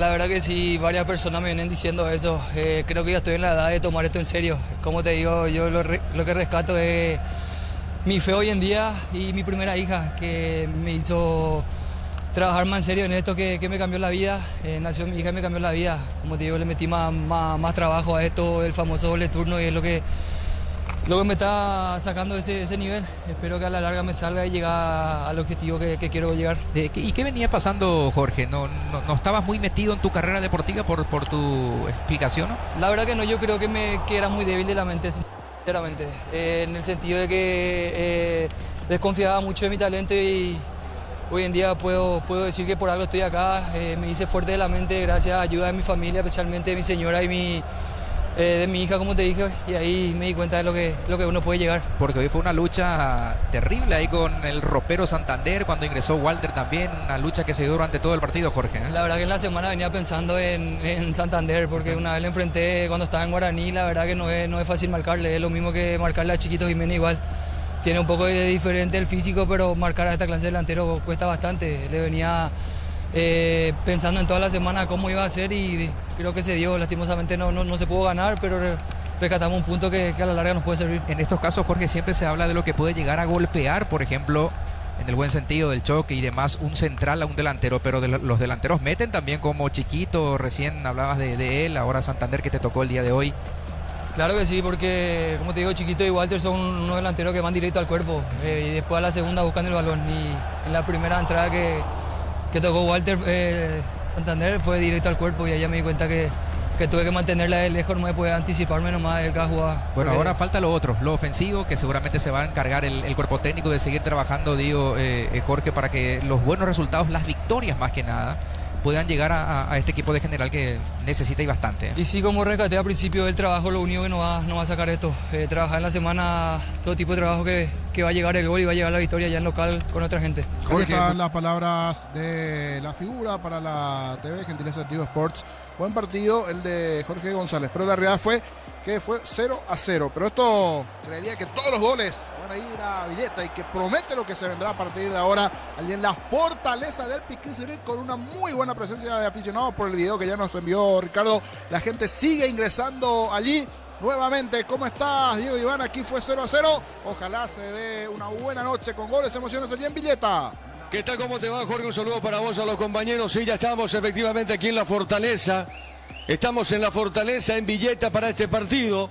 La verdad que sí, varias personas me vienen diciendo eso. Creo que ya estoy en la edad de tomar esto en serio. Como te digo, yo lo que rescato es mi fe hoy en día y mi primera hija, que me hizo trabajar más en serio en esto, que me cambió la vida. Nació mi hija y me cambió la vida. Como te digo, le metí más trabajo a esto, el famoso doble turno, y es lo que me está sacando ese nivel. Espero que a la larga me salga y llegue al objetivo que quiero llegar. ¿Y qué venía pasando, Jorge? ¿No estabas muy metido en tu carrera deportiva por tu explicación, ¿no? La verdad que no, yo creo que era muy débil de la mente, sinceramente. En el sentido de que desconfiaba mucho de mi talento, y hoy en día puedo decir que por algo estoy acá. Me hice fuerte de la mente gracias a ayuda de mi familia, especialmente de mi señora y de mi hija, como te dije, y ahí me di cuenta de lo que uno puede llegar. Porque hoy fue una lucha terrible ahí con el ropero Santander, cuando ingresó Walter también, una lucha que se dio durante todo el partido, Jorge, ¿eh? La verdad que en la semana venía pensando en Santander, porque una vez le enfrenté cuando estaba en Guaraní. La verdad que no es fácil marcarle, es lo mismo que marcarle a Chiquito Jiménez igual. Tiene un poco de diferente el físico, pero marcar a esta clase de delantero cuesta bastante. Le venía pensando en toda la semana cómo iba a ser, y creo que se dio. Lastimosamente no se pudo ganar, pero rescatamos un punto que a la larga nos puede servir. En estos casos, Jorge, siempre se habla de lo que puede llegar a golpear, por ejemplo, en el buen sentido del choque y demás, un central a un delantero, pero los delanteros meten también, como Chiquito, recién hablabas de él, ahora Santander, que te tocó el día de hoy. Claro que sí, porque como te digo, Chiquito y Walter son unos delanteros que van directo al cuerpo, y después a la segunda buscan el balón. Y en la primera entrada que tocó Walter, Santander, fue directo al cuerpo, y ahí ya me di cuenta que tuve que mantenerla de lejos, no me podía anticiparme nomás de cada jugada. Bueno, ahora falta lo otro, lo ofensivo, que seguramente se va a encargar el cuerpo técnico de seguir trabajando, digo, Jorge, para que los buenos resultados, las victorias más que nada, puedan llegar a este equipo de General, que necesita y bastante, ¿eh? Y sí, como rescaté al principio del trabajo, lo único que no va a sacar esto. Trabajar en la semana, todo tipo de trabajo que va a llegar el gol y va a llegar la victoria ya en local con otra gente. Ahí están las palabras de la figura para la TV, Gentileza Tigo Sports. Buen partido el de Jorge González, pero la realidad fue que fue 0-0. Pero esto, creería que todos los goles van a ir a Villeta, y que promete lo que se vendrá a partir de ahora allí en la fortaleza del Piquín, con una muy buena presencia de aficionados por el video que ya nos envió Ricardo. La gente sigue ingresando allí. Nuevamente, ¿cómo estás, Diego Iván? Aquí fue 0-0. Ojalá se dé una buena noche con goles, emociones allí en Villeta. ¿Qué tal? ¿Cómo te va, Jorge? Un saludo para vos, a los compañeros. Sí, ya estamos efectivamente aquí en la Fortaleza. Estamos en la Fortaleza, en Villeta, para este partido,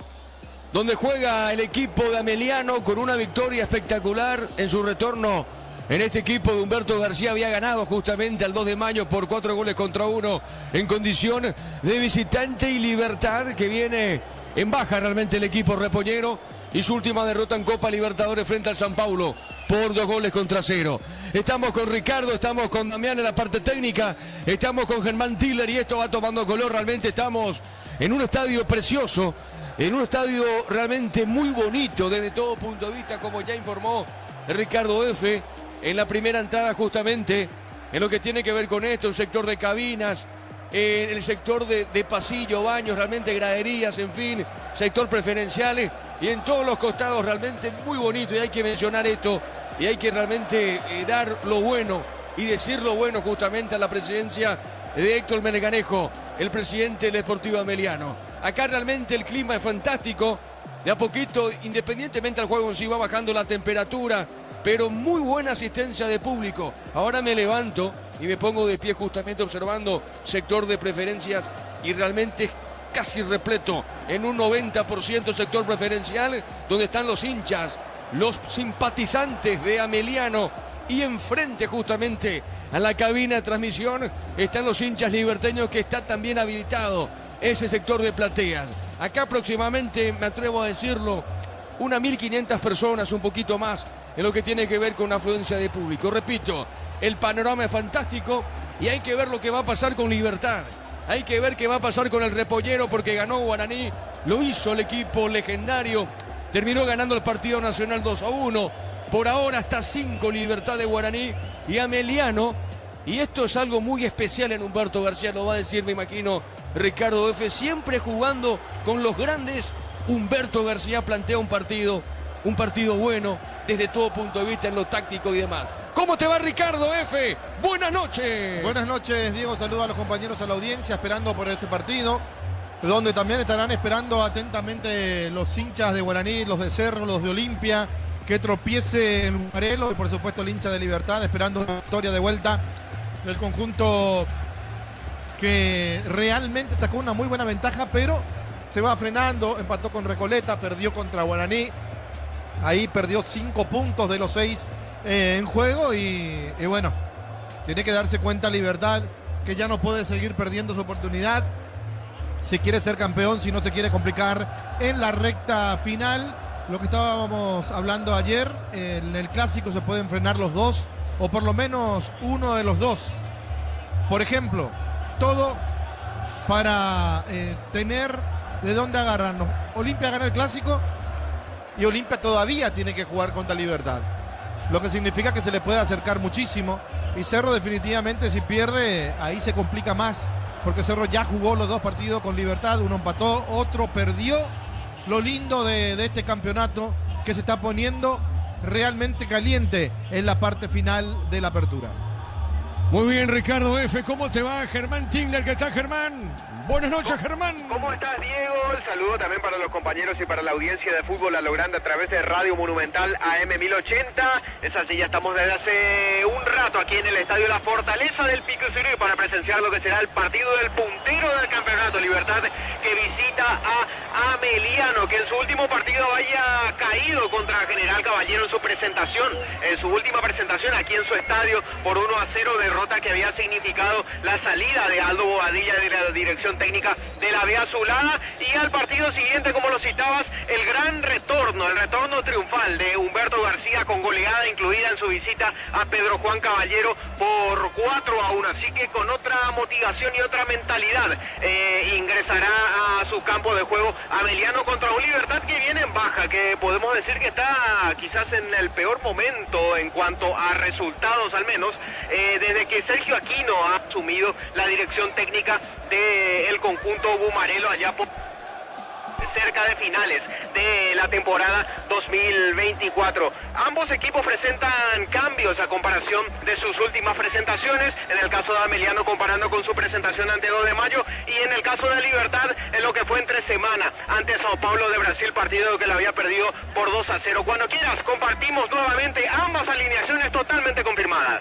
donde juega el equipo de Ameliano con una victoria espectacular en su retorno. En este equipo de Humberto García había ganado justamente al 2 de mayo por 4-1 en condición de visitante, y Libertad, que viene en baja realmente el equipo repoñero, y su última derrota en Copa Libertadores frente al San Paulo por 2-0. Estamos con Ricardo, estamos con Damián en la parte técnica, estamos con Germán Tiller, y esto va tomando color. Realmente estamos en un estadio precioso, en un estadio realmente muy bonito desde todo punto de vista, como ya informó Ricardo F. en la primera entrada, justamente en lo que tiene que ver con esto, un sector de cabinas, en el sector de pasillo, baños, realmente graderías, en fin, sector preferenciales, y en todos los costados realmente muy bonito. Y hay que mencionar esto, y hay que realmente dar lo bueno y decir lo bueno justamente a la presidencia de Héctor Melgarejo, el presidente del Deportivo Ameliano. Acá realmente el clima es fantástico, de a poquito, independientemente del juego en sí, va bajando la temperatura, pero muy buena asistencia de público. Ahora me levanto y me pongo de pie justamente observando sector de preferencias, y realmente es casi repleto, en un 90% sector preferencial, donde están los hinchas, los simpatizantes de Ameliano, y enfrente justamente a la cabina de transmisión están los hinchas liberteños, que está también habilitado ese sector de plateas. Acá aproximadamente, me atrevo a decirlo, unas 1.500 personas, un poquito más, en lo que tiene que ver con afluencia de público. Repito, el panorama es fantástico, y hay que ver lo que va a pasar con Libertad. Hay que ver qué va a pasar con el Repollero, porque ganó Guaraní, lo hizo el equipo legendario, terminó ganando el partido nacional 2-1. Por ahora está 5 Libertad de Guaraní y Ameliano, y esto es algo muy especial en Humberto García, lo va a decir, me imagino, Ricardo F. Siempre jugando con los grandes, Humberto García plantea un partido bueno, desde todo punto de vista, en lo táctico y demás. ¿Cómo te va, Ricardo F? Buenas noches. Buenas noches, Diego. Saludos a los compañeros, a la audiencia, esperando por este partido, donde también estarán esperando atentamente los hinchas de Guaraní, los de Cerro, los de Olimpia, que tropiece en Gumarelo, y por supuesto el hincha de Libertad, esperando una victoria de vuelta del conjunto que realmente sacó una muy buena ventaja, pero se va frenando, empató con Recoleta, perdió contra Guaraní, ahí perdió 5 puntos de los 6 en juego y bueno, tiene que darse cuenta Libertad que ya no puede seguir perdiendo su oportunidad si quiere ser campeón, si no se quiere complicar en la recta final. Lo que estábamos hablando ayer, en el clásico se pueden frenar los dos, o por lo menos uno de los dos. Por ejemplo, todo para tener de dónde agarrarnos. Olimpia gana el clásico y Olimpia todavía tiene que jugar contra Libertad, lo que significa que se le puede acercar muchísimo, y Cerro definitivamente si pierde ahí se complica más, porque Cerro ya jugó los 2 partidos con Libertad, uno empató, otro perdió. Lo lindo de este campeonato que se está poniendo realmente caliente en la parte final de la apertura. Muy bien, Ricardo F. ¿Cómo te va, Germán Tingler? ¿Qué tal, Germán? Buenas noches, Germán. ¿Cómo estás, Diego? El saludo también para los compañeros y para la audiencia de fútbol a lo grande a través de Radio Monumental AM 1080. Es así, ya estamos desde hace un rato aquí en el Estadio La Fortaleza del Pico Surí para presenciar lo que será el partido del puntero del campeonato, Libertad, que visita a Ameliano, que en su último partido había caído contra General Caballero en su presentación, en su última presentación aquí en su estadio por 1-0, derrota que había significado la salida de Aldo Bobadilla de la dirección técnica de la B Azulada, y al partido siguiente, como lo citabas, el gran retorno, el retorno triunfal de Humberto García con goleada incluida en su visita a Pedro Juan Caballero por 4-1, así que con otra motivación y otra mentalidad ingresará a su campo de juego Ameliano contra un Libertad que viene en baja, que podemos decir que está quizás en el peor momento en cuanto a resultados, al menos desde que Sergio Aquino ha asumido la dirección técnica del conjunto Gumarelo allá por cerca de finales de la temporada 2024. Ambos equipos presentan cambios a comparación de sus últimas presentaciones, en el caso de Ameliano comparando con su presentación ante 2 de mayo, y en el caso de Libertad en lo que fue entre semana ante Sao Paulo de Brasil, partido que le había perdido por 2-0. Cuando quieras compartimos nuevamente ambas alineaciones totalmente confirmadas.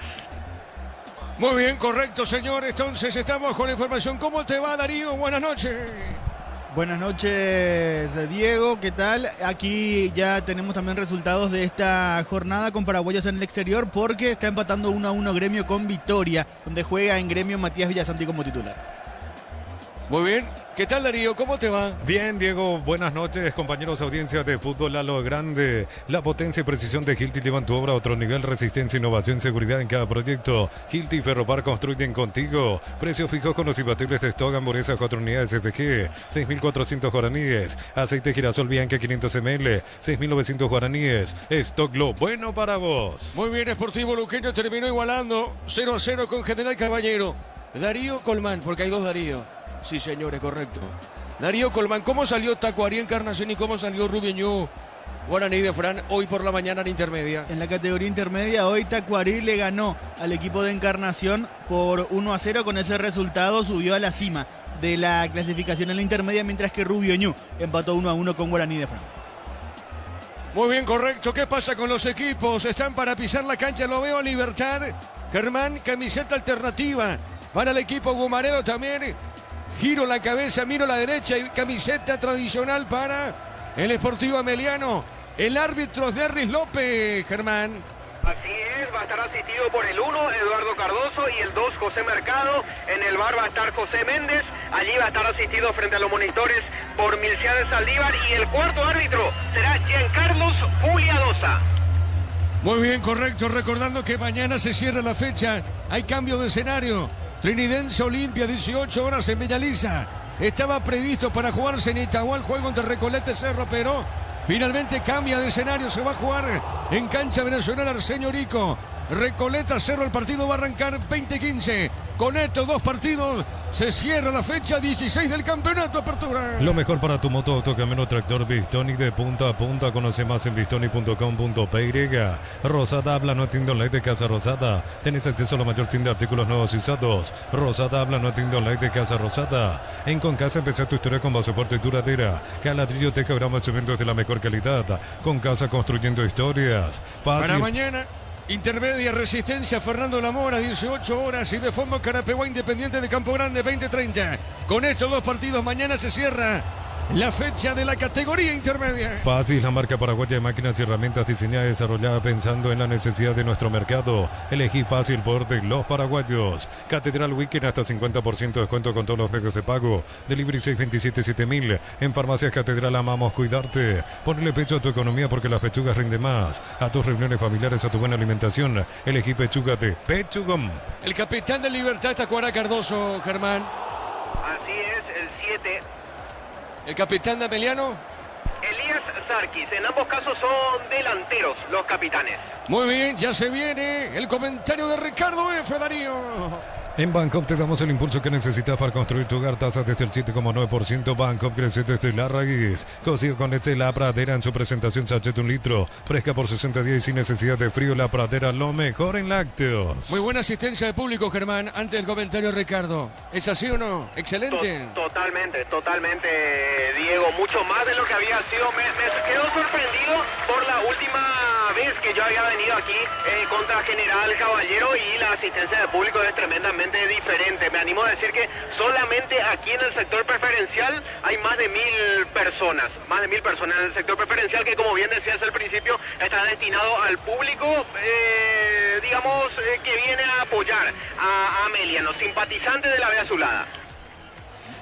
Muy bien, correcto, señor. Entonces estamos con la información. ¿Cómo te va, Darío? Buenas noches. Buenas noches, Diego, ¿qué tal? Aquí ya tenemos también resultados de esta jornada con paraguayos en el exterior, porque está empatando 1-1 Gremio con Victoria, donde juega en Gremio Matías Villasanti como titular. Muy bien. ¿Qué tal, Darío? ¿Cómo te va? Bien, Diego. Buenas noches, compañeros, audiencia de fútbol a lo grande. La potencia y precisión de Hilti llevan tu obra a otro nivel. Resistencia, innovación, seguridad en cada proyecto. Hilti y Ferropar construyen contigo. Precios fijos con los imbatibles de stock. Hamburguesa 4 unidades CPG, 6.400 guaraníes. Aceite girasol Bianca 500 ml, 6.900 guaraníes. Stock lo bueno para vos. Muy bien, Sportivo Luqueño terminó igualando 0-0 con General Caballero. Darío Colmán, porque hay 2 Darío. Sí, señores, correcto. Darío Colmán, ¿cómo salió Tacuarí Encarnación y cómo salió Rubio Guaraní de Fran hoy por la mañana en intermedia? En la categoría intermedia, hoy Tacuarí le ganó al equipo de Encarnación por 1-0. Con ese resultado subió a la cima de la clasificación en la intermedia, mientras que Rubio Ñu empató 1-1 con Guaraní de Fran. Muy bien, correcto. ¿Qué pasa con los equipos? Están para pisar la cancha, lo veo a Libertad. Germán, camiseta alternativa. Van al equipo Gumarelo también. Giro la cabeza, miro la derecha y camiseta tradicional para el Sportivo Ameliano. El árbitro es Derris López, Germán. Así es, va a estar asistido por el 1, Eduardo Cardoso, y el 2, José Mercado. En el bar va a estar José Méndez. Allí va a estar asistido frente a los monitores por Milciades Saldívar. Y el cuarto árbitro será Giancarlos Fuliadosa. Muy bien, correcto. Recordando que mañana se cierra la fecha. Hay cambio de escenario. Trinidense Olimpia, 18 horas en Villaliza. Estaba previsto para jugarse en Itahual, juego entre Recoleta y Cerro, pero finalmente cambia de escenario. Se va a jugar en cancha venezolana Arsenio Rico. Recoleta Cerro, el partido va a arrancar 20:15. Con estos 2 partidos se cierra la fecha 16 del campeonato Apertura. Lo mejor para tu moto, auto, camión o tractor Bistoni de punta a punta. Conoce más en bistoni.com.py. Rosada habla, no tienda online de Casa Rosada. Tenés acceso a la mayor tienda de artículos nuevos y usados. Rosada habla, no tienda online de Casa Rosada. En Concasa empezá tu historia con vasoporte duradera. Caladrillo, teja, grama, cementos de la mejor calidad. Concasa, construyendo historias. Fácil. Para mañana, intermedia Resistencia, Fernando Lamora, 18 horas. Y de fondo Carapeguá, Independiente de Campo Grande, 20:30. Con estos 2 partidos mañana se cierra la fecha de la categoría intermedia. Fácil, la marca paraguaya de máquinas y herramientas diseñada y desarrollada pensando en la necesidad de nuestro mercado. Elegí Fácil por de los paraguayos. Catedral Weekend hasta 50% de descuento con todos los medios de pago. Delivery 627-7000. En Farmacias Catedral amamos cuidarte. Ponle pecho a tu economía porque las pechugas rinden más. A tus reuniones familiares, a tu buena alimentación. Elegí pechuga de Pechugom. El capitán de Libertad está Tacuara Cardoso, Germán. Así es, el 7. El capitán de Ameliano. Elías Sarkis. En ambos casos son delanteros los capitanes. Muy bien, ya se viene el comentario de Ricardo F. Darío. En Bancopp te damos el impulso que necesitas para construir tu hogar. Tasas desde el 7,9%. Bancopp crece desde la raíz. Cocido con leche La Pradera en su presentación sachet 1 litro. Fresca por 60 días y sin necesidad de frío. La Pradera, lo mejor en lácteos. Muy buena asistencia de público, Germán. Antes del comentario, Ricardo. ¿Es así o no? Excelente. Totalmente, Diego. Mucho más de lo que había sido. Me quedo sorprendido por la última vez que yo había venido aquí contra General Caballero, y la asistencia de público es tremendamente diferente. Me animo a decir que solamente aquí en el sector preferencial hay más de 1000 personas. Más de 1000 personas en el sector preferencial, que, como bien decías al principio, está destinado al público, que viene a apoyar a Amelia, los simpatizantes de la B Azulada.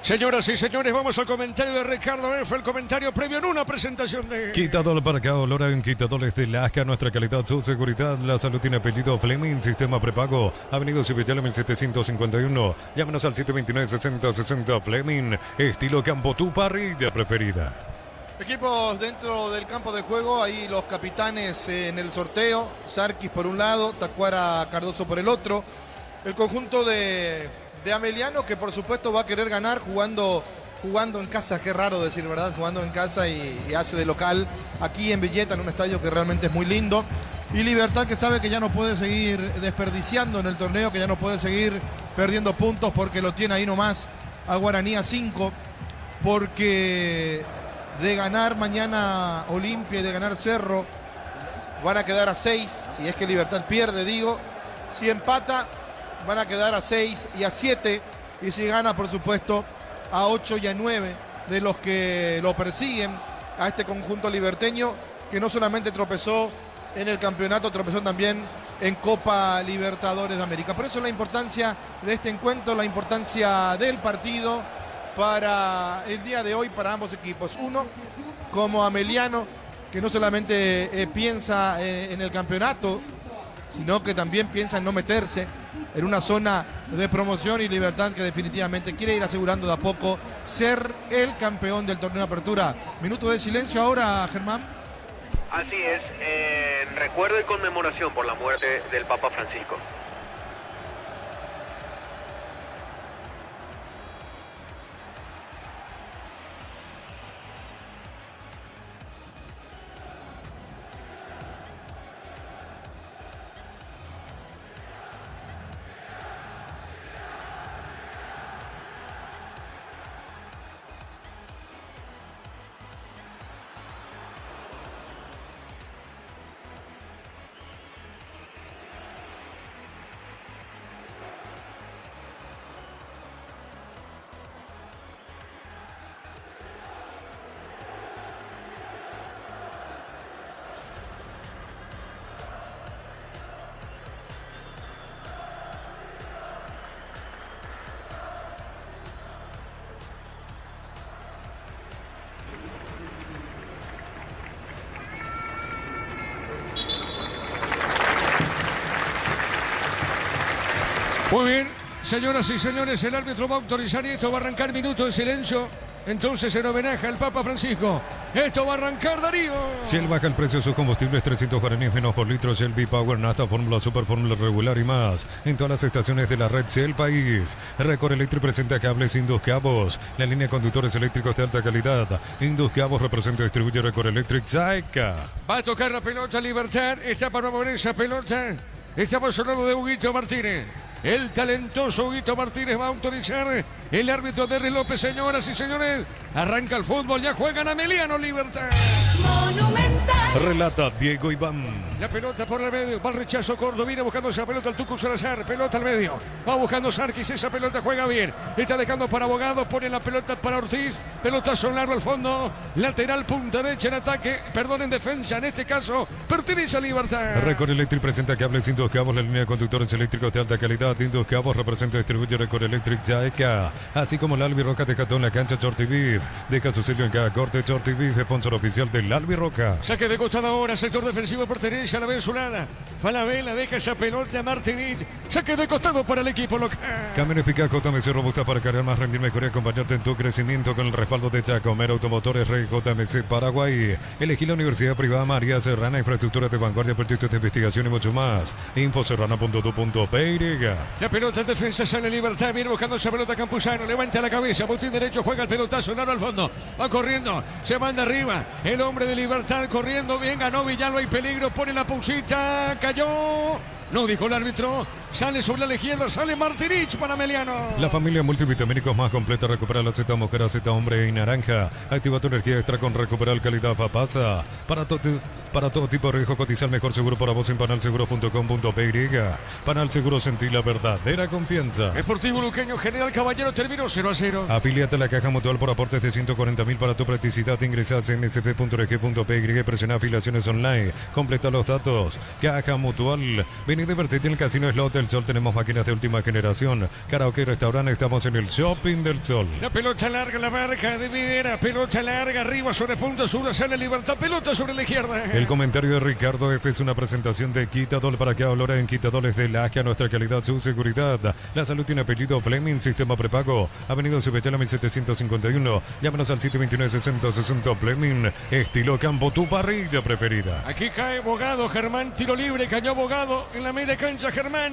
Señoras y señores, vamos al comentario de Ricardo F. El comentario previo en una presentación de... Quitador para acá, olor en quitadores de Lasca. Nuestra calidad, su seguridad. La salud tiene apellido Fleming. Sistema prepago. Avenida Civitella 1751. Llámenos al 729-6060 Fleming. Estilo campo, tu parrilla preferida. Equipos dentro del campo de juego, ahí los capitanes en el sorteo. Sarkis por un lado, Tacuara Cardoso por el otro. El conjunto de Ameliano, que por supuesto va a querer ganar jugando en casa. Qué raro decir, ¿verdad? Jugando en casa y hace de local aquí en Villeta, en un estadio que realmente es muy lindo. Y Libertad, que sabe que ya no puede seguir desperdiciando en el torneo, que ya no puede seguir perdiendo puntos, porque lo tiene ahí nomás a Guaraní a 5, porque de ganar mañana Olimpia y de ganar Cerro van a quedar a 6, si es que Libertad pierde, digo. Si empata, van a quedar a 6 y a 7, y si gana, por supuesto, a 8 y a 9 de los que lo persiguen a este conjunto liberteño, que no solamente tropezó en el campeonato, tropezó también en Copa Libertadores de América. Por eso la importancia de este encuentro, la importancia del partido para el día de hoy para ambos equipos. Uno, como Ameliano, que no solamente piensa en el campeonato, sino que también piensa en no meterse en una zona de promoción, y Libertad, que definitivamente quiere ir asegurando de a poco ser el campeón del torneo de apertura. Minuto de silencio ahora, Germán. Así es, en recuerdo y conmemoración por la muerte del Papa Francisco. Muy bien, señoras y señores, el árbitro va a autorizar, y esto va a arrancar minuto de silencio entonces en homenaje al Papa Francisco. Esto va a arrancar, Darío. Shell baja el precio de sus combustibles 300 guaraníes menos por litro. Shell V-Power, Nafta, Fórmula Super, Fórmula Regular y más. En todas las estaciones de la red Shell País. Record Electric presenta cables Indus Cabos. La línea de conductores eléctricos de alta calidad. Indus Cabos representa y distribuye Record Electric Zaica. Va a tocar la pelota Libertad. Está para mover esa pelota. Estamos hablando de Huguito Martínez. El talentoso Huguito Martínez va a autorizar el árbitro Derry López, señoras y señores. Arranca el fútbol, ya juegan Ameliano Libertad. Relata Diego Iván. La pelota por el medio, va el rechazo corto, viene buscando esa pelota el Tucu Salazar, pelota al medio, va buscando Sarkis, esa pelota juega bien, está dejando para Abogado, pone la pelota para Ortiz, pelotazo largo al fondo, lateral punta derecha en ataque, perdón, en defensa, en este caso, pertenece a Libertad. Record Electric presenta cables Indus Cabos, la línea de conductores eléctricos de alta calidad. Indus Cabos representa y distribuye Record Electric Zaica, así como el Albi Roca de Catón, la cancha Shorty Beef, deja su sello en cada corte. Shorty Beef, sponsor oficial del Albi Roca. Saque de costado ahora, sector defensivo pertenece a la venezolana. Falabella deja esa pelota a Martínez. Saque de costado para el equipo local. Camiones Pickup JMC robusta para cargar más, rendir mejor y acompañarte en tu crecimiento con el respaldo de Chacomer Automotores Rey JMC Paraguay. Elegí la Universidad Privada María Serrana, infraestructura de vanguardia, proyectos de investigación y mucho más. Infoserrana.tu.py. La pelota en defensa sale Libertad, viene buscando esa pelota Campuzano, levanta la cabeza, botín derecho, juega el pelotazo, largo al fondo, va corriendo, se manda arriba, el hombre de Libertad corriendo bien, ganó Villalba, hay peligro, pone la pausita, cayó. No dijo el árbitro, sale sobre la izquierda, sale Martínez para Ameliano. La familia multivitamínicos más completa, recupera la Z mujer, Z hombre y naranja. Activa tu energía extra con Recuperal Calidad Papasa. Para todo tipo de riesgo, cotiza el mejor seguro para vos en panalseguro.com.py. Panal Seguro, sentí la verdadera confianza. Deportivo Luqueño, General Caballero, terminó 0-0. Afíliate a la Caja Mutual por aportes de 140.000 para tu practicidad. Ingresás en nsp.org.py, presiona afiliaciones online. Completa los datos. Caja Mutual. Ven y divertirte en el Casino Slot del Sol. Tenemos máquinas de última generación. Karaoke y restaurante. Estamos en el Shopping del Sol. La pelota larga, la marca de Videra. Pelota larga, arriba sobre punto sur. Sale Libertad. Pelota sobre la izquierda. El comentario de Ricardo F. es una presentación de Quitadol. Para que valora en Quitadol es de Lagia, nuestra calidad, su seguridad. La salud tiene apellido Fleming, sistema prepago. Avenida Subechela 1751. Llámanos al 729-6060 Fleming. Estilo campo, tu parrilla preferida. Aquí cae Bogado, Germán, tiro libre, cayó Bogado en la media cancha, Germán.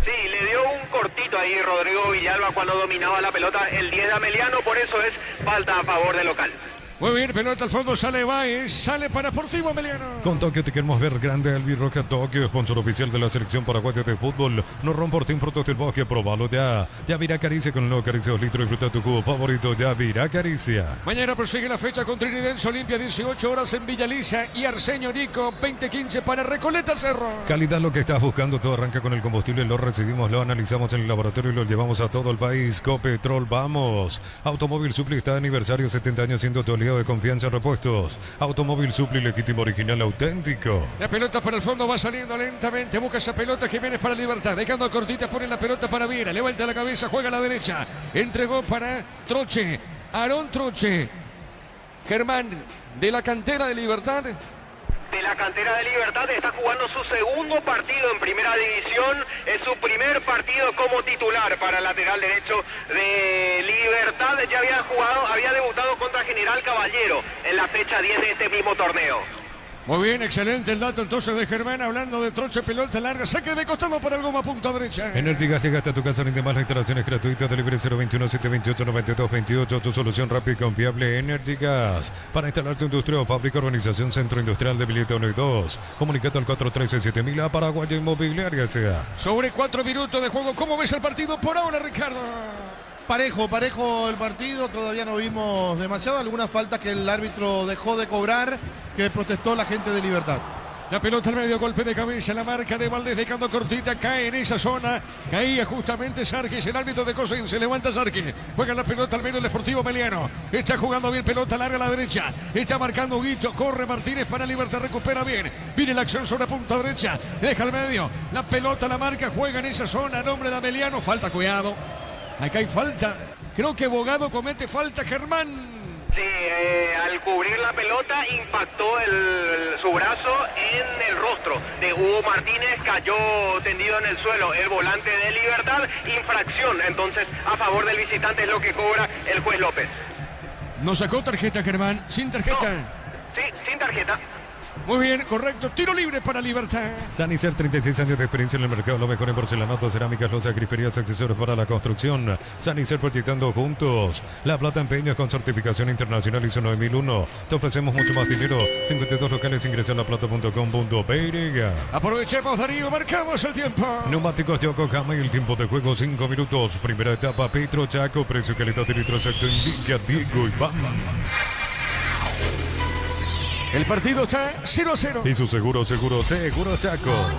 Sí, le dio un cortito ahí Rodrigo Villalba cuando dominaba la pelota el 10 de Ameliano, por eso es falta a favor del local. Muy bien, pelota al fondo, sale Baez, sale para Sportivo Ameliano. Con Tokio te queremos ver grande, Albi Roca Tokio, sponsor oficial de la selección paraguaya de fútbol. No rompo Team Frutos del Bosque, probalo ya. Yavira Caricia con el nuevo Caricia 2 litros, disfruta tu cubo favorito, Yavira Caricia. Mañana prosigue la fecha con Trinidense Olimpia, 18 horas en Villaliza y Arsenio Nico, 20:15 para Recoleta Cerro. Calidad lo que estás buscando, todo arranca con el combustible, lo recibimos, lo analizamos en el laboratorio y lo llevamos a todo el país. Copetrol, vamos. Automóvil Supli está de aniversario, 70 años siendo tu aliado de confianza, repuestos. Automóvil Supli, legítimo, original, auténtico. La pelota para el fondo va saliendo lentamente, busca esa pelota Jiménez para Libertad, dejando cortita, pone la pelota para Viera, levanta la cabeza, juega a la derecha, entregó para Troche, Aarón Troche, Germán de la cantera de Libertad. De la cantera de Libertad, está jugando su segundo partido en primera división, es su primer partido como titular para el lateral derecho de Libertad. Ya había debutado contra General Caballero en la fecha 10 de este mismo torneo. Muy bien, excelente el dato entonces de Germán, hablando de Troche, pelota larga, saque de costado para el Goma, punta derecha. Energy Gas llega hasta tu casa, rinde más, la instalación es gratuita, delivery 021-728-9228, tu solución rápida y confiable, Energy Gas. Para instalar tu industria o fábrica, organización Centro Industrial de Villeta 1 y 2. Comunicate al 413-7000 a Paraguaya Inmobiliaria S.A. Sobre 4 minutos de juego, ¿cómo ves el partido por ahora, Ricardo? Parejo el partido, todavía no vimos demasiado, algunas faltas que el árbitro dejó de cobrar, que protestó la gente de Libertad. La pelota al medio, golpe de cabeza, la marca de Valdés dejando cortita, cae en esa zona, caía justamente Sarkis, el árbitro de Cosén, se levanta Sarkis, juega la pelota al medio el Sportivo Ameliano, está jugando bien, pelota larga a la derecha, está marcando Huguito, corre Martínez para Libertad, recupera bien, viene la acción sobre punta derecha, deja al medio, la pelota la marca, juega en esa zona, nombre de Ameliano, falta, cuidado. Acá hay falta. Creo que Bogado comete falta, Germán. Sí, al cubrir la pelota impactó su brazo en el rostro de Hugo Martínez, cayó tendido en el suelo el volante de Libertad, infracción entonces a favor del visitante es lo que cobra el juez López. ¿No sacó tarjeta, Germán? ¿Sin tarjeta? Sí, sin tarjeta. Muy bien, correcto. Tiro libre para Libertad. Sanicer, 36 años de experiencia en el mercado, lo mejor en porcelanato, cerámicas, losas, griferías, accesorios para la construcción. Sanicer, proyectando juntos. La Plata Empeños con certificación internacional ISO 9001. Te ofrecemos mucho más dinero. 52 locales, ingresa a laplata.com.py. Aprovechemos, Darío, marcamos el tiempo. Neumáticos Yokohama y el tiempo de juego 5 minutos. Primera etapa, Petro Chaco, precio, calidad de litro exacto, indica Diego Iván. El partido está 0-0. Y su seguro Chaco.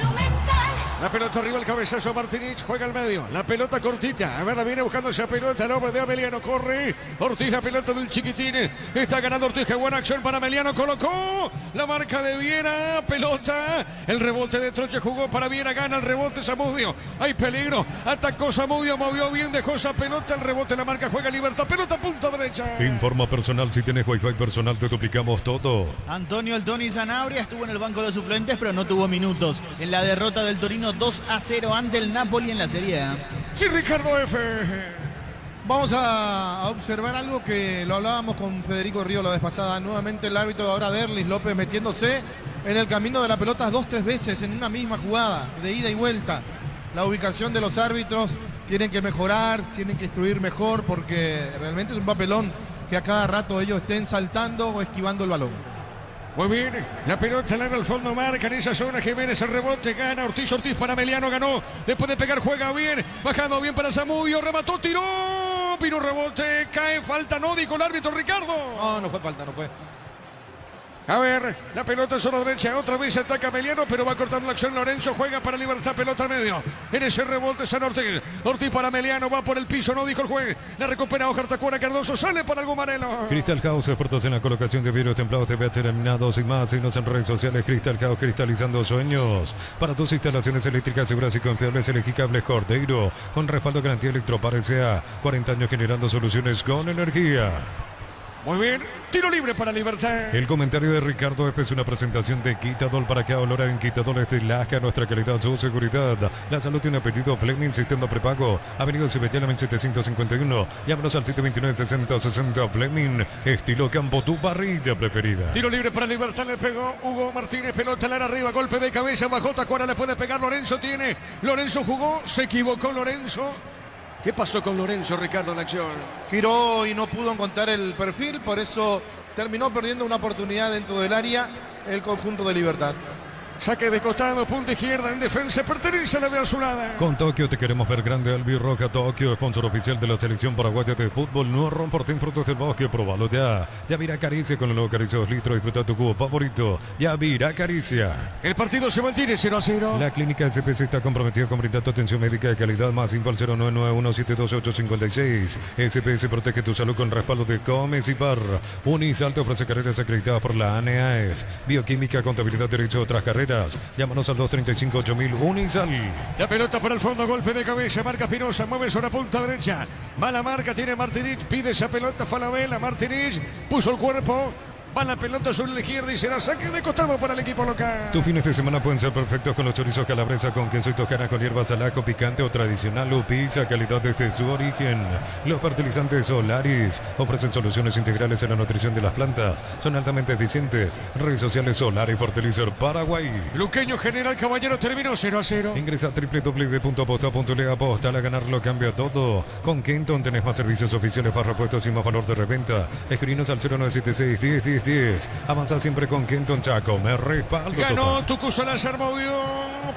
La pelota arriba, el cabezazo, Martínez juega al medio. La pelota cortita. A ver, la viene buscando esa pelota. El hombre de Ameliano corre. Ortiz, la pelota del chiquitín. Está ganando Ortiz. Qué buena acción para Ameliano. Colocó la marca de Viera. Pelota. El rebote de Troche jugó para Viera. Gana el rebote Zamudio. Hay peligro. Atacó Zamudio. Movió bien. Dejó esa pelota. El rebote la marca. Juega Libertad. Pelota punta derecha. Informa personal. Si tienes Wi-Fi personal, te duplicamos todo. Antonio El Tony Sanabria estuvo en el banco de suplentes, pero no tuvo minutos. En la derrota del Torino 2-0 ante el Napoli en la Serie A. Sí, Ricardo F. Vamos a observar algo que lo hablábamos con Federico Río la vez pasada. Nuevamente el árbitro de ahora, Derlis López, metiéndose en el camino de la pelota 2-3 veces en una misma jugada, de ida y vuelta. La ubicación de los árbitros tienen que mejorar, tienen que instruir mejor, porque realmente es un papelón que a cada rato ellos estén saltando o esquivando el balón. Muy bien, la pelota larga al fondo, marca en esa zona Jiménez, el rebote, gana Ortiz para Ameliano, ganó, después de pegar juega bien, bajando bien para Zamudio, remató, tiró, vino rebote, cae, falta, no dijo el árbitro Ricardo. No fue falta, no fue. A ver, la pelota en zona derecha, otra vez ataca Ameliano, pero va cortando la acción Lorenzo, juega para Libertad, pelota al medio. En ese rebote San Ortiz, Ortiz para Ameliano, va por el piso, no dijo el juez. La recupera Ojar Tacuara, Cardoso, sale para el Gumarelo. Crystal House, expertos en la colocación de vidrios templados de PH laminados y más. Síguenos en redes sociales, Crystal House, cristalizando sueños. Para tus instalaciones eléctricas seguras y confiables, elegí Cables Cordeiro, con respaldo garantía Electropar S.A. 40 años generando soluciones con energía. Muy bien, tiro libre para Libertad. El comentario de Ricardo F. es una presentación de Quitadol. Para que olor en Quitadol es de Laja, nuestra calidad, su seguridad. La salud tiene apetito. Fleming, sistema prepago. Avenida Cibellana 1751. Llámanos al 729-6060. Fleming, estilo campo, tu parrilla preferida. Tiro libre para Libertad, le pegó Hugo Martínez, pelota al área arriba, golpe de cabeza, bajó Tacuara, le puede pegar Lorenzo, Lorenzo jugó, se equivocó Lorenzo. ¿Qué pasó con Lorenzo, Ricardo, en la acción? Giró y no pudo encontrar el perfil, por eso terminó perdiendo una oportunidad dentro del área el conjunto de Libertad. Saque de costado, punta izquierda en defensa, pertenece a la Azulada. Con Tokio te queremos ver grande, Albirroja Tokio, sponsor oficial de la selección paraguaya de fútbol. No romporten frutos del bosque, probalo ya. Yavira Caricia con el nuevo Caricia 2 litros, disfruta tu cubo favorito. Yavira Caricia. El partido se mantiene 0-0. La clínica SPS está comprometida con brindar tu atención médica de calidad. Más info al 0991-728-856. SPS protege tu salud con respaldo de Comes y Par. Unisal te ofrece carreras acreditadas por la ANEAES. Bioquímica, contabilidad, derecho, otras carreras. Llámanos al 235-8000 Unisal. La pelota para el fondo, golpe de cabeza, marca Espinosa, mueve sobre la punta derecha. Mala marca tiene Martínez, pide esa pelota Falabella, Martínez puso el cuerpo. Va la pelota sobre la izquierda y será saque de costado para el equipo local. Tus fines de semana pueden ser perfectos con los chorizos calabresa con queso y toscana con hierbas al ajo, picante o tradicional o pizza, calidad desde su origen. Los fertilizantes Solaris ofrecen soluciones integrales en la nutrición de las plantas. Son altamente eficientes. Redes sociales Solaris Fertilizer Paraguay. Luqueño General Caballero terminó 0-0. Ingresa a www.aposta.le. Aposta a ganarlo cambia todo. Con Kenton tenés más servicios oficiales para repuestos y más valor de reventa. Escribinos al 0976 10 Avanza siempre con Kenton Chaco. Me respaldo. Ganó Tucu Salazar, movió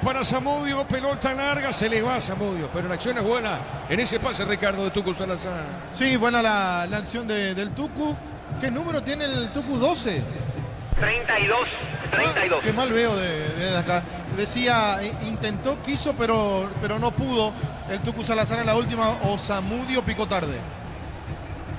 para Zamudio, pelota larga, se le va a Zamudio, pero la acción es buena en ese pase, Ricardo, de Tucu Salazar. Sí, buena la acción del Tucu. ¿Qué número tiene el Tucu? 12. 32. Qué mal veo desde acá. Decía, intentó, quiso, pero no pudo. El Tucu Salazar en la última, o Zamudio picó tarde.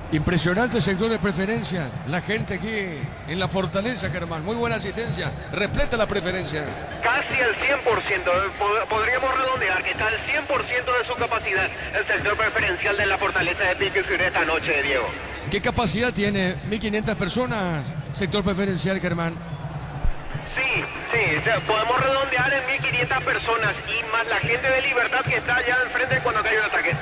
Impresionante sector de preferencia. La gente aquí en la Fortaleza, Germán. Muy buena asistencia. Repleta la preferencia. Casi el 100%. Podríamos redondear que está al 100% de su capacidad el sector preferencial de la Fortaleza de Pico y Ciudad esta noche, Diego. ¿Qué capacidad tiene? 1.500 personas. Sector preferencial, Germán. Sí, podemos redondear en 1.500 personas y más la gente de Libertad que está allá enfrente cuando cae un ataque.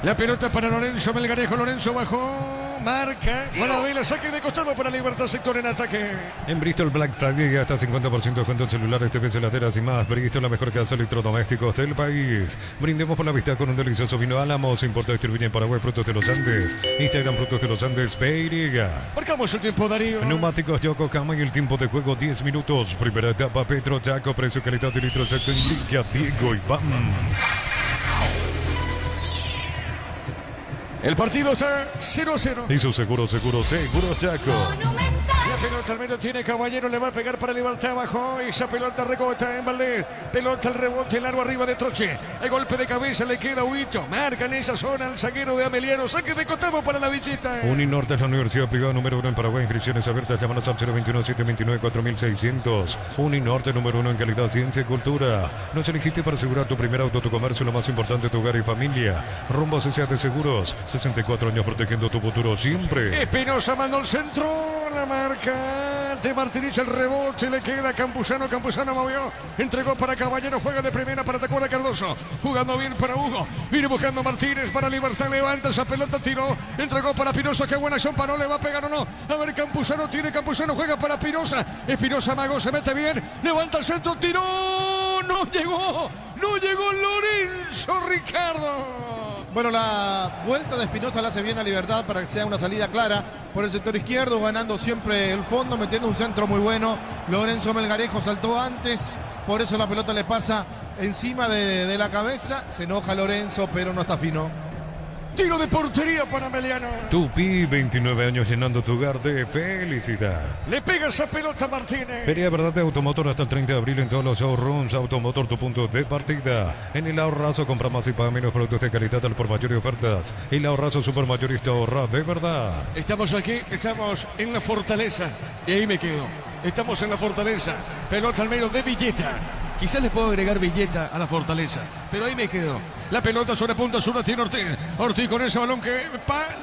La pelota para Lorenzo Melgarejo. Lorenzo bajó. marca Falabella, saque de costado para Libertad, sector en ataque. En Bristol Black Friday hasta 50% de descuento en celulares, TVs, heladeras y más. Bristol, la mejor casa de electrodomésticos del país. Brindemos por la vista con un delicioso vino Álamos. Importa, distribuye en Paraguay, Frutos de los Andes. Instagram, Frutos de los Andes, Peiriga. Marcamos el tiempo, Darío. Neumáticos Yokohama y el tiempo de juego 10 minutos. Primera etapa, Petro Chaco, precio, calidad de litro exacto en Ligia, Diego y Bam. El partido está 0-0. Y su seguro Chaco. La pelota al medio tiene Caballero, le va a pegar para Libertad abajo. Esa pelota rebota en Valdés. Pelota al rebote, largo arriba de Troche. El golpe de cabeza le queda Huito. Marca en esa zona al zaguero de Ameliano. Saque de costado para la visita. Uninorte es la universidad privada número 1 en Paraguay. Inscripciones abiertas. Llámanos al 021-729-4600. Uninorte número 1 en calidad, ciencia y cultura. Nos elegiste para asegurar tu primer auto, tu comercio, lo más importante, tu hogar y familia. Rumbo a CCA de Seguros. 64 años protegiendo tu futuro siempre. Espinosa mandó al centro. La marca de Martínez, el rebote le queda Campuzano. Campuzano movió, entregó para Caballero, juega de primera para Tacuara Cardoso, jugando bien para Hugo, viene buscando Martínez para Libertad, levanta esa pelota, tiró, entregó para Pinoza, qué buena acción, paró, le va a pegar o no, a ver, Campuzano tiene, Campuzano juega para Pinoza, Espinosa Mago se mete bien, levanta el centro, tiró, no llegó Lorenzo Ricardo. Bueno, la vuelta de Espinosa la hace bien a Libertad para que sea una salida clara por el sector izquierdo, ganando siempre el fondo, metiendo un centro muy bueno. Lorenzo Melgarejo saltó antes, por eso la pelota le pasa encima de la cabeza. Se enoja Lorenzo, pero no está fino. Tiro de portería para Ameliano. Tupi, 29 años llenando tu hogar de felicidad. Le pega esa pelota Martínez. Feria Verdad de Automotor hasta el 30 de abril en todos los showrooms. Automotor, tu punto de partida. En el ahorrazo compra más y paga menos productos de calidad al por mayor y ofertas. El ahorrazo supermayorista ahorra de verdad. Estamos aquí, estamos en la Fortaleza. Y ahí me quedo. Estamos en la Fortaleza. Pelota al medio de Villeta. Quizás le puedo agregar Villeta a la Fortaleza, pero ahí me quedo. La pelota sobre punta sur la tiene Ortiz. Ortiz con ese balón que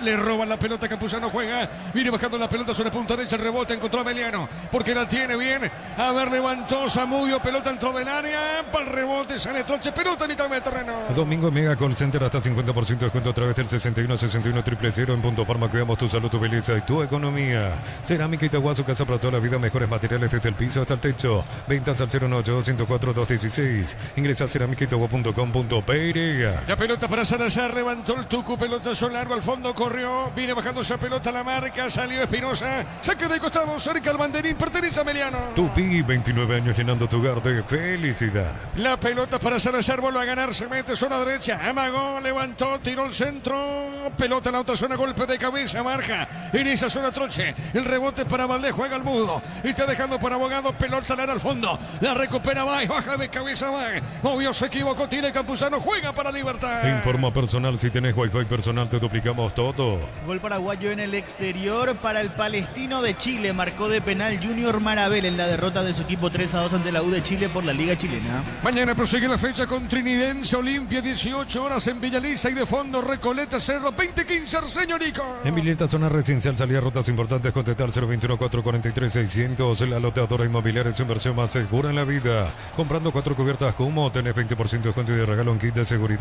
le roban la pelota. Campuzano juega. Viene bajando la pelota sobre punta derecha. El rebote encontró a Ameliano porque la tiene bien. A ver, levantó Zamudio. Pelota entró del área. Para el rebote sale Troche. Pelota en mitad de terreno. Domingo Mega Call Center hasta 50% de descuento a través del 61-61-000 en Punto Farma. Cuidamos tu salud, tu belleza y tu economía. Cerámica Itagua, su casa para toda la vida. Mejores materiales desde el piso hasta el techo. Ventas al 098-104-216. Ingresa a ceramicaitagua.com.py. La pelota para Salazar, levantó el Tucu, pelotazo largo al fondo, corrió, viene bajando esa pelota a la marca, salió Espinosa, saque de costado, cerca al banderín, pertenece a Ameliano. Tupi, 29 años llenando tu hogar de felicidad. La pelota para Salazar, vuelve a ganar, se mete zona derecha, amagó, levantó, tiró el centro, pelota en la otra zona, golpe de cabeza, marca, en esa zona Troche, el rebote para Valdés, juega al mudo, y está dejando para Abogado, pelota larga al fondo, la recupera Bay, baja de cabeza Bay, movió, se equivocó, tiene Campuzano, juega para Libertad. Informa personal, si tenés wifi personal te duplicamos todo. Gol paraguayo en el exterior para el Palestino de Chile. Marcó de penal Junior Marabel en la derrota de su equipo 3-2 ante la U de Chile por la Liga Chilena. Mañana prosigue la fecha con Trinidense Olimpia, 18 horas en Villaliza y de fondo Recoleta Cerro, 20-15 Arceño Nico. En Villeta, zona residencial, salía rutas importantes, contestar 021-443-600. La loteadora inmobiliaria es su inversión más segura en la vida. Comprando 4 cubiertas Cumo, tenés 20% de descuento y de regalo en kit de seguridad.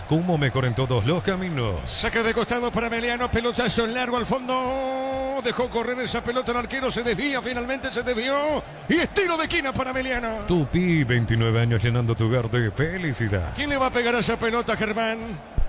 Cumo, mejor en todos los caminos. Saque de costado para Ameliano, pelotazo largo al fondo. Dejó correr esa pelota, el arquero se desvía, finalmente se desvió. Y es tiro de esquina para Ameliano. Tupi, 29 años llenando tu hogar de felicidad. ¿Quién le va a pegar a esa pelota, Germán?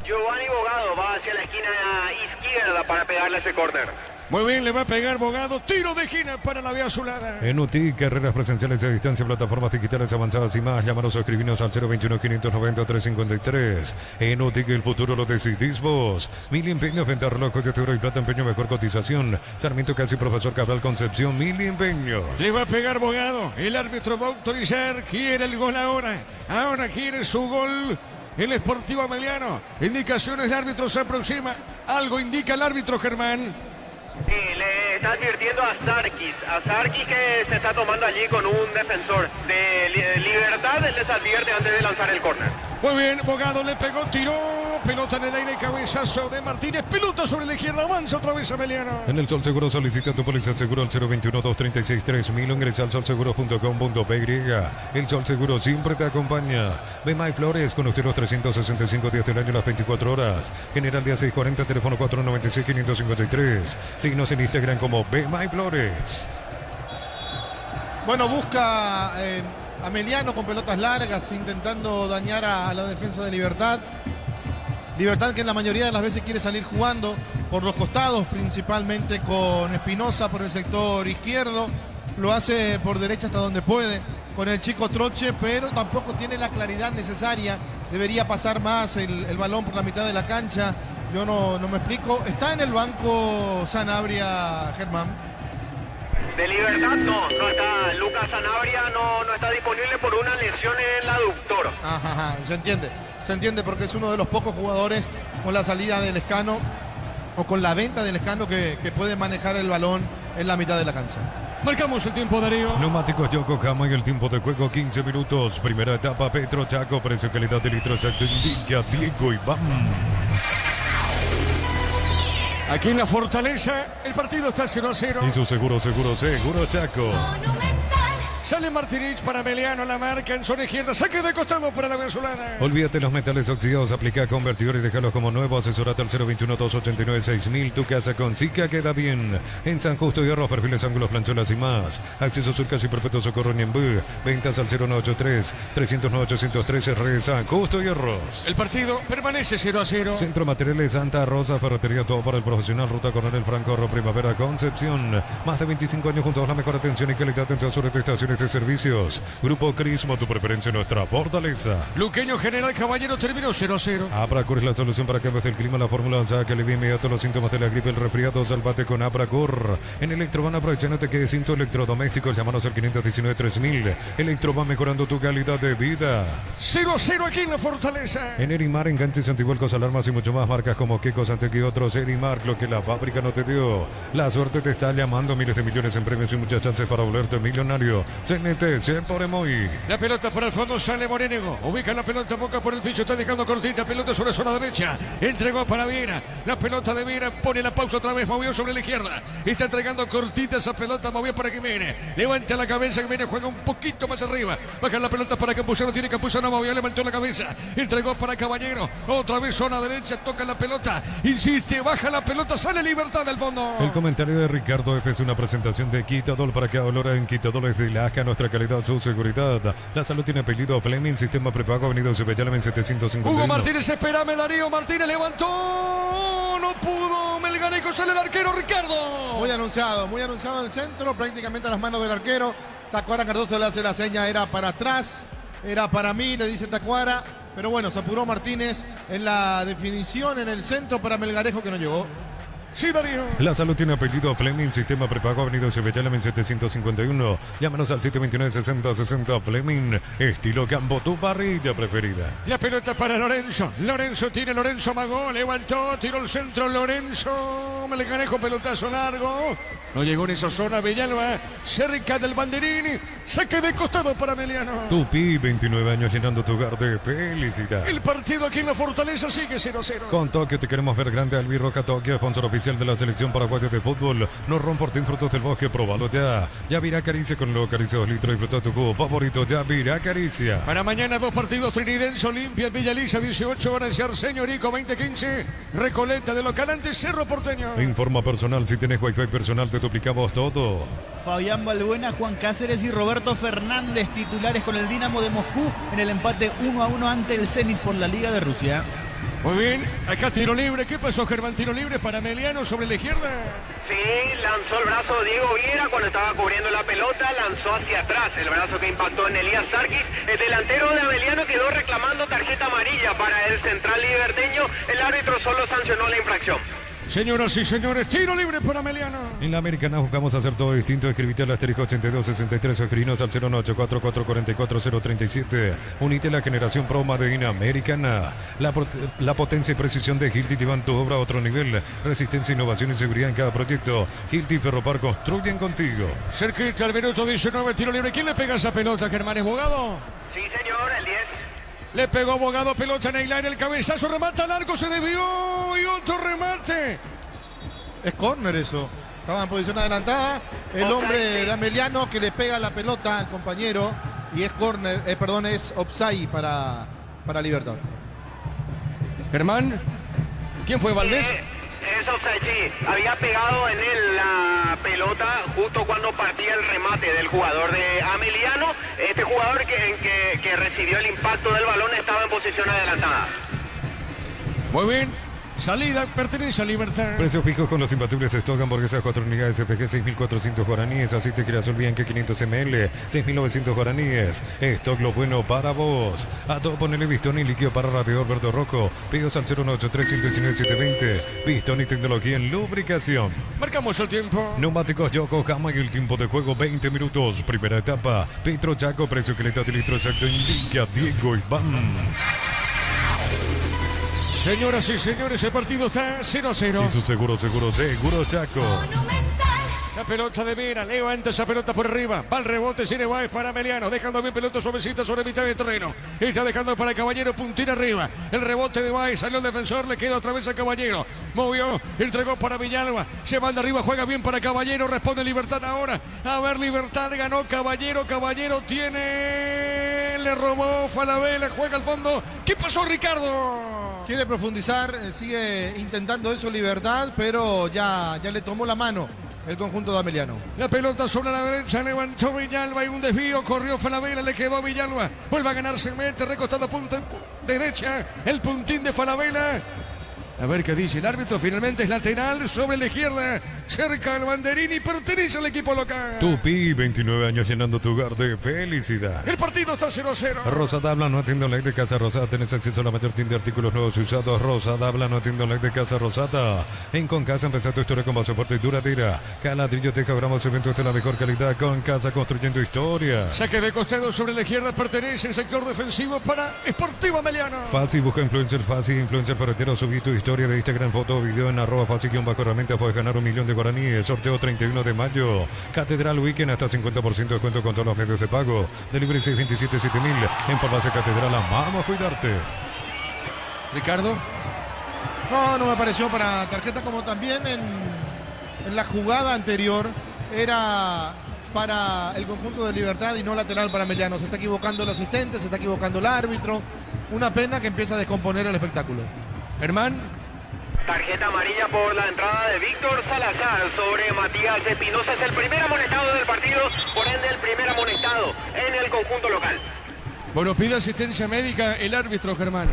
Giovanni Bogado va hacia la esquina izquierda para pegarle ese córner. Muy bien, le va a pegar Bogado, tiro de esquina para la vía azulada. En UTI, carreras presenciales a distancia, plataformas digitales avanzadas y más. Llámanos o escribinos al 021-590-353. En UTI, el futuro lo decidís vos. Mil empeños, venta relojes de oro y plata, empeño, mejor cotización. Sarmiento Casi, Profesor Cabral Concepción, Mil empeños. Le va a pegar Bogado, el árbitro va a autorizar, quiere el gol ahora. Ahora quiere su gol. El Sportivo Ameliano. Indicaciones, el árbitro se aproxima. Algo indica el árbitro, Germán. Sí, le está advirtiendo a Sarkis que se está tomando allí con un defensor de Libertad, les advierte antes de lanzar el córner. Muy bien, Bogado le pegó, tiró, pelota en el aire, cabezazo de Martínez, pelota sobre la izquierda, avanza otra vez Ameliano. En el Sol Seguro solicita tu póliza seguro al 021-236-3000 o ingresa al solseguro.com.py. El Sol Seguro siempre te acompaña. Bemay Flores, con usted los 365 días del año, las 24 horas. General Día 640, teléfono 496-553. Síguenos en Instagram como Bemay Flores. Bueno, busca Ameliano con pelotas largas, intentando dañar a la defensa de Libertad. Libertad que en la mayoría de las veces quiere salir jugando por los costados, principalmente con Espinosa por el sector izquierdo. Lo hace por derecha hasta donde puede con el chico Troche, pero tampoco tiene la claridad necesaria. Debería pasar más el balón por la mitad de la cancha. Yo no me explico. Está en el banco Sanabria, Germán. De Libertad no está. Lucas Sanabria no está disponible por una lesión en el aductor. Ajá, se entiende porque es uno de los pocos jugadores con la salida del Escano o con la venta del Escano que puede manejar el balón en la mitad de la cancha. Marcamos el tiempo, Darío. Neumáticos Yokohama y el tiempo de juego 15 minutos. Primera etapa, Petro Chaco, precio calidad de litro exacto indica Diego Iván. Aquí en la Fortaleza, el partido está 0-0. Y su seguro Chaco. Sale Martínez para Ameliano, la marca en zona izquierda, saque de costado para la venezolana. Olvídate los metales oxidados, aplica convertidor y déjalos como nuevo. Asesorate al 021-289-6000. Tu casa con Zika queda bien. En San Justo y Arroz, perfiles, ángulos, plancholas y más. Acceso Surcas y Perpetuo Socorro Ñembú. Ventas al 0983-309-813. San Justo y Arroz. El partido permanece 0-0. Centro Materiales Santa Rosa, ferretería, todo para el profesional. Ruta Coronel Franco, Primavera, Concepción. Más de 25 años junto a la mejor atención y calidad en todas sus estaciones de servicios. Grupo Crismo, tu preferencia en nuestra fortaleza. Luqueño General Caballero terminó 0-0. Apracur es la solución para cambios del clima. La fórmula saca alivia inmediato los síntomas de la gripe, el resfriado. Salvate con Apracur. En Electroban, aprovechándote que sin tu electrodomésticos, llámanos al 519-3000. Electroban, mejorando tu calidad de vida. 0-0 aquí en la Fortaleza. En Erimar, enganches, antivuelcos, alarmas y mucho más. Marcas como Kekos, Antec y otros. Erimar, lo que la fábrica no te dio. La suerte te está llamando. Miles de millones en premios y muchas chances para volverte millonario. CNT, se por Emoy. La pelota para el fondo, sale Morenego. Ubica la pelota, boca por el piso, está dejando cortita. Pelota sobre zona derecha. Entregó para Viera. La pelota de Viera pone la pausa otra vez. Movió sobre la izquierda. Está entregando cortita esa pelota. Movió para Jiménez. Levanta la cabeza. Jiménez juega un poquito más arriba. Baja la pelota para Campuzano. Tiene Campuzano. Movió, levantó la cabeza. Entregó para Caballero. Otra vez zona derecha. Toca la pelota. Insiste. Baja la pelota. Sale Libertad del fondo. El comentario de Ricardo F. es una presentación de Quitadol para que olora en Quitadol es de Laja. Nuestra calidad, su seguridad. La salud tiene apellido Fleming. Sistema prepago. Avenida Cepellala en 751. Hugo Martínez, espérame, Darío Martínez levantó. No pudo. Melgarejo, sale el arquero Ricardo. Muy anunciado en el centro. Prácticamente a las manos del arquero. Tacuara Cardoso le hace la seña. Era para atrás. Era para mí, le dice Tacuara. Pero bueno, se apuró Martínez en la definición en el centro para Melgarejo que no llegó. Sí, Darío. La salud tiene apellido Fleming. Sistema prepago. Avenida Cepellala en 751. Llámanos al 729-6060 Fleming. Estilo Campo, tu parrilla preferida. La pelota para Lorenzo. Lorenzo amagó. Levantó. Tiró el centro Lorenzo. Melgarejo, pelotazo largo. No llegó en esa zona Villalba. Cerca del banderín. Saque de costado para Emiliano. Tupi, 29 años llenando tu hogar de felicidad. El partido aquí en la Fortaleza sigue 0-0. Con Tokio te queremos ver grande. Albirroca Tokio, sponsor oficial de la selección paraguaya de fútbol. No romportín frutos del bosque, probalo ya. Yavirá Caricia con lo caricia 2 litros y fruta tu cubo favorito. Yavirá Caricia. Para mañana 2 partidos: Trinidense, Olimpia, en Villa Lisa, 18 horas, y Arsenio Rico, 2015. Recoleta de local ante Cerro Porteño. Informa personal, si tenés wifi personal te duplicamos todo. Fabián Balbuena, Juan Cáceres y Roberto Fernández, titulares con el Dinamo de Moscú en el empate 1-1 ante el Zenit por la Liga de Rusia. Muy bien, acá tiro libre. ¿Qué pasó, Germán? Tiro libre para Emiliano sobre la izquierda. Sí, lanzó el brazo Diego Viera cuando estaba cubriendo la pelota, lanzó hacia atrás el brazo que impactó en Elías Sarkis. El delantero de Ameliano quedó reclamando tarjeta amarilla para el central liberteño. El árbitro solo sancionó la infracción. Señoras y señores, tiro libre para Ameliano. En la Americana buscamos hacer todo distinto. Escribite al asterisco 8263 o escribinos al 098444437. Unite la generación Pro Made in Americana. La potencia y precisión de Hilti llevan tu obra a otro nivel. Resistencia, innovación y seguridad en cada proyecto. Hilti Ferropar construyen contigo. Cerquita al minuto 19, tiro libre. ¿Quién le pega esa pelota, Germán? ¿Es Bogado? Sí, señor, el 10. Le pegó Abogado, pelota en el aire, el cabezazo, remata al arco, se desvió y otro remate. Es córner eso. Estaba en posición adelantada. El hombre de Ameliano que le pega la pelota al compañero. Y es córner, es offside para Libertad. Germán, ¿quién fue Valdés? Es offside, sí. Había pegado en él la pelota justo cuando partía el remate del jugador de Ameliano. Este jugador que recibió el impacto del balón estaba en posición adelantada. Muy bien. Salida pertenece a Libertad. Precios fijos con los imbatibles stock, hamburguesas 4 unidades SPG, 6.400 guaraníes, aceite girasol Bianchi 500 ml, 6.900 guaraníes. Stock lo bueno para vos. A todo ponele Bistoni, líquido para radiador verde rojo. Pedidos al 093-119-720. Bistoni, tecnología en lubricación. Marcamos el tiempo. Neumáticos Yokohama y el tiempo de juego 20 minutos. Primera etapa. Petro Chaco, precio que le da de litro exacto indica Diego Iván. Señoras y señores, el partido está 0-0. Y su seguro Chaco. La pelota de Vera, levanta esa pelota por arriba. Va al rebote, Cine Báez para Ameliano. Dejando bien pelota suavecita sobre mitad del terreno. Está dejando para Caballero, puntín arriba. El rebote de Báez, salió el defensor, le queda otra vez a Caballero. Movió, entregó para Villalba. Se manda arriba, juega bien para Caballero. Responde Libertad ahora. A ver, Libertad ganó Caballero. Caballero tiene. Le robó Falabella, juega al fondo. ¿Qué pasó, Ricardo? Quiere profundizar, sigue intentando eso Libertad, pero ya le tomó la mano el conjunto de Ameliano. La pelota sobre la derecha, levantó Villalba y un desvío, corrió Falabella, le quedó a Villalba. Vuelve a ganar, se mete, recostado punta derecha, el puntín de Falabella. A ver qué dice el árbitro, finalmente es lateral sobre la izquierda, cerca del banderín y pertenece al equipo local. Tupi, 29 años llenando tu hogar de felicidad. El partido está 0-0. Rosada habla, no atiende online de Casa Rosada. Tenés acceso a la mayor tienda de artículos nuevos y usados. Rosada habla, no atiende online de Casa Rosada. En Concasa empezá tu historia con base fuerte y duradera. Caladrillo, teja, gramos, cementos de la mejor calidad. Con Casa construyendo historia. Saque de costado sobre la izquierda, pertenece al sector defensivo para Sportivo Ameliano. Fácil, busca influencer ferretero, subí tu historia de Instagram, foto o video en @fácil-herramienta. Puedes ganar 1 millón de guaraníes. Sorteo 31 de mayo. Catedral Weekend hasta 50% de descuento con todos los medios de pago. Delivery 627-7000. En Farmacia Catedral, vamos a cuidarte. Ricardo. No me pareció para tarjeta, como también en la jugada anterior era para el conjunto de Libertad y no lateral para Ameliano. Se está equivocando el asistente, se está equivocando el árbitro. Una pena que empieza a descomponer el espectáculo. Germán. Tarjeta amarilla por la entrada de Víctor Salazar sobre Matías Espinosa. Es el primer amonestado del partido, por ende el primer amonestado en el conjunto local. Bueno, pide asistencia médica el árbitro, Germán.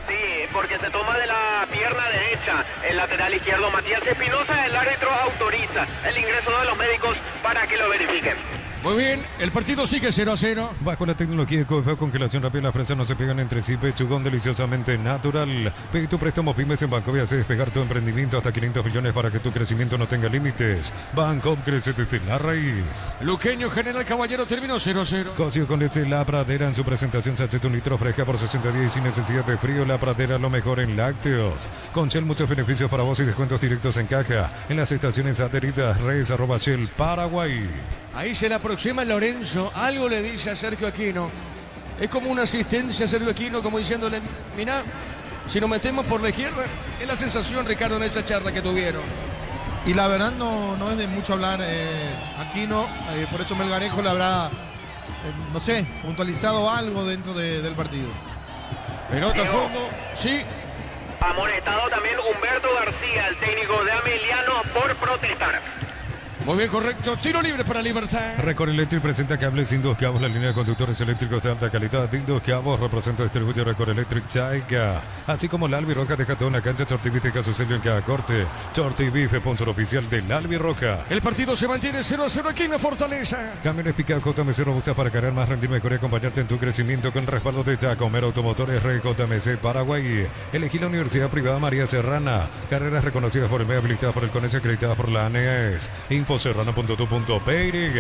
Sí, porque se toma de la pierna derecha el lateral izquierdo Matías Espinosa. El árbitro autoriza el ingreso de los médicos para que lo verifiquen. Muy bien, el partido sigue 0-0. Bajo la tecnología de Cofeo, congelación rápida, las fresas no se pegan entre sí. Pechugón deliciosamente natural. Pide tu préstamo pymes en Banco y hace despegar tu emprendimiento hasta 500 millones para que tu crecimiento no tenga límites. Banco crece desde la raíz. Luqueño General Caballero terminó 0-0. Cocido con leche La Pradera en su presentación sachet 1 litro fresca por 60 días y sin necesidad de frío. La Pradera, lo mejor en lácteos. Con Shell, muchos beneficios para vos y descuentos directos en caja en las estaciones adheridas. Redes @Shell Paraguay. Ahí se le aproxima Lorenzo, algo le dice a Sergio Aquino. Es como una asistencia a Sergio Aquino, como diciéndole, mirá, si nos metemos por la izquierda, es la sensación, Ricardo, en esa charla que tuvieron. Y la verdad no es de mucho hablar Aquino, por eso Melgarejo le habrá, no sé, puntualizado algo dentro del partido. Pelota a fondo, sí. Amonestado también Humberto García, el técnico de Ameliano, por protestar. Muy bien, correcto. Tiro libre para Libertad. Record Electric presenta cables sin 2 cabos, la línea de conductores eléctricos de alta calidad. Din 2 cabos, representa distribuye Record Electric Chaica. Así como la Albi Roja deja toda una cancha, Tortibife deja su sello en cada corte. Tortibife, sponsor oficial de la Albi Roja. El partido se mantiene 0-0 aquí en la Fortaleza. Camiones Pickup JMC robusta para cargar más, rendir mejor y acompañarte en tu crecimiento con el respaldo de Chacomer Automotores JMC Paraguay. Elegí la Universidad Privada María Serrana. Carreras reconocidas por el MEA, habilitadas por el CONESE, acreditadas por la ANES. Serrano.tu.py.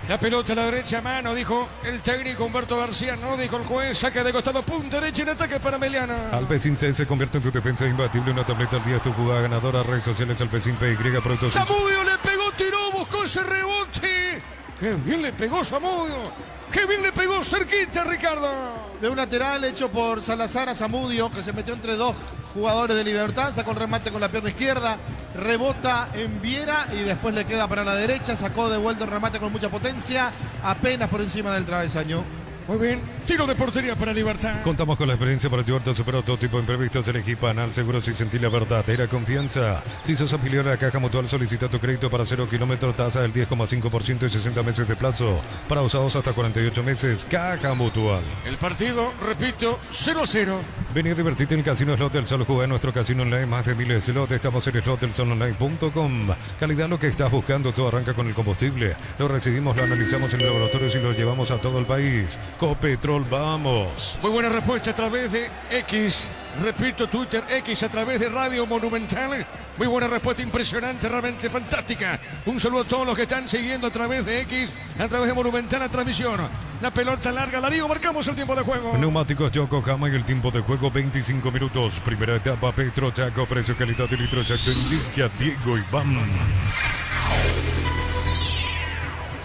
La pelota a la derecha, mano, dijo el técnico Humberto García, no dijo el juez, saque de costado, punta derecha en ataque para Ameliano. Alpecin C se convierte en tu defensa imbatible, una tableta al día, tu jugada ganadora, redes sociales Alpecin PY, productos. Zamudio le pegó, tiró, buscó ese rebote. ¡Qué bien le pegó Zamudio! ¡Qué bien le pegó cerquita, Ricardo! De un lateral hecho por Salazar a Zamudio, que se metió entre dos jugadores de Libertad, sacó el remate con la pierna izquierda, rebota en Viera y después le queda para la derecha, sacó de vuelta el remate con mucha potencia, apenas por encima del travesaño. Muy bien, tiro de portería para Libertad. Contamos con la experiencia para ayudarte a superar todo tipo de imprevistos. Elegí Panal Seguros y sentí la verdadera confianza. Si sos afiliado a la Caja Mutual, solicita tu crédito para 0 kilómetros, tasa del 10,5% y 60 meses de plazo. Para usados hasta 48 meses, Caja Mutual. El partido, repito, 0-0. Vení a divertirte en el Casino Slot del Sol. Juega en nuestro casino online, más de 1000 slots. Estamos en slotdelsolonline.com. Calidad, lo que estás buscando. Todo arranca con el combustible. Lo recibimos, lo analizamos en el laboratorio y lo llevamos a todo el país. Copetrol, vamos. Muy buena respuesta a través de X. Repito, Twitter X a través de Radio Monumental. Muy buena respuesta, impresionante, realmente fantástica. Un saludo a todos los que están siguiendo a través de X, a través de Monumental la transmisión. La pelota larga, Darío, marcamos el tiempo de juego. Neumáticos Yokohama y el tiempo de juego 25 minutos. Primera etapa, Petro Chaco, precio, calidad de litro exacto en Villa Diego Iván.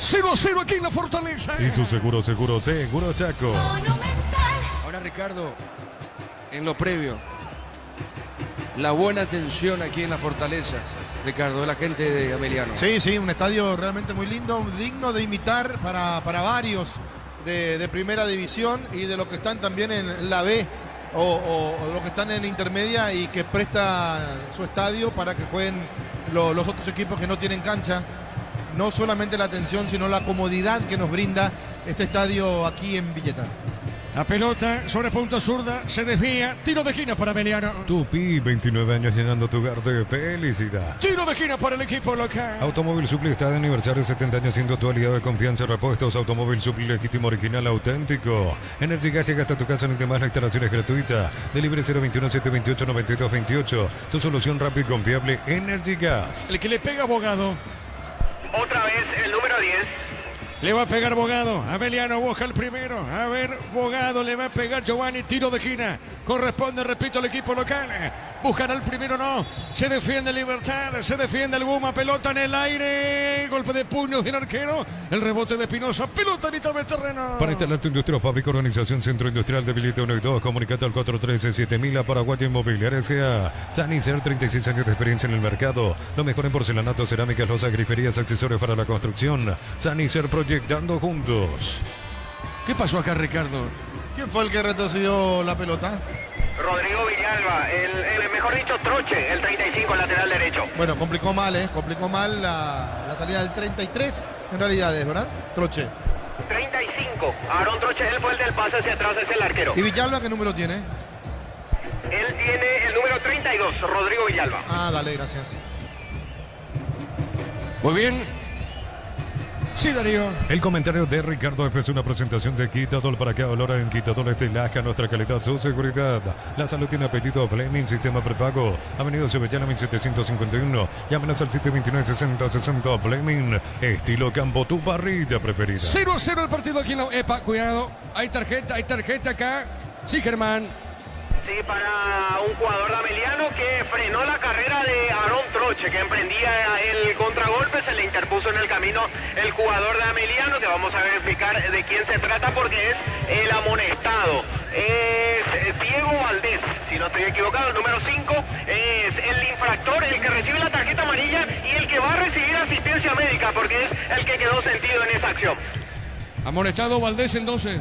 0-0 aquí en la Fortaleza. Y su seguro Chaco. Ahora, Ricardo, en lo previo, la buena atención aquí en la Fortaleza, Ricardo, de la gente de Ameliano. Sí, un estadio realmente muy lindo, digno de imitar para varios de primera división y de los que están también en la B o los que están en intermedia y que presta su estadio para que jueguen los otros equipos que no tienen cancha. No solamente la atención, sino la comodidad que nos brinda este estadio aquí en Villeta. La pelota sobre punta zurda, se desvía, tiro de esquina para Ameliano. Tupi, 29 años llenando tu hogar de felicidad. Tiro de esquina para el equipo local. Automóvil Supli está de aniversario, 70 años siendo tu aliado de confianza. Repuestos, Automóvil Supli legítimo, original, auténtico. Energy Gas llega hasta tu casa, en el demás la instalación es gratuita. Delivery 021-728-9228. Tu solución rápida y confiable, Energy Gas. El que le pega Bogado. Otra vez el número 10. Le va a pegar Bogado. Ameliano busca el primero. A ver, Bogado le va a pegar Giovanni. Tiro de esquina. Corresponde, repito, al equipo local. Buscará el primero, no. Se defiende Libertad. Se defiende el Guma. Pelota en el aire. Golpe de puños del arquero. El rebote de Espinosa. Pelota a mitad del terreno. Para instalar tu industria o fábrica, organización Centro Industrial de Villeta 1 y 2. Comunicate al 413-7000 a Paraguay Inmobiliaria S.A. Sanicer, 36 años de experiencia en el mercado. Lo mejor en porcelanato, cerámicas, losas, griferías, accesorios para la construcción. Sanicer, proyectando juntos. ¿Qué pasó acá, Ricardo? ¿Quién fue el que retrocedió la pelota? Rodrigo Villalba, el mejor dicho, Troche, el 35, lateral derecho. Bueno, complicó mal la salida del 33, en realidad es, ¿verdad? Troche. 35, Aarón Troche, él fue el del pase hacia atrás, es el arquero. ¿Y Villalba qué número tiene? Él tiene el número 32, Rodrigo Villalba. Ah, dale, gracias. Muy bien. Sí, Darío. El comentario de Ricardo F. es una presentación de Quitadol. Para que valora en Quitadol de Laja, nuestra calidad, su seguridad. La salud tiene apetito. Fleming, sistema prepago. Avenida Sevillana 1751. Llámenos al 729-6060. Fleming, estilo campo, tu parrilla preferida. 0-0 el partido aquí en la... Epa, cuidado. Hay tarjeta acá. Sí, Germán. Sí, para un jugador de Ameliano que frenó la carrera de Aarón Troche, que emprendía el contragolpe, se le interpuso en el camino el jugador de Ameliano, que vamos a verificar de quién se trata porque es el amonestado. Es Diego Valdés, si no estoy equivocado, el número 5, es el infractor, el que recibe la tarjeta amarilla y el que va a recibir asistencia médica porque es el que quedó sentido en esa acción. Amonestado Valdés entonces.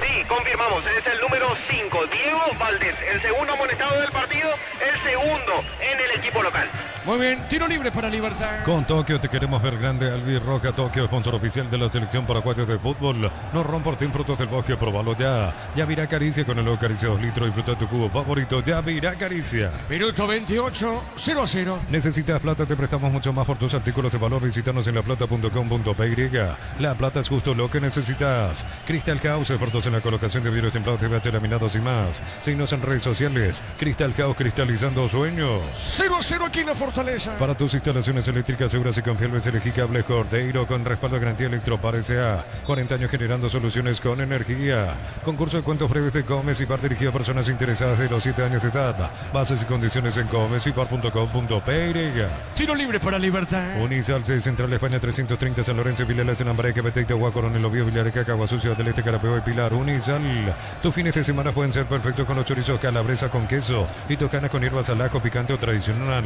Sí, confirmamos, es el número 5, Diego Valdés, el segundo amonestado del partido, el segundo en el equipo local. Muy bien, tiro libre para Libertad. Con Tokio te queremos ver grande. Albirroja Tokio, sponsor oficial de la selección paraguaya de fútbol. No rompas frutos del bosque, probalo ya. Yavirá Caricia con el nuevo Caricia 2 litros. Disfruta tu cubo favorito, Yavirá Caricia. Minuto 28, 0-0. ¿Necesitas plata? Te prestamos mucho más por tus artículos de valor. Visítanos en laplata.com.py. La plata es justo lo que necesitas. Crystal House, expertos en la colocación de vidrios templados, TVH, laminados y más. Síguenos en redes sociales. Crystal House, cristalizando sueños. 0-0 aquí en la Fortaleza. Fortaleza. Para tus instalaciones eléctricas seguras y confiables, elegí Cables Cordeiro con respaldo de garantía Electropar S.A. 40 años generando soluciones con energía. Concurso de cuentos breves de Comes y Par dirigido a personas interesadas de los 7 años de edad. Bases y condiciones en comesipar.com.pe. Tiro libre para Libertad. Unisalce, Central España 330, San Lorenzo, Vilelas, en Ambareque, Beteita, Coronel Oviedo, Villareca, Caguazú, Ciudad del Este, Carapeo y Pilar. Unisal. Tus fines de semana pueden ser perfectos con los chorizos calabresa con queso y tocanas con hierbas al ajo, picante o tradicional.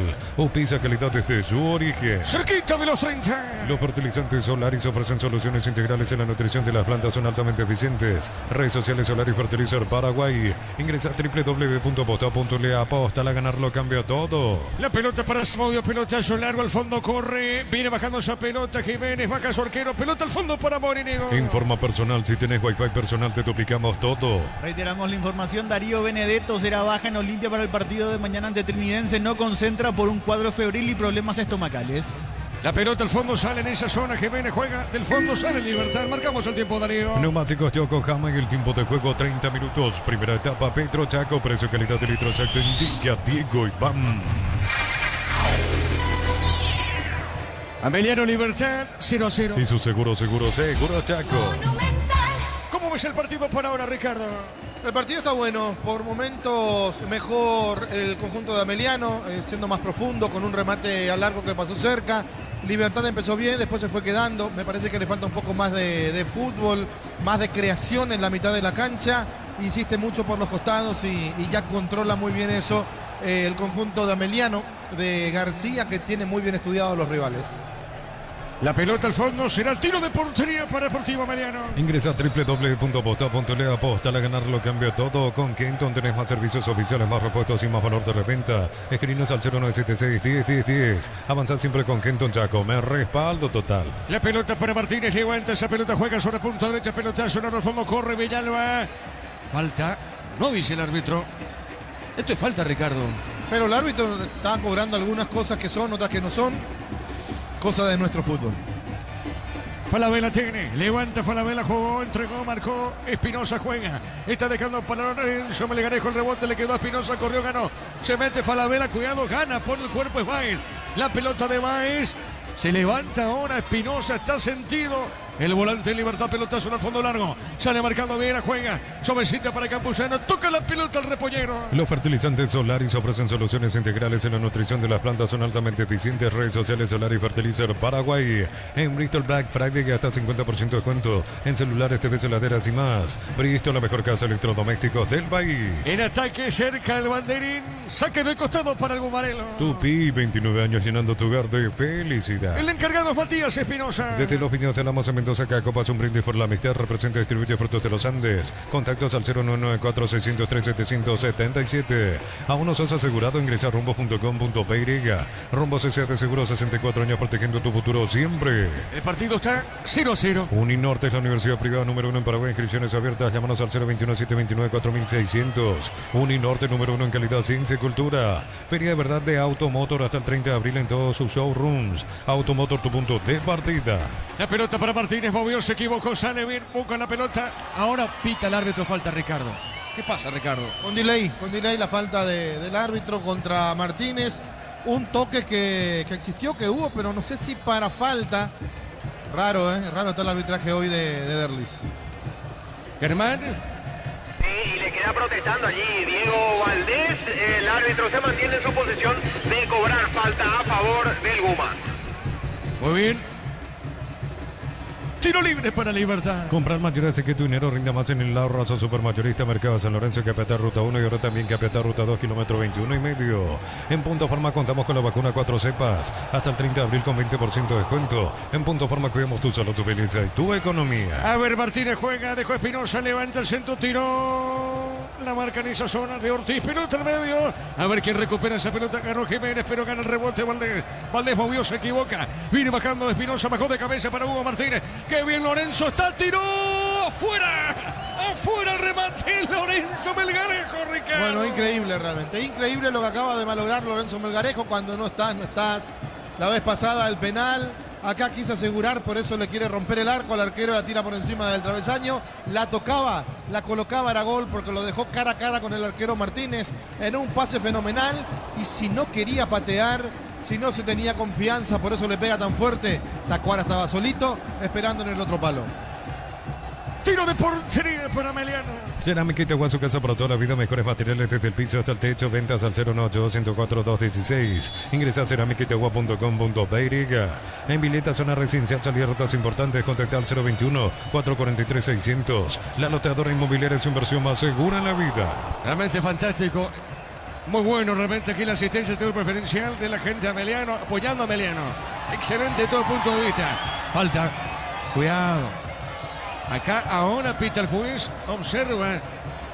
Pizza, calidad desde su origen. Cerquita de los 30. Los fertilizantes Solaris ofrecen soluciones integrales en la nutrición de las plantas, son altamente eficientes. Redes sociales Solaris Fertilizer Paraguay. Ingresa a www.posta.le. Aposta a ganarlo, cambia todo. La pelota para Asmodio, pelotazo largo al fondo, corre, viene bajando esa pelota, Jiménez, baja su arquero, pelota al fondo para Morínigo. Informa personal, si tenés Wi-Fi personal te duplicamos todo. Reiteramos la información, Darío Benedetto será baja en Olimpia para el partido de mañana ante Trinidense, no concentra por un cuadro febril y problemas estomacales. La pelota al fondo sale en esa zona, Jiménez juega, del fondo sale Libertad, marcamos el tiempo, Darío. Neumáticos Yokohama y el tiempo de juego 30 minutos. Primera etapa Petro Chaco, precio calidad de litro exacto indica Diego Iván. Ameliano Libertad, 0-0. Y su seguro Chaco. ¿Cómo ves el partido por ahora, Ricardo? El partido está bueno, por momentos mejor el conjunto de Ameliano, siendo más profundo, con un remate a largo que pasó cerca. Libertad empezó bien, después se fue quedando. Me parece que le falta un poco más de fútbol, más de creación en la mitad de la cancha. Insiste mucho por los costados y ya controla muy bien eso el conjunto de Ameliano, de García, que tiene muy bien estudiados los rivales. La pelota al fondo será el tiro de portería para Deportivo Ameliano. Ingresa a www.posta.le. Aposta a ganarlo, cambia todo. Con Kenton tenés más servicios oficiales, más repuestos y más valor de reventa. Escribinos al 0976-10-10-10. Avanza siempre con Kenton Chaco. Me respaldo total. La pelota para Martínez, levanta esa pelota, juega sobre punta derecha, pelotazo en el fondo, corre Villalba. Falta, no dice el árbitro. Esto es falta, Ricardo. Pero el árbitro está cobrando algunas cosas que son, otras que no son. Cosa de nuestro fútbol. Falabella tiene, levanta Falabella, jugó, entregó, marcó, Espinosa juega, está dejando para Lorenzo Melgarejo, el rebote le quedó a Espinosa, corrió, ganó, se mete Falabella, cuidado, gana, pone el cuerpo, es Baez, la pelota de Baez, se levanta ahora Espinosa, está sentido. El volante en Libertad, pelotazo en el fondo largo. Sale marcando Viera, juega. Suavecita para Campuzano. Toca la pelota al repollero. Los fertilizantes Solaris ofrecen soluciones integrales en la nutrición de las plantas. Son altamente eficientes. Redes sociales Solaris Fertilizer Paraguay. En Bristol Black Friday hasta 50% de descuento. En celulares, TVs, heladeras y más. Bristol, la mejor casa de electrodomésticos del país. En ataque cerca el banderín. Saque de costado para el Gumarelo. Tupi, 29 años llenando tu hogar de felicidad. El encargado es Matías Espinosa. Desde los viñedos de Alamos en Mendoza, Copas un brindis por la amistad, representa y distribuye frutos de los Andes. Contactos al 0994-603-777. Aún no sos asegurado, ingresa a rumbos.com.py. Rumbos S.A. de Seguro, 64 años protegiendo tu futuro siempre. El partido está 0-0. Uninorte es la universidad privada número 1 en Paraguay. Inscripciones abiertas. Llámanos al 021-729-4600. Uninorte número 1 en calidad, ciencia y cultura. Feria de verdad de Automotor hasta el 30 de abril en todos sus showrooms. Automotor, tu punto de partida. La pelota para Martínez, movió, se equivocó, sale bien, busca la pelota. Ahora pita el árbitro, falta Ricardo. ¿Qué pasa, Ricardo? Con delay la falta del árbitro contra Martínez. Un toque que existió, que hubo, pero no sé si para falta. Raro, raro está el arbitraje hoy de Derlis. Germán. Sí, y le queda protestando allí Diego Valdés. El árbitro se mantiene en su posición de cobrar falta a favor del Guma. Muy bien. Tiro libre para Libertad. Comprar mayor hace que tu dinero rinda más en el ahorrazo supermayorista Mercado San Lorenzo, Capiatá Ruta 1 y ahora también Capiatá Ruta 2, kilómetro 21,5. En Punto Farma contamos con la vacuna 4 cepas. Hasta el 30 de abril con 20% de descuento. En Punto Farma cuidamos tu salud, tu felicidad y tu economía. A ver, Martínez juega, dejó Espinosa, levanta el centro, tiró. La marca en esa zona de Ortiz, pelota al medio. A ver quién recupera esa pelota, ganó Jiménez, pero gana el rebote Valdés. Valdés movió, se equivoca. Viene bajando de Espinosa, bajó de cabeza para Hugo Martínez. Qué bien Lorenzo, está, tiró. ¡Afuera! ¡Afuera el remate! Lorenzo Melgarejo, Ricardo. Bueno, increíble realmente. Increíble lo que acaba de malograr Lorenzo Melgarejo cuando no estás. La vez pasada el penal. Acá quiso asegurar, por eso le quiere romper el arco. El arquero la tira por encima del travesaño. La tocaba, la colocaba, era gol porque lo dejó cara a cara con el arquero Martínez en un pase fenomenal. Y si no quería patear, si no se tenía confianza, por eso le pega tan fuerte. Tacuara estaba solito, esperando en el otro palo. Tiro de portería para Meliano. Cerámica Itagua, su casa para toda la vida. Mejores materiales desde el piso hasta el techo. Ventas al 098-104-216. Ingresa a cerámicaitagua.com.py. En Villeta, zona residencial, salida rutas importantes. Contacta al 021-443-600. La loteadora inmobiliaria es su inversión más segura en la vida. Realmente fantástico. Muy bueno, realmente aquí la asistencia de preferencial de la gente de Meliano, apoyando a Meliano. Excelente de todo punto de vista. Falta. Cuidado. Acá ahora pita el juez, observa,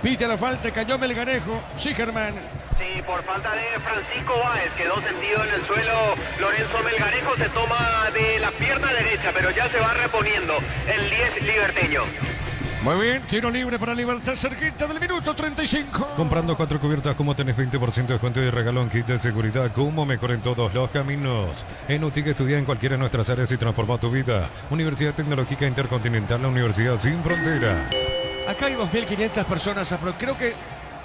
pita la falta, cayó Melgarejo, sí, Germán. Sí, por falta de Francisco Báez, quedó sentido en el suelo. Lorenzo Melgarejo se toma de la pierna derecha, pero ya se va reponiendo el 10 liberteño. Muy bien, tiro libre para Libertad, cerquita del minuto 35. Comprando 4 cubiertas, como tenés 20% de descuento y regalo en kit de seguridad, como mejor en todos los caminos. En UTIC estudia en cualquiera de nuestras áreas y transforma tu vida. Universidad Tecnológica Intercontinental, la Universidad Sin Fronteras. Acá hay 2.500 personas, pero creo que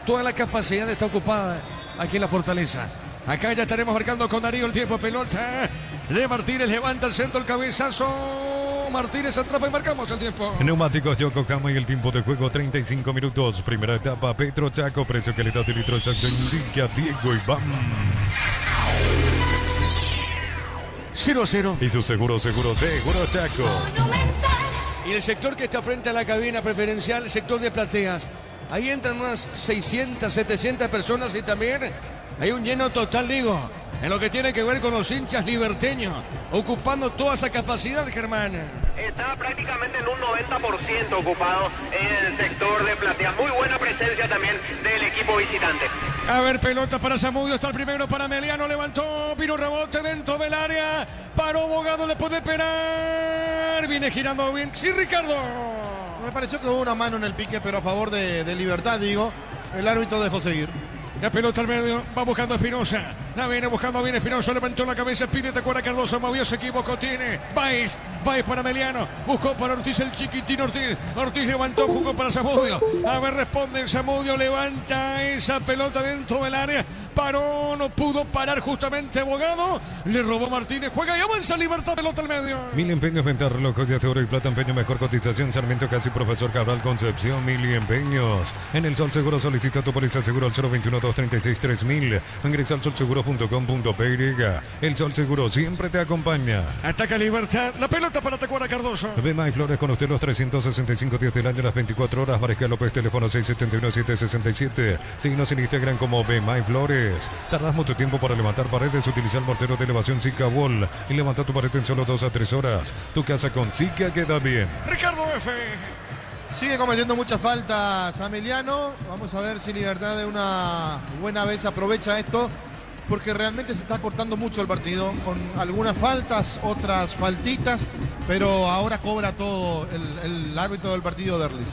toda la capacidad está ocupada aquí en la Fortaleza. Acá ya estaremos marcando con Darío el tiempo, pelota de Martínez, levanta el centro, el cabezazo. Martínez atrapa y marcamos el tiempo. Neumáticos Yokohama y el tiempo de juego 35 minutos. Primera etapa, Petro Chaco, precio calidad de litro exacto, indica Diego Iván. 0-0. Y su seguro Chaco. Y el sector que está frente a la cabina preferencial, el sector de plateas. Ahí entran unas 600, 700 personas y también hay un lleno total, digo, en lo que tiene que ver con los hinchas liberteños, ocupando toda esa capacidad, Germán. Está prácticamente en un 90% ocupado en el sector de platea. Muy buena presencia también del equipo visitante. A ver, pelota para Zamudio, está el primero para Meliano, levantó, vino rebote dentro del área, paró Bogado, le puede esperar, viene girando bien, sí, Ricardo. Me pareció que hubo una mano en el pique, pero a favor de Libertad, digo. El árbitro dejó seguir. La pelota al medio, va buscando a Espinosa. La viene buscando bien Espinosa, levantó la cabeza, pide Tacuara Cardoso, movió, se equivocó, tiene Baez para Meliano, buscó para Ortiz, el chiquitín Ortiz levantó, jugó para Zamudio. A ver, responde Zamudio, levanta esa pelota dentro del área, paró, no pudo parar justamente Bogado, le robó Martínez, juega y avanza Libertad, pelota al medio. Mil empeños, venta, reloj, joyas de oro y plata, empeño, mejor cotización, Sarmiento Casi, Profesor Cabral, Concepción, Mil empeños. En el Sol Seguro solicita tu póliza seguro al 021-236-3000. Ingresa al solseguro.com.py. El Sol Seguro siempre te acompaña. Ataca Libertad, la pelota para Tacuara Cardoso. Bema y Flores con usted los 365 días del año, las 24 horas. Mariscal López, teléfono 671-767. Síguenos en Instagram como Bema y Flores. Tardas mucho tiempo para levantar paredes, utiliza el mortero de elevación Zika Wall y levanta tu pared en solo 2 a 3 horas. Tu casa con Zika queda bien. Ricardo F. Sigue cometiendo muchas faltas Ameliano. Vamos a ver si Libertad de una buena vez aprovecha esto, porque realmente se está cortando mucho el partido, con algunas faltas, otras faltitas, pero ahora cobra todo el árbitro del partido, Derlis.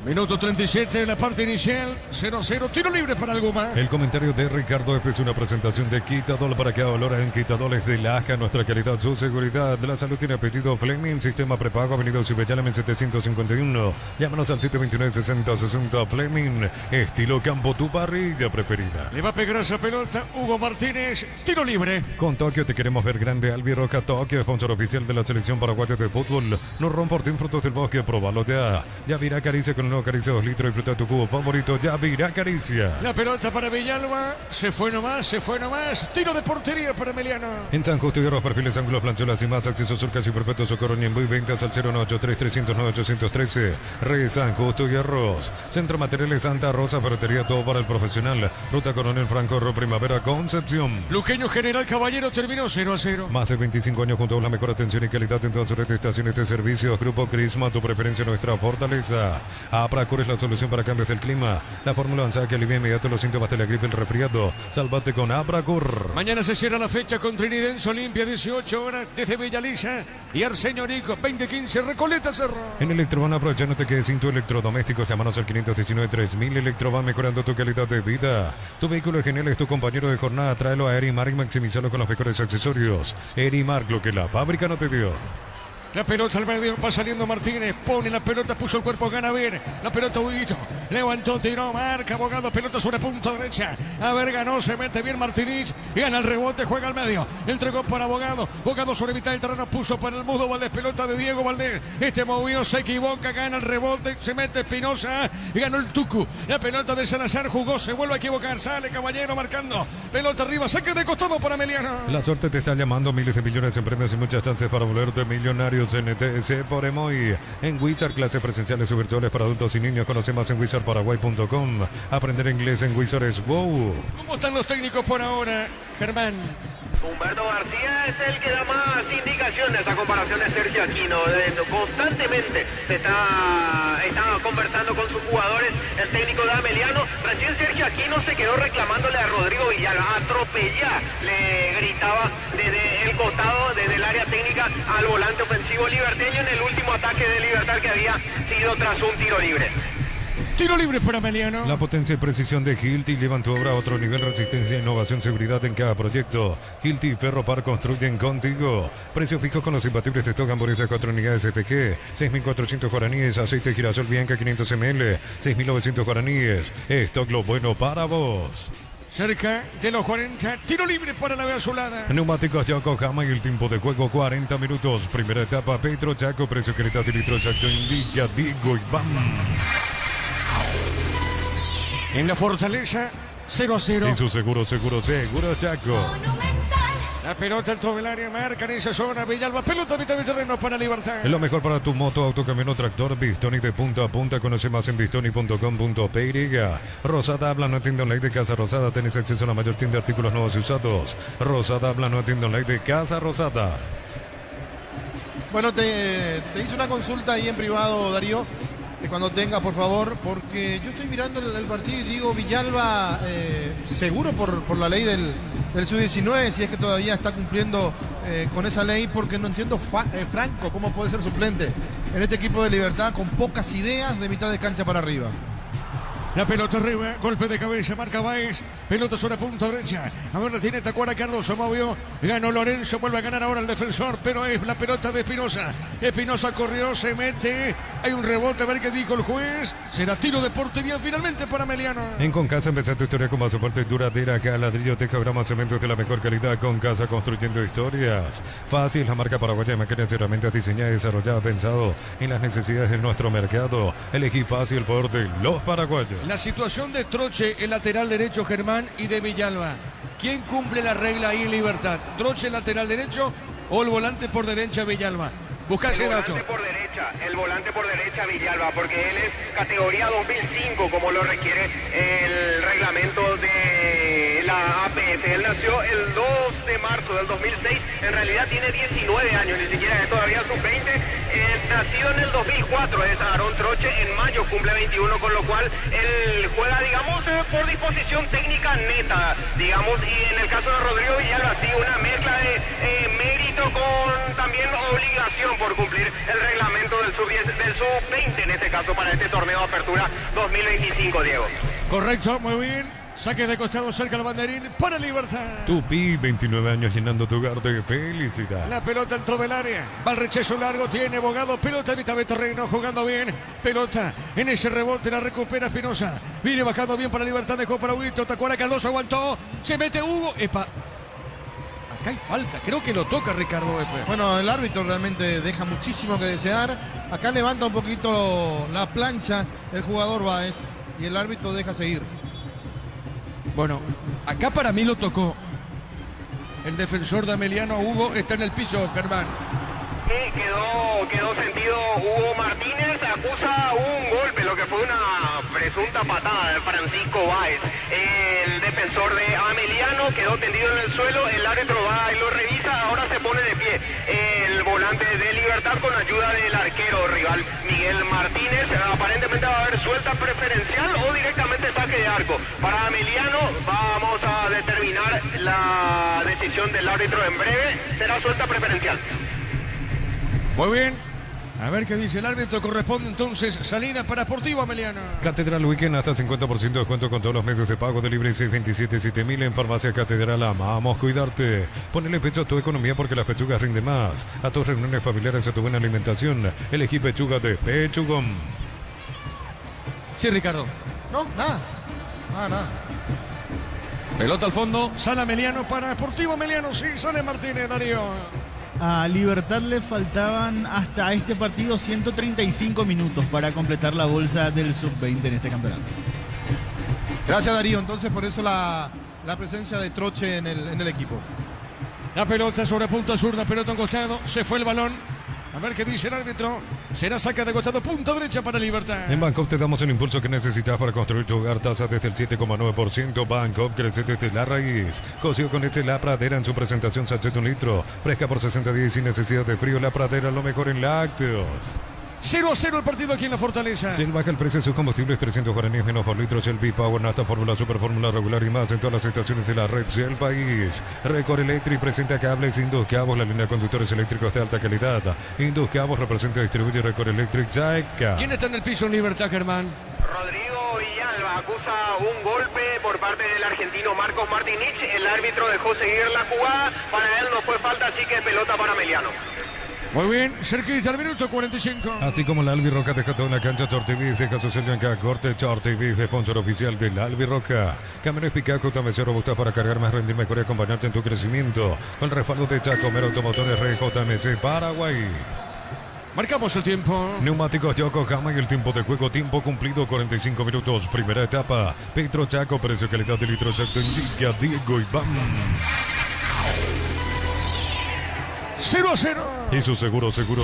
Minuto 37 en la parte inicial, 0-0, tiro libre para el Guma. El comentario de Ricardo F. es una presentación de Quitadol para que valora en Quitadoles de Laja, nuestra calidad, su seguridad. La salud tiene apetito. Fleming, sistema prepago, Avenida Cibellálame 751. Llámanos al 729-6060. Fleming, estilo campo, tu parrilla preferida. Le va a pegar esa pelota Hugo Martínez, tiro libre. Con Tokio te queremos ver grande. Albi Roca Tokio, sponsor oficial de la selección paraguaya de fútbol. No Fortín, frutos del bosque, probalo ya. Ya virá caricia con no Caricia 2 litros, disfruta tu cubo favorito, ya virá Caricia. La pelota para Villalba, se fue nomás, tiro de portería para Meliano. En San Justo y Arroz, perfiles, ángulos, planchuelas y más, acceso surcas y perfecto socorro Ñembu y ventas al 093-309-813. Re San Justo y Arroz. Centro Materiales Santa Rosa, ferretería, todo para el profesional. Ruta Coronel Franco, Primavera, Concepción. Luqueño General Caballero terminó 0-0. Más de 25 años junto a la mejor atención y calidad en todas sus estaciones de servicios. Grupo Crisma, tu preferencia, nuestra fortaleza. Apracur es la solución para cambios del clima. La fórmula avanzada que alivia inmediato los síntomas de la gripe, el resfriado. Sálvate con Apracur. Mañana se cierra la fecha con Trinidense Olimpia, 18 horas desde Villalisa y Arsenio Nico, 2015, Recoleta Cerro. En Electroban, aprovecha, no te quedes sin tu electrodoméstico. Llámanos al 519-3000. Electroban, mejorando tu calidad de vida. Tu vehículo es genial, es tu compañero de jornada. Tráelo a Erimark y maximizalo con los mejores accesorios. Erimark, lo que la fábrica no te dio. La pelota al medio, va saliendo Martínez, pone la pelota, puso el cuerpo, gana bien. La pelota Huguito, levantó, tiró, marca, Bogado, pelota sobre punta derecha. A ver, ganó, se mete bien Martínez, gana el rebote, juega al medio, entregó para Bogado, Bogado sobre mitad del terreno, puso para el Mudo Valdés, pelota de Diego Valdés, movió, se equivoca, gana el rebote, se mete Espinosa, ganó el Tucu, la pelota de Salazar, jugó, se vuelve a equivocar, sale Caballero marcando, pelota arriba, saque de costado para Emiliano. La suerte te está llamando, miles de millones en premios y muchas chances para volverte millonarios en ETS por Emoy. En Wizard, clases presenciales o virtuales para adultos y niños. Conoce más en wizardparaguay.com. Aprender inglés en Wizard es wow. ¿Cómo están los técnicos por ahora, Germán? Humberto García es el que da más indicaciones a comparación de Sergio Aquino. Constantemente está conversando con sus jugadores el técnico de Ameliano. Recién Sergio Aquino se quedó reclamándole a Rodrigo Villalba. Atropellá, le gritaba desde el costado, desde el área técnica al volante ofensivo liberteño en el último ataque de Libertad que había sido tras un tiro libre. Tiro libre para Emiliano. La potencia y precisión de Hilti llevan tu obra a otro nivel. Resistencia, innovación, seguridad en cada proyecto. Hilti y Ferropar construyen contigo. Precios fijos con los imbatibles de stock, hamburguesas 4 unidades FG. 6.400 guaraníes. Aceite girasol Bianca 500 ml. 6.900 guaraníes. Stock lo bueno para vos. Cerca de los 40, tiro libre para la azulada. Neumáticos Yokohama y el tiempo de juego 40 minutos. Primera etapa, Petro Chaco, precio que de litro exacto indica Digo Iván. En la Fortaleza, 0-0. Y su seguro Chaco. La pelota dentro del área, marca en esa zona, Villalba, pelota mitad de terreno para Libertad. Es lo mejor para tu moto, auto, camión o tractor. Bistoni de punta a punta. Conoce más en bistoni.com.py. Rosada habla, no tienda online de Casa Rosada. Tenés acceso a la mayor tienda de artículos nuevos y usados. Rosada habla, no tienda online de Casa Rosada. Bueno, te hice una consulta ahí en privado, Darío, que cuando tengas, por favor, porque yo estoy mirando el partido y digo, Villalba, seguro por la ley del sub-19, si es que todavía está cumpliendo con esa ley, porque no entiendo Franco cómo puede ser suplente en este equipo de Libertad con pocas ideas de mitad de cancha para arriba. La pelota arriba, golpe de cabeza, marca Baez, pelota sobre punta derecha. A ver, la tiene Tacuara, Cardoso movió, ganó Lorenzo, vuelve a ganar ahora el defensor, pero es la pelota de Espinosa. Espinosa corrió, se mete, hay un rebote, a ver qué dijo el juez. Será tiro de portería finalmente para Emiliano. En Concasa empezá tu historia con más soporte duradera, acá ladrillo, teja, grama, cementos de la mejor calidad. Concasa, construyendo historias. Fácil, la marca paraguaya de máquinas y herramientas diseñada y desarrollada pensado en las necesidades de nuestro mercado. Elegí fácil por de los paraguayos. La situación de Troche, el lateral derecho, Germán, y de Villalba. ¿Quién cumple la regla ahí en Libertad? ¿Troche, el lateral derecho, o el volante por derecha, Villalba? Busca ese dato. El volante por derecha Villalba, porque él es categoría 2005, como lo requiere el reglamento de la APF. Él nació el 2 de marzo del 2006, en realidad tiene 19 años, ni siquiera es todavía sub-20. Nacido en el 2004, es Aarón Troche, en mayo cumple 21, con lo cual él juega, digamos, por disposición técnica neta, digamos, y en el caso de Rodrigo Villalba, sí, una mezcla de mérito con también obligación por cumplir el reglamento del sub-20 en este caso para este torneo de apertura 2025, Diego. Correcto, muy bien. Saque de costado cerca del banderín para Libertad. Tupi, 29 años llenando tu hogar de felicidad. La pelota dentro del área. Va el rechazo largo, tiene Bogado. Pelota en mitad de terreno, jugando bien. Pelota en ese rebote, la recupera Espinosa. Viene bajando bien para Libertad, dejó para Huguito. Tacuara, Cardoso aguantó. Se mete Hugo. Epa. Acá hay falta, creo que lo toca Ricardo F. Bueno, el árbitro realmente deja muchísimo que desear. Acá levanta un poquito la plancha el jugador Báez y el árbitro deja seguir. Bueno, acá para mí lo tocó. El defensor de Emiliano, Hugo, está en el piso, Germán. Sí, quedó sentido Hugo Martínez, acusa un golpe, lo que fue una presunta patada de Francisco Báez. El defensor de Ameliano quedó tendido en el suelo, el árbitro va y lo revisa, ahora se pone de pie. El volante de Libertad con ayuda del arquero rival Miguel Martínez. Aparentemente va a haber suelta preferencial o directamente saque de arco. Para Ameliano vamos a determinar la decisión del árbitro en breve, será suelta preferencial. Muy bien. A ver qué dice el árbitro. Corresponde entonces salida para Sportivo Ameliano. Catedral Weekend hasta 50% de descuento con todos los medios de pago de libre 627-7000 en Farmacia Catedral. Amamos cuidarte. Ponele pecho a tu economía porque las pechugas rinden más. A tus reuniones familiares, a tu buena alimentación. Elegí pechuga de Pechugón. Sí, Ricardo. No, nada. Nada. Pelota al fondo, sale Ameliano para Sportivo Ameliano, sí, sale Martínez, Darío. A Libertad le faltaban hasta este partido 135 minutos para completar la bolsa del sub-20 en este campeonato. Gracias, Darío. Entonces, por eso la presencia de Troche en el equipo. La pelota sobre punta zurda, pelota en costado, se fue el balón. A ver qué dice el árbitro. Será saca de costado, punta derecha para Libertad. En Bancopp te damos el impulso que necesitas para construir tu hogar. Tasa desde el 7,9%. Bancopp crece desde la raíz. Cocido con leche La Pradera en su presentación sachet 1 litro. Fresca por 60 días sin necesidad de frío. La Pradera, lo mejor en lácteos. 0-0 el partido aquí en la Fortaleza. Shell baja el precio de sus combustibles 300 guaraníes menos por litro. Shell B-Power, Nafta, Fórmula Super, Fórmula Regular y más en todas las estaciones de la red Shell País. Record Electric presenta cables Indus Cabos, la línea de conductores eléctricos de alta calidad. Indus Cabos representa y distribuye Record Electric Saeca. ¿Quién está en el piso en Libertad, Germán? Rodrigo Villalba acusa un golpe por parte del argentino Marcos Martinich. El árbitro dejó seguir la jugada. Para él no fue falta, así que pelota para Ameliano. Muy bien, cerquita al minuto 45. Así como la Albirroca deja toda la cancha, Tortibif deja su sello en cada corte. Tortibif, sponsor oficial de la Albirroca. Camiones Picaco, JMC robusta para cargar más, rendir mejor y acompañarte en tu crecimiento. Con el respaldo de Chacomer Automotores JMC Paraguay. Marcamos el tiempo. Neumáticos Yokohama y el tiempo de juego, tiempo cumplido 45 minutos. Primera etapa. Petro Chaco, precio calidad de litro exacto, indica Diego Iván. 0-0. Y su seguro Chaco.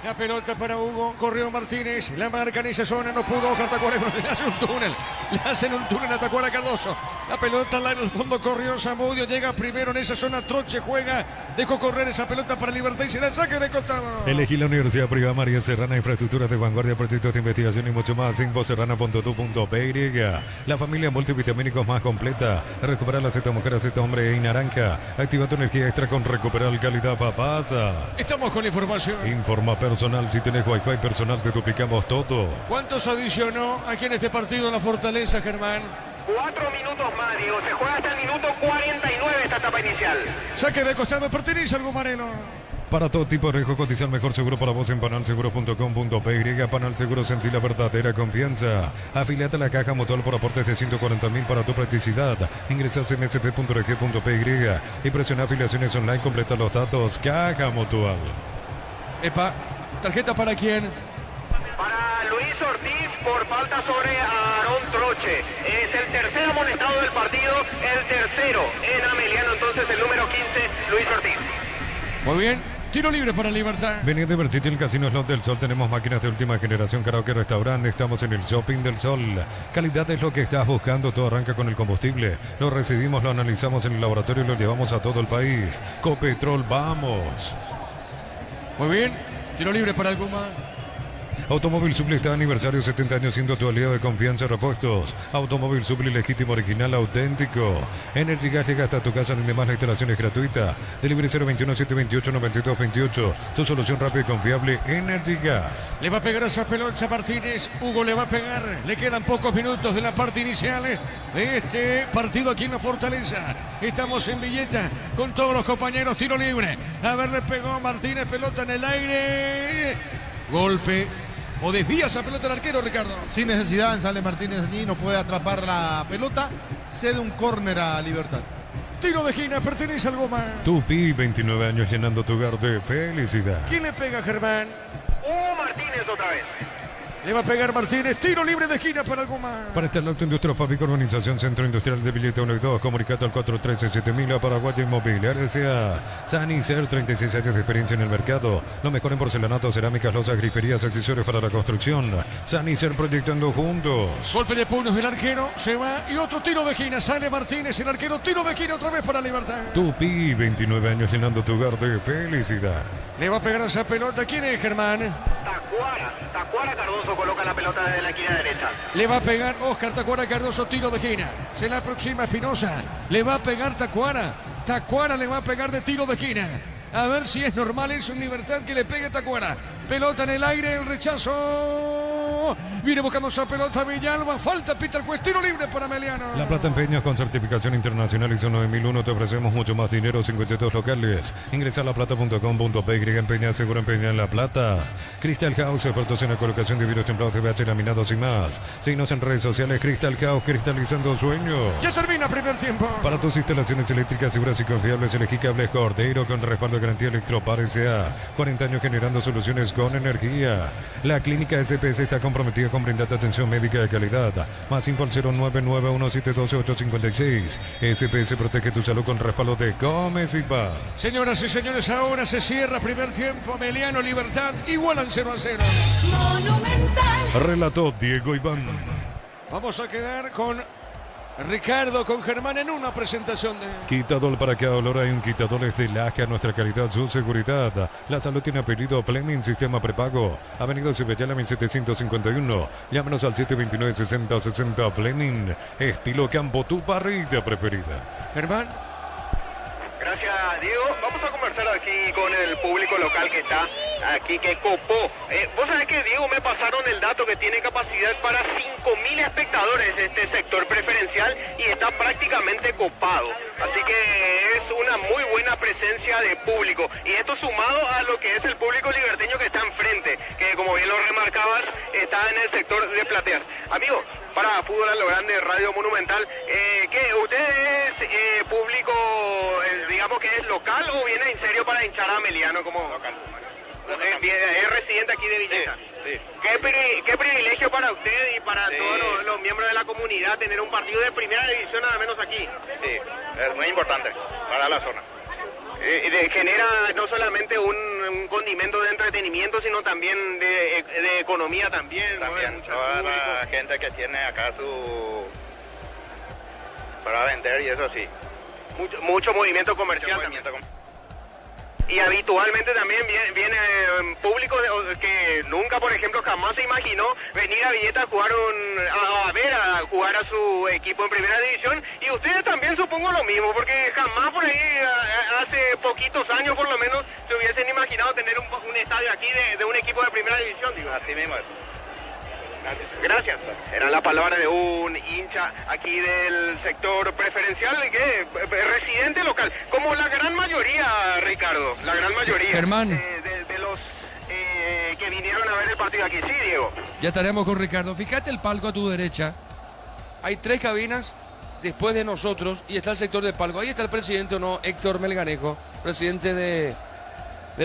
La pelota para Hugo, corrió Martínez, la marca en esa zona, no pudo, Cartacuara le hace un túnel, le hacen un túnel a Tacuara Cardoso. La pelota en el fondo corrió Zamudio, llega primero en esa zona, Troche juega, dejó correr esa pelota para Libertad y se la saque de costado. Elegí la Universidad Privada María Serrana, infraestructuras de vanguardia, proyectos de investigación y mucho más. Infoserrana.tu.py. La familia multivitamínicos más completa. Recuperar la Z mujer, Z hombre y naranja. Activa tu energía extra con Recuperar Calidad Papasa. Estamos con la información. Informa personal, si tenés wifi personal te duplicamos todo. ¿Cuántos adicionó aquí en este partido en la Fortaleza, Germán? 4 minutos más, Diego. Se juega hasta el minuto 49 esta etapa inicial. Saque de costado, pertenece al Gumarelo. Para todo tipo de riesgo, cotiza el mejor seguro para vos en panalseguro.com.py. Panal Seguro, sentí la verdadera confianza. Afiliate a la Caja Mutual por aportes de 140.000 para tu practicidad. Ingresás en sp.rg.py y presiona afiliaciones online, completa los datos. Caja Mutual. Epa, ¿tarjeta para quién? Para Luis Ortiz por falta sobre Aarón Troche. Es el tercer amonestado del partido, el tercero en Ameliano, entonces el número 15, Luis Ortiz. Muy bien, tiro libre para Libertad. Vení a divertirte en el Casino Slot del Sol. Tenemos máquinas de última generación, karaoke, restaurante. Estamos en el Shopping del Sol. Calidad es lo que estás buscando. Todo arranca con el combustible. Lo recibimos, lo analizamos en el laboratorio y lo llevamos a todo el país. Copetrol, vamos. Muy bien, tiro libre para el Guma. Automóvil Supli está de aniversario, 70 años siendo tu aliado de confianza, repuestos. Automóvil Supli legítimo, original, auténtico. Energy Gas llega hasta tu casa, donde más la instalación es gratuita. Delivery 021-728-9228. Tu solución rápida y confiable, Energy Gas. Le va a pegar esa pelota Martínez. Hugo le va a pegar. Le quedan pocos minutos de la parte inicial de este partido aquí en la Fortaleza. Estamos en Villeta con todos los compañeros. Tiro libre. A ver, le pegó Martínez, pelota en el aire. Golpe. O desvía esa pelota el arquero, Ricardo. Sin necesidad, sale Martínez allí, no puede atrapar la pelota. Cede un córner a Libertad. Tiro de esquina, pertenece al Goma. Tupi, 29 años llenando tu hogar de felicidad. ¿Quién le pega, Germán? Martínez otra vez. Le va a pegar Martínez, tiro libre de esquina para el Goma. Para este Auto Industria Fábrica, Urbanización Centro Industrial de Villeta 1 y 2, comunicate al 413-7000 a Paraguay Inmobiliaria S.A. Sanicer, 36 años de experiencia en el mercado. Lo mejor en porcelanato, cerámicas, losas, griferías, accesorios para la construcción. Sanicer, proyectando juntos. Golpe de puños del arquero, se va y otro tiro de esquina. Sale Martínez, el arquero, tiro de esquina otra vez para Libertad. Tupi, 29 años llenando tu hogar de felicidad. Le va a pegar esa pelota. ¿Quién es, Germán? Tacuara Cardoso coloca la pelota desde la esquina derecha. Le va a pegar Oscar Tacuara Cardoso, tiro de esquina. Se la aproxima Espinosa. Le va a pegar Tacuara. Tacuara le va a pegar de tiro de esquina. A ver si es normal eso en Libertad que le pegue Tacuara. Pelota en el aire, el rechazo. Meliano. Viene buscando esa pelota Villalba. Falta, pita el juez. Tiro libre para Meliano. La Plata Empeños con certificación internacional ISO 9001. Te ofrecemos mucho más dinero, 52 locales. Ingresa a laplata.com.py. Empeña, seguro empeña en La Plata. Crystal House, expertos en la colocación de vidrios templados, TVH, laminados y más. Síguenos en redes sociales. Crystal House, cristalizando sueños. Ya termina primer tiempo. Para tus instalaciones eléctricas seguras y confiables, elegí Cables Cordero con respaldo de garantía Electropar S.A. 40 años generando soluciones con energía. La clínica SPS está comprometida con brindarte atención médica de calidad. Más info al 0991712856. SPS protege tu salud con respaldo de Gómez y Paz. Señoras y señores, ahora se cierra primer tiempo. Meliano, Libertad, igualan 0-0. Monumental. Relató Diego Iván. Vamos a quedar con Ricardo, con Germán en una presentación de... Quitador para cada olor hay un quitador de Laja, nuestra calidad, su seguridad. La salud tiene apellido Fleming, sistema prepago. Avenida Cibellala 1751. Llámanos al 729-6060 Fleming. Estilo campo, tu parrilla preferida. Germán. Gracias, Diego. Vamos a conversar aquí con el público local que está aquí, que copó. Vos sabés que, Diego, me pasaron el dato que tiene capacidad para 5.000 espectadores este sector preferencial y está prácticamente copado. Así que es una muy buena presencia de público. Y esto sumado a lo que es el público liberteño que está enfrente, que como bien lo remarcabas, está en el sector de plateas. Amigo, para Fútbol a lo Grande, Radio Monumental, ¿qué? ¿Usted es público, digamos que es local o viene en serio para hinchar a Meliano como local? Es residente aquí de Villeta. Sí. ¿Qué privilegio para usted y para todos los miembros de la comunidad tener un partido de primera división nada menos aquí? Sí, es muy importante para la zona. Genera no solamente un condimento de entretenimiento, sino también de economía también. También, ¿no? Toda la gente que tiene acá su... para vender y eso sí. Mucho movimiento comercial. Y habitualmente también viene público que nunca, por ejemplo, jamás se imaginó venir a Villeta a jugar a jugar a su equipo en primera división. Y ustedes también supongo lo mismo, porque jamás por ahí, hace poquitos años por lo menos, se hubiesen imaginado tener un estadio aquí de un equipo de primera división. Digo. Así mismo es. Gracias. Era la palabra de un hincha aquí del sector preferencial, que es residente local, como la gran mayoría, Ricardo, la gran mayoría. Germán. De los que vinieron a ver el partido aquí. Sí, Diego. Ya estaremos con Ricardo. Fíjate el palco a tu derecha. Hay 3 cabinas después de nosotros y está el sector del palco. Ahí está el presidente, ¿o no? Héctor Melgarejo, presidente del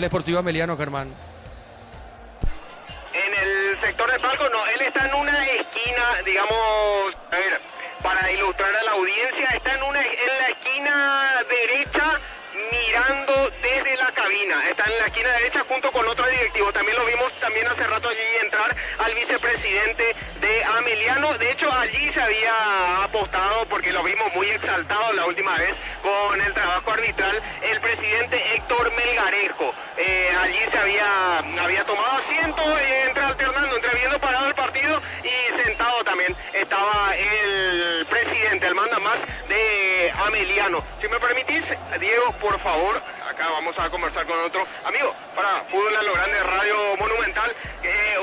Sportivo Meliano, Germán. En el sector del palco, no, él está en una esquina, digamos, a ver, para ilustrar a la audiencia, está en la esquina derecha, mirando desde la cabina. Está en la esquina derecha junto con otro directivo. También lo vimos también hace rato allí entrar al vicepresidente de Ameliano. De hecho, allí se había apostado, porque lo vimos muy exaltado la última vez con el trabajo arbitral, el presidente Héctor Melgarejo. Allí se había tomado asiento, entre alternando, entre viendo parado el partido y sentado también estaba el presidente, el mandamás de Ameliano. Si me permitís, Diego, por favor, acá vamos a conversar con otro amigo para Fútbol a lo Grande, Radio Monumental.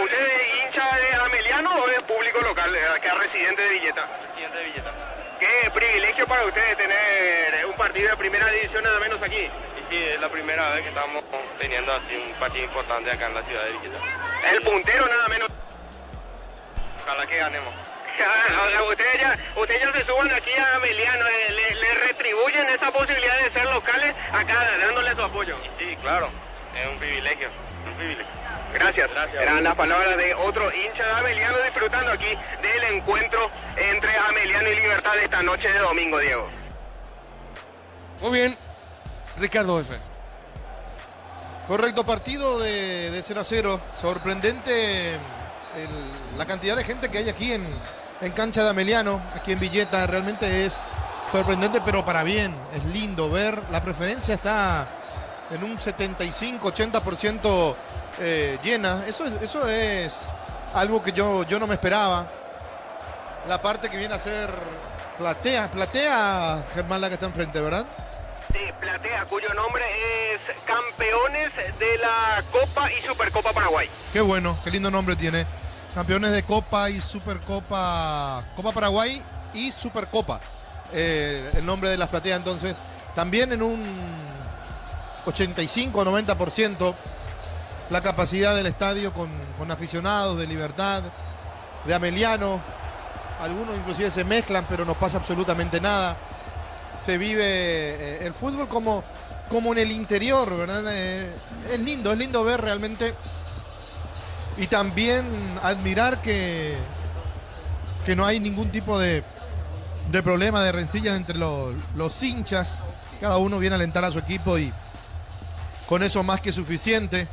¿Usted es hincha de Ameliano o es público local, que es residente de Villeta? Residente de Villeta. Qué privilegio para ustedes tener un partido de primera división nada menos aquí. Y sí, es la primera vez que estamos teniendo así un partido importante acá en la ciudad de Villeta. El puntero nada menos. Ojalá que ganemos. Ustedes ya se suban aquí a Ameliano, le retribuyen esa posibilidad de ser locales acá, dándole su apoyo. Sí, claro, es un privilegio, Gracias. Eran las palabras de otro hincha de Ameliano disfrutando aquí del encuentro entre Ameliano y Libertad esta noche de domingo, Diego. Muy bien, Ricardo F. Correcto, partido de 0-0. Sorprendente la cantidad de gente que hay aquí en cancha de Ameliano, aquí en Villeta. Realmente es sorprendente, pero para bien. Es lindo ver. La preferencia está en un 75-80% llena. Eso es algo que yo no me esperaba. La parte que viene a ser Platea, Germán, la que está enfrente, ¿verdad? Sí, Platea, cuyo nombre es Campeones de la Copa y Supercopa Paraguay. Qué bueno, qué lindo nombre tiene. campeones de Copa y Supercopa, Copa Paraguay y Supercopa, el nombre de las plateas. Entonces, también en un 85 o 90% la capacidad del estadio con aficionados de Libertad, de Ameliano. Algunos inclusive se mezclan, pero no pasa absolutamente nada. Se vive el fútbol como en el interior, ¿verdad? Es lindo ver realmente. Y también admirar que no hay ningún tipo de problema, de rencillas entre los hinchas. Cada uno viene a alentar a su equipo y con eso más que suficiente.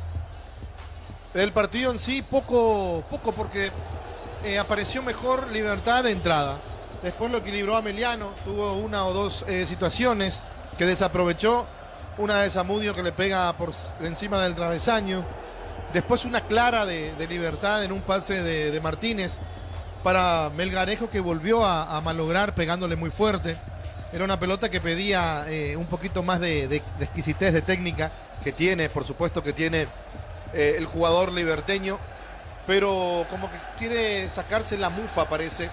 El partido en sí, poco porque apareció mejor Libertad de entrada. Después lo equilibró Ameliano, tuvo una o dos situaciones que desaprovechó. Una de Zamudio que le pega por encima del travesaño. Después una clara de Libertad en un pase de Martínez para Melgarejo, que volvió a malograr pegándole muy fuerte. Era una pelota que pedía un poquito más de exquisitez, de técnica, que tiene, por supuesto que tiene el jugador liberteño, pero como que quiere sacarse la mufa, parece.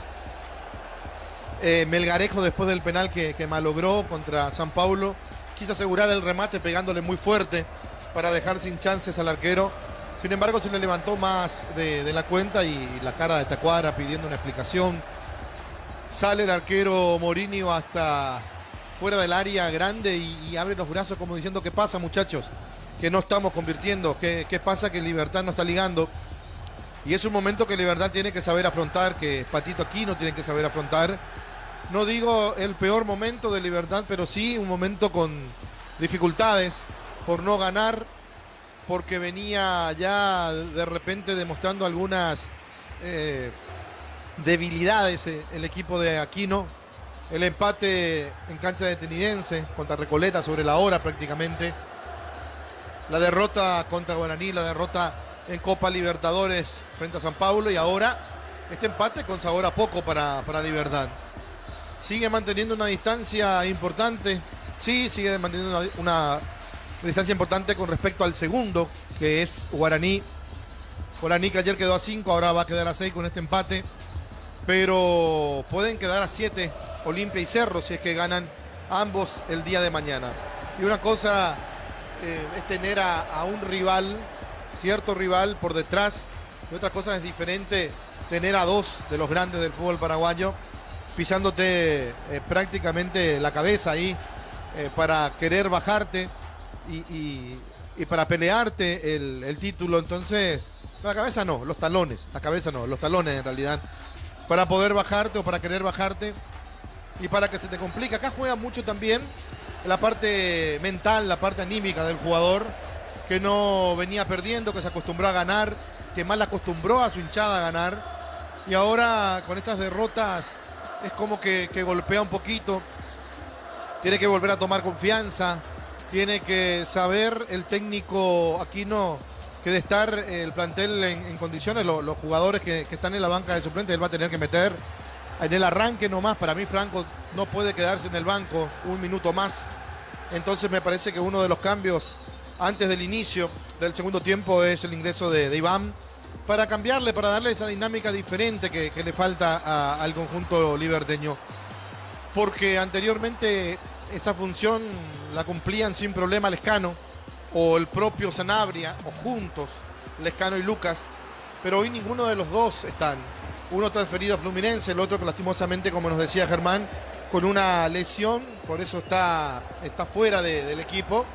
Melgarejo, después del penal que malogró contra San Paulo, quiso asegurar el remate pegándole muy fuerte para dejar sin chances al arquero. Sin embargo, se le levantó más de la cuenta y la cara de Tacuara pidiendo una explicación. Sale el arquero Morinio hasta fuera del área grande y abre los brazos como diciendo: ¿qué pasa, muchachos? Que no estamos convirtiendo. ¿Qué pasa? Que Libertad no está ligando. Y es un momento que Libertad tiene que saber afrontar, que Patito Aquino tiene que saber afrontar. No digo el peor momento de Libertad, pero sí un momento con dificultades por no ganar, porque venía ya de repente demostrando algunas debilidades el equipo de Aquino. El empate en cancha de Tenidense contra Recoleta sobre la hora prácticamente. La derrota contra Guaraní, la derrota en Copa Libertadores frente a San Paulo, y ahora este empate con sabor a poco para Libertad. Sigue manteniendo una distancia importante. Sí, sigue manteniendo una distancia importante con respecto al segundo, que es Guaraní. Guaraní, que ayer quedó a 5, ahora va a quedar a 6 con este empate. Pero pueden quedar a 7 Olimpia y Cerro si es que ganan ambos el día de mañana. Y una cosa es tener a un rival, cierto rival, por detrás. Y otra cosa es diferente tener a dos de los grandes del fútbol paraguayo pisándote prácticamente la cabeza ahí para querer bajarte y para pelearte el título. Entonces, la cabeza no, los talones, la cabeza no, los talones en realidad, para poder bajarte o para querer bajarte y para que se te complique. Acá juega mucho también la parte mental, la parte anímica del jugador, que no venía perdiendo, que se acostumbró a ganar, que mal acostumbró a su hinchada a ganar, y ahora con estas derrotas es como que golpea un poquito. Tiene que volver a tomar confianza, tiene que saber el técnico Aquino que de estar el plantel en condiciones, los jugadores que están en la banca de suplentes, él va a tener que meter en el arranque nomás. Para mí Franco no puede quedarse en el banco un minuto más. Entonces me parece que uno de los cambios antes del inicio del segundo tiempo es el ingreso de Iván, para cambiarle, para darle esa dinámica diferente que le falta al conjunto liberteño. Porque anteriormente esa función la cumplían sin problema Lescano o el propio Sanabria, o juntos Lescano y Lucas, pero hoy ninguno de los dos están. Uno transferido a Fluminense, el otro que lastimosamente, como nos decía Germán, con una lesión, por eso está fuera del equipo,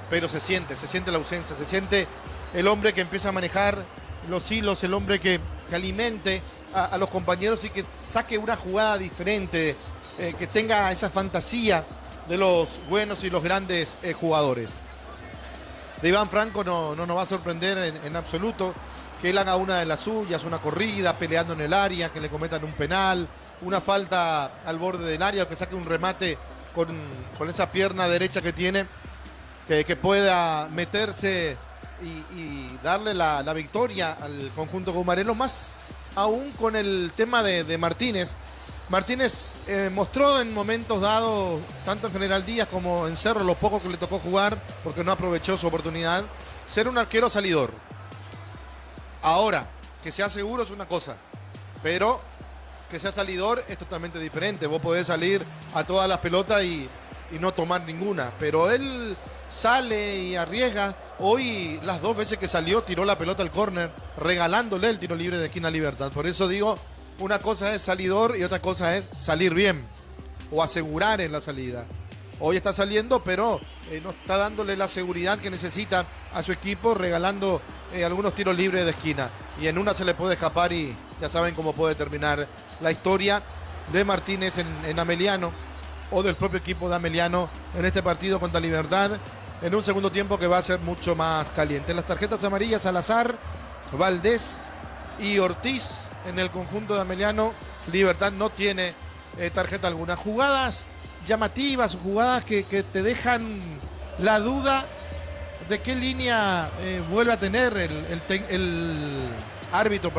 pero se siente la ausencia, se siente el hombre que empieza a manejar los hilos, el hombre que alimente a los compañeros y que saque una jugada diferente, que tenga esa fantasía de los buenos y los grandes jugadores. De Iván Franco no nos va a sorprender en absoluto que él haga una de las suyas, una corrida, peleando en el área, que le cometan un penal, una falta al borde del área, o que saque un remate con esa pierna derecha que tiene, que pueda meterse y darle la victoria al conjunto gumarelo, más aún con el tema de Martínez. Martínez mostró en momentos dados, tanto en General Díaz como en Cerro, lo poco que le tocó jugar, porque no aprovechó su oportunidad, ser un arquero salidor. Ahora, Que sea seguro es una cosa, pero que sea salidor es totalmente diferente. Vos podés salir a todas las pelotas y no tomar ninguna, pero él sale y arriesga. Hoy las 2 veces que salió tiró la pelota al córner, regalándole el tiro libre de esquina a Libertad. Por eso digo, una cosa es salidor y otra cosa es salir bien o asegurar en la salida. Hoy está saliendo, pero no está dándole la seguridad que necesita a su equipo, regalando algunos tiros libres de esquina. Y en una se le puede escapar y ya saben cómo puede terminar la historia de Martínez en Ameliano, o del propio equipo de Ameliano en este partido contra Libertad, en un segundo tiempo que va a ser mucho más caliente. Las tarjetas amarillas: Salazar, Valdés y Ortiz en el conjunto de Ameliano. Libertad no tiene tarjeta alguna. Jugadas llamativas, jugadas que te dejan la duda de qué línea vuelve a tener el árbitro,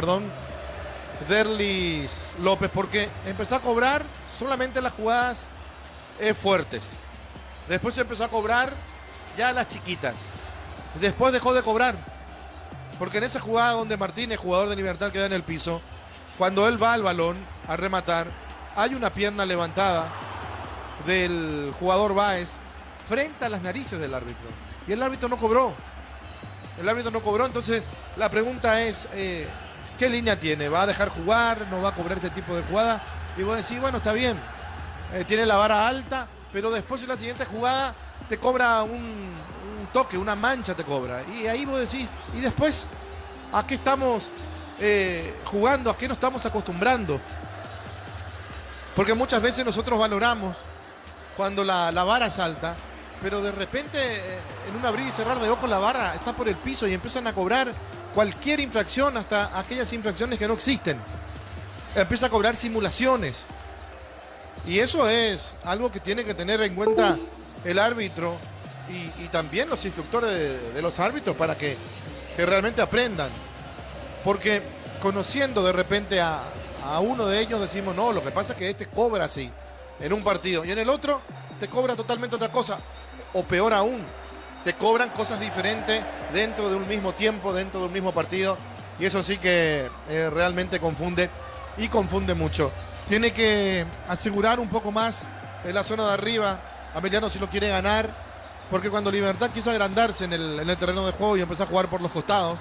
Derlis López, porque empezó a cobrar solamente las jugadas fuertes. Después empezó a cobrar ya las chiquitas. Después dejó de cobrar, porque en esa jugada donde Martínez, jugador de Libertad, queda en el piso, cuando él va al balón a rematar, hay una pierna levantada del jugador Báez frente a las narices del árbitro, y el árbitro no cobró. Entonces la pregunta es, ¿qué línea tiene? ¿Va a dejar jugar? ¿No va a cobrar este tipo de jugada? Y vos decís, bueno, está bien, tiene la vara alta, pero después en la siguiente jugada te cobra un toque, una mancha te cobra. Y ahí vos decís, ¿y después a qué estamos jugando? ¿A qué nos estamos acostumbrando? Porque muchas veces nosotros valoramos cuando la vara salta, pero de repente en un abrir y cerrar de ojos la vara está por el piso y empiezan a cobrar cualquier infracción, hasta aquellas infracciones que no existen. Empieza a cobrar simulaciones. Y eso es algo que tiene que tener en cuenta el árbitro y también los instructores de los árbitros, para que realmente aprendan. Porque conociendo de repente a uno de ellos decimos, no, lo que pasa es que este cobra así en un partido y en el otro te cobra totalmente otra cosa, o peor aún, te cobran cosas diferentes dentro de un mismo tiempo, dentro de un mismo partido, y eso sí que realmente confunde y confunde mucho. Tiene que asegurar un poco más en la zona de arriba Ameliano si lo quiere ganar, porque cuando Libertad quiso agrandarse en el terreno de juego y empezó a jugar por los costados,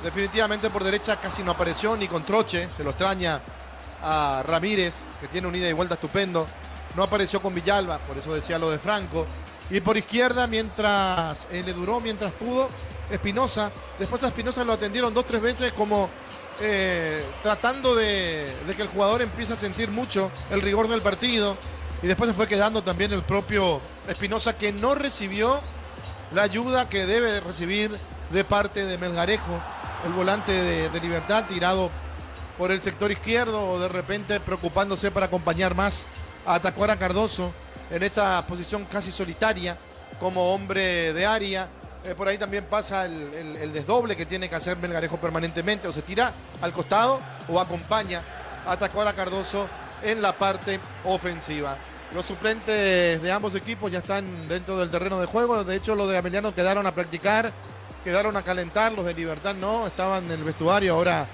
definitivamente por derecha casi no apareció ni con Troche, se lo extraña a Ramírez, que tiene un ida y vuelta estupendo, no apareció con Villalba, por eso decía lo de Franco, y por izquierda mientras le duró, mientras pudo, Espinosa. Después a Espinosa lo atendieron 2-3 veces como tratando de que el jugador empiece a sentir mucho el rigor del partido, y después se fue quedando también el propio Espinosa, que no recibió la ayuda que debe de recibir de parte de Melgarejo, el volante de Libertad, tirado por el sector izquierdo, o de repente preocupándose para acompañar más a Tacuara Cardoso en esa posición casi solitaria como hombre de área. Por ahí también pasa el desdoble que tiene que hacer Melgarejo permanentemente, o se tira al costado o acompaña a Tacuara Cardoso en la parte ofensiva. Los suplentes de ambos equipos ya están dentro del terreno de juego. De hecho, los de Ameliano quedaron a practicar, quedaron a calentar. Los de Libertad no, estaban en el vestuario. Ahora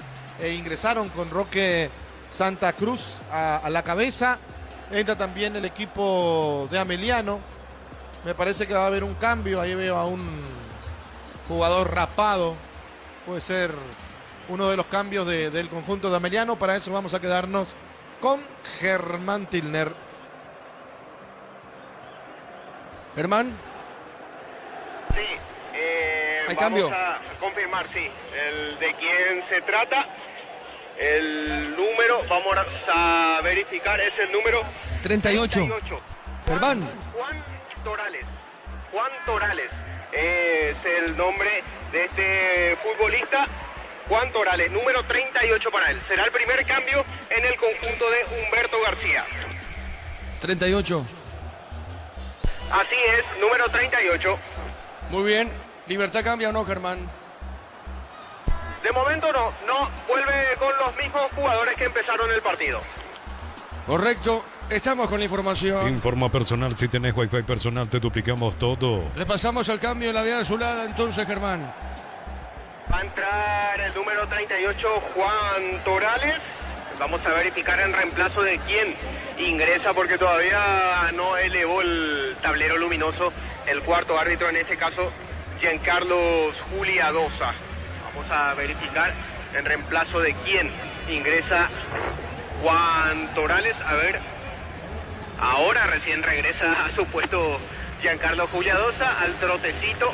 ingresaron con Roque Santa Cruz a la cabeza. Entra también el equipo de Ameliano. Me parece que va a haber un cambio. Ahí veo a un jugador rapado. Puede ser uno de los cambios del conjunto de Ameliano. Para eso vamos a quedarnos con Germán Tilner. Germán. Sí, ¿hay cambio? Vamos a confirmar, sí, el de quién se trata. El número, vamos a verificar, es el número 38. Germán. Juan Torales. Juan Torales es el nombre de este futbolista. Juan Torales, número 38 para él. Será el primer cambio en el conjunto de Humberto García. 38. Así es, número 38. Muy bien. ¿Libertad cambia o no, Germán? De momento no vuelve con los mismos jugadores que empezaron el partido. Correcto, estamos con la información. Informa personal, si tenés Wi-Fi personal te duplicamos todo. Repasamos el cambio en la vía azulada entonces, Germán. Va a entrar el número 38, Juan Torales. Vamos a verificar en reemplazo de quién ingresa, porque todavía no elevó el tablero luminoso el cuarto árbitro, en este caso Giancarlos Juliadosa. Vamos a verificar en reemplazo de quién ingresa Juan Torales. A ver, ahora recién regresa a su puesto Giancarlo Juliadosa al trotecito.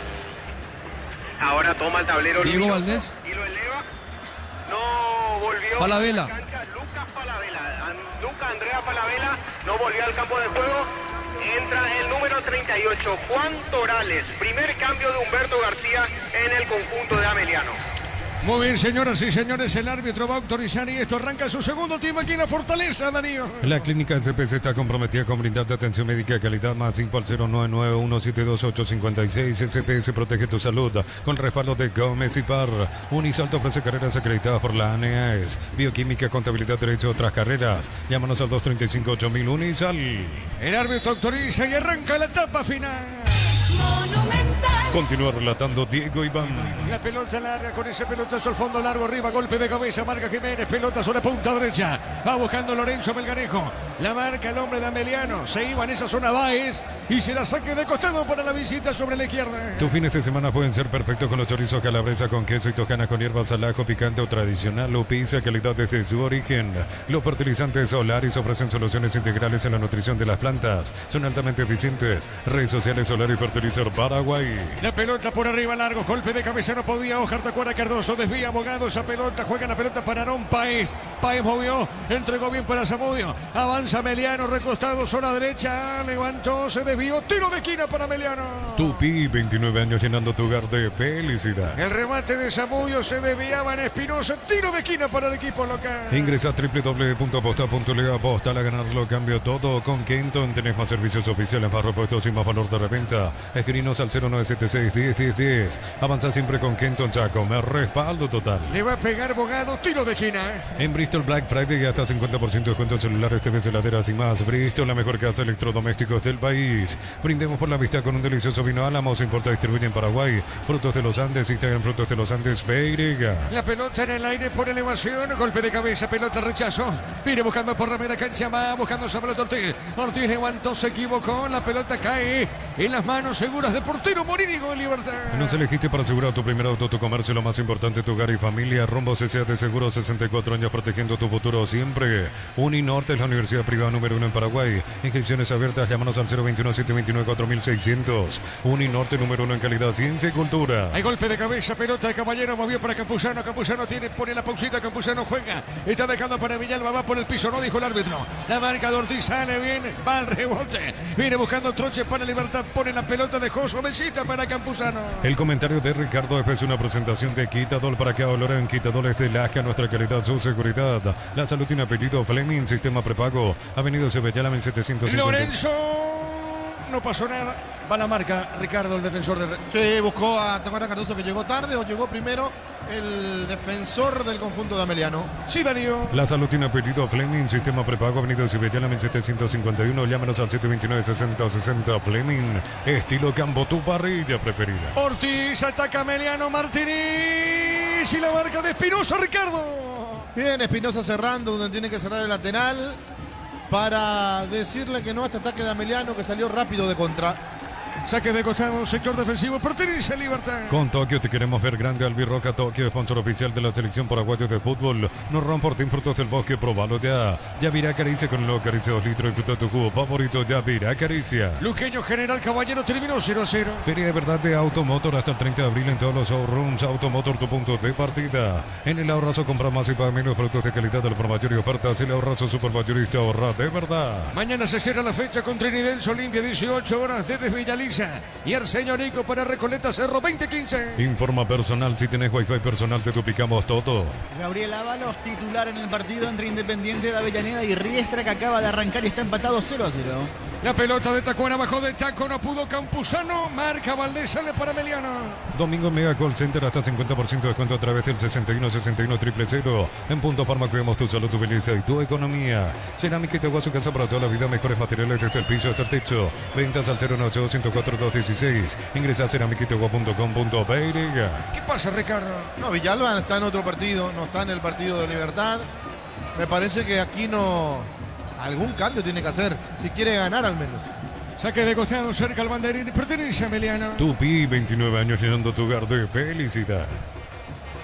Ahora toma el tablero Diego luminoso Valdés. y lo eleva. No volvió Falabella. a la cancha Lucas Falabella. Lucas Andrea Falabella no volvió al campo de juego. Entra el número 38, Juan Torales. Primer cambio de Humberto García en el conjunto de Ameliano. Muy bien, señoras y señores, el árbitro va a autorizar y esto arranca su segundo tiempo aquí en la Fortaleza, Darío. La clínica SPC está comprometida con brindarte atención médica de calidad. Más 5 al 099-172-856. SPS protege tu salud con respaldo de Gómez y Par. Unisalto ofrece carreras acreditadas por la ANEAES. Bioquímica, contabilidad, derecho, otras carreras. Llámanos al 235-8000 Unisal. El árbitro autoriza y arranca la etapa final. Continúa relatando Diego Iván. La pelota larga con ese pelotazo al fondo largo arriba, golpe de cabeza, marca Jiménez, pelota sobre punta derecha, va buscando Lorenzo Melgarejo, la marca el hombre de Ameliano, se iba en esa zona Báez y se la saque de costado para la visita sobre la izquierda. Tus fines de semana pueden ser perfectos con los chorizos calabresa con queso y toscana con hierbas al ajo, picante o tradicional o pizza, calidad desde su origen. Los fertilizantes Solaris ofrecen soluciones integrales en la nutrición de las plantas, son altamente eficientes. Redes sociales Solaris Fertilizer Paraguay. La pelota por arriba largo, golpe de cabeza, no podía Ojar Tacuara Cardoso, desvía Abogado esa pelota, juega la pelota para Aarón Páez, Páez movió, entregó bien para Zamudio, avanza Meliano, recostado, zona derecha, levantó, se desvió, tiro de esquina para Meliano. Tupi, 29 años llenando tu hogar de felicidad. El remate de Zamudio se desviaba en Espinosa, tiro de esquina para el equipo local. Ingresa a www.aposta.le, aposta a ganarlo, cambio todo con Kenton. Tenés más servicios oficiales, más repuestos y más valor de reventa. Escribinos al 0976-10-10-10. Avanza siempre con Kenton Chaco, me respaldo total. Le va a pegar Bogado, tiro de esquina. En Bristol Black Friday hasta 50% de descuento en celulares, TVs, heladeras y más. Bristol, la mejor casa de electrodomésticos del país. Brindemos por la vista con un delicioso vino Álamos, importa y distribuye en Paraguay. Frutos de los Andes, Instagram Frutos de los Andes, Beiriga. La pelota en el aire por elevación, golpe de cabeza, pelota rechazo. Viene buscando por la media cancha, va buscando esa pelota Ortiz. Ortiz levantó, se equivocó, la pelota cae en las manos seguras del portero Morínigo en libertad. Nos elegiste para asegurar tu primer auto, tu comercio, lo más importante, tu hogar y familia. Rumbo CCA de Seguros, 64 años protegiendo tu futuro siempre. Uninorte es la universidad privada número 1 en Paraguay. Inscripciones abiertas, llámanos al 021-729-4600. Uninorte número 1 en calidad, ciencia y cultura. Hay golpe de cabeza, pelota de Caballero, movió para Campuzano, Campuzano pone la pausita, Campuzano juega, está dejando para Villalba, va por el piso, no dijo el árbitro. La marca de Ortiz sale bien, va al rebote, viene buscando Troche para Libertad, pone la pelota de Joso, mesita para Campuzano. El comentario de Ricardo es una presentación de Quitadol para que valoren Quitadol de Lasca, nuestra calidad, su seguridad. La salud tiene apellido Fleming, sistema prepago, Avenida Sebellala, 1750. Lorenzo, no pasó nada, va la marca, Ricardo, el defensor de... Sí, buscó a Tacuara Cardoso, que llegó tarde o llegó primero el defensor del conjunto de Ameliano. Sí, Darío. La salud tiene apellido Fleming, sistema prepago, Avenida Sebellala, 1751. Llámanos al 729-6060. Fleming, estilo campo, tu parrilla preferida. Ortiz ataca a Meliano Martínez y la marca de Espinosa, Ricardo. Bien, Espinosa cerrando donde tiene que cerrar el lateral para decirle que no a este ataque de Ameliano, que salió rápido de contra. Saque de costado, sector defensivo, pertenece a Libertad. Con Tokio te queremos ver grande. Albirroca Tokio, sponsor oficial de la selección paraguaya de fútbol. No Ron Frutos del Bosque, probalo ya. Yavirá Acaricia con lo Acaricia 2 litros. Disfruta tu jugo favorito, Yavirá Acaricia. Luqueño General Caballero terminó 0-0. Feria de verdad de Automotor hasta el 30 de abril en todos los showrooms. Automotor, tu punto de partida. En el ahorrazo compra más y paga menos productos de calidad del por mayor y ofertas. El ahorrazo supermayorista ahorra de verdad. Mañana se cierra la fecha con Trinidense Olimpia, 18 horas desde Villaliza. Y el señorico para Recoleta Cerro 2015. Informa personal, si tenés wifi personal te duplicamos todo. Gabriel Ábalos, titular en el partido entre Independiente de Avellaneda y Riestra, que acaba de arrancar y está empatado 0-0. La pelota de Tacuara abajo de taco, no pudo Campuzano, marca Valdés, sale para Meliano. Domingo Mega Call Center hasta 50% de descuento a través del 61 61 000. En Punto Farma cuidamos tu salud, tu belleza y tu economía. Cerámica Itagua, su casa para toda la vida, mejores materiales desde el piso hasta el techo. Ventas al 098 104 216. Ingresa a ceramicaitagua.com.br. ¿Qué pasa, Ricardo? No, Villalba está en otro partido, no está en el partido de Libertad. Me parece que aquí algún cambio tiene que hacer, si quiere ganar al menos. Saque de costado cerca al banderín, pertenece a Meliano. Tupi, 29 años llenando tu hogar de felicidad.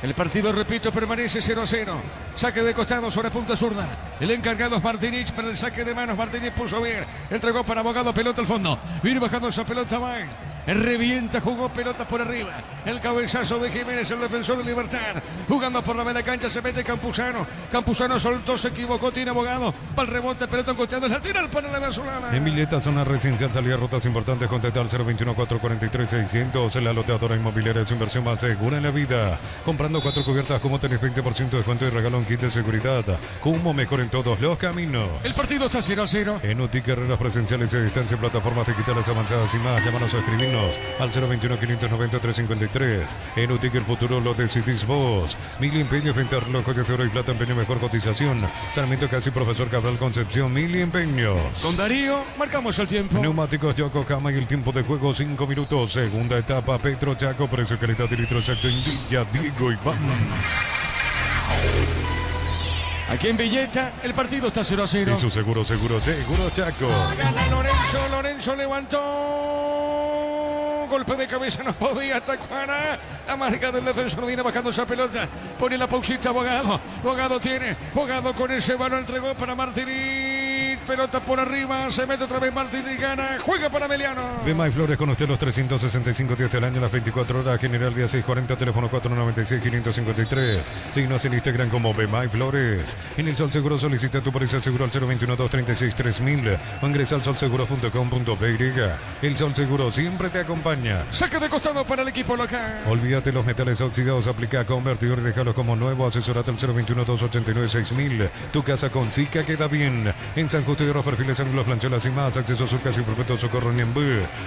El partido, repito, permanece 0-0. Saque de costado sobre punta zurda. El encargado es Martínez para el saque de manos. Martínez puso bien. Entregó para Abogado, pelota al fondo. Viene bajando esa pelota más. Revienta, jugó pelota por arriba. El cabezazo de Jiménez, el defensor de Libertad. Jugando por la media cancha, se mete Campuzano. Campuzano soltó, se equivocó, tiene Abogado. Va el rebote, pelota encosteando, la tira al panel de venezolana. En Villeta, zona residencial, salida rutas importantes. Contactar 021 443 600. La loteadora inmobiliaria es su inversión más segura en la vida. Comprando 4 cubiertas, como tenés 20% de descuento y regalo un kit de seguridad. Como mejor en todos los caminos. El partido está 0-0. En UTI, carreras presenciales y a distancia, plataformas digitales avanzadas y más. Llámanos a escribirnos al 021 590 353. En UTIC el futuro lo decidís vos. Mili Empeño, venta relojes de oro y plata, empeño mejor cotización. Sarmiento Casi, Profesor Cabral Concepción, Mili Empeños. Con Darío, marcamos el tiempo. Neumáticos Yokohama y el tiempo de juego 5 minutos. Segunda etapa, Petro Chaco, precio, calidad y litro exacto en Villa, Diego y Iván. Aquí en Villeta, el partido está 0-0. Y su seguro Chaco. Gana Lorenzo levantó. Golpe de cabeza, no podía atacar. La marca del defensor viene bajando esa pelota. Pone la pausita Abogado. Abogado tiene. Abogado con ese balón entregó para Martínez. Pelota por arriba. Se mete otra vez Martínez. Gana. Juega para Meliano. Bema y Flores con usted los 365 días del año, las 24 horas. General día 640, teléfono 496-553. Síguenos en Instagram como Bema y Flores. En El Sol Seguro solicita tu póliza seguro al 021-236-3000 o ingresa al solseguro.com.py. El Sol Seguro siempre te acompaña. Saque de costado para el equipo local. Olvídate los metales oxidados, aplica convertidor y déjalos como nuevo. Asesorate al 021-289-6000. Tu casa con Zika queda bien. En San Justo y Hierro, perfiles, ángulos, flanchuelas y más. Acceso a su casa y perfecto socorro en Ñembú.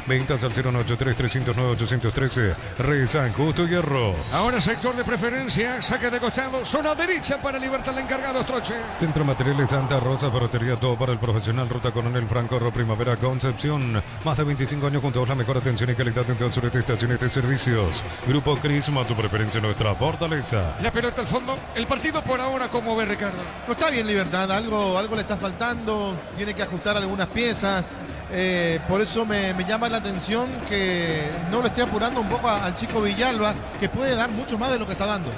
Ventas al 093-309-813. San Justo y Hierro. Ahora sector de preferencia. Saque de costado. Zona derecha para Libertad, el encargado Troche. Centro Materiales Santa Rosa, ferretería, todo para el profesional. Ruta Coronel Franco, Primavera, Concepción. Más de 25 años junto a la mejor atención y calidad en todo el sureste, estaciones de servicios. Grupo Crisma, tu preferencia, nuestra fortaleza. La pelota al fondo. El partido por ahora, ¿cómo ve, Ricardo? No está bien Libertad, algo le está faltando. Tiene que ajustar algunas piezas. Por eso me llama la atención que no le esté apurando un poco al chico Villalba, que puede dar mucho más de lo que está dando.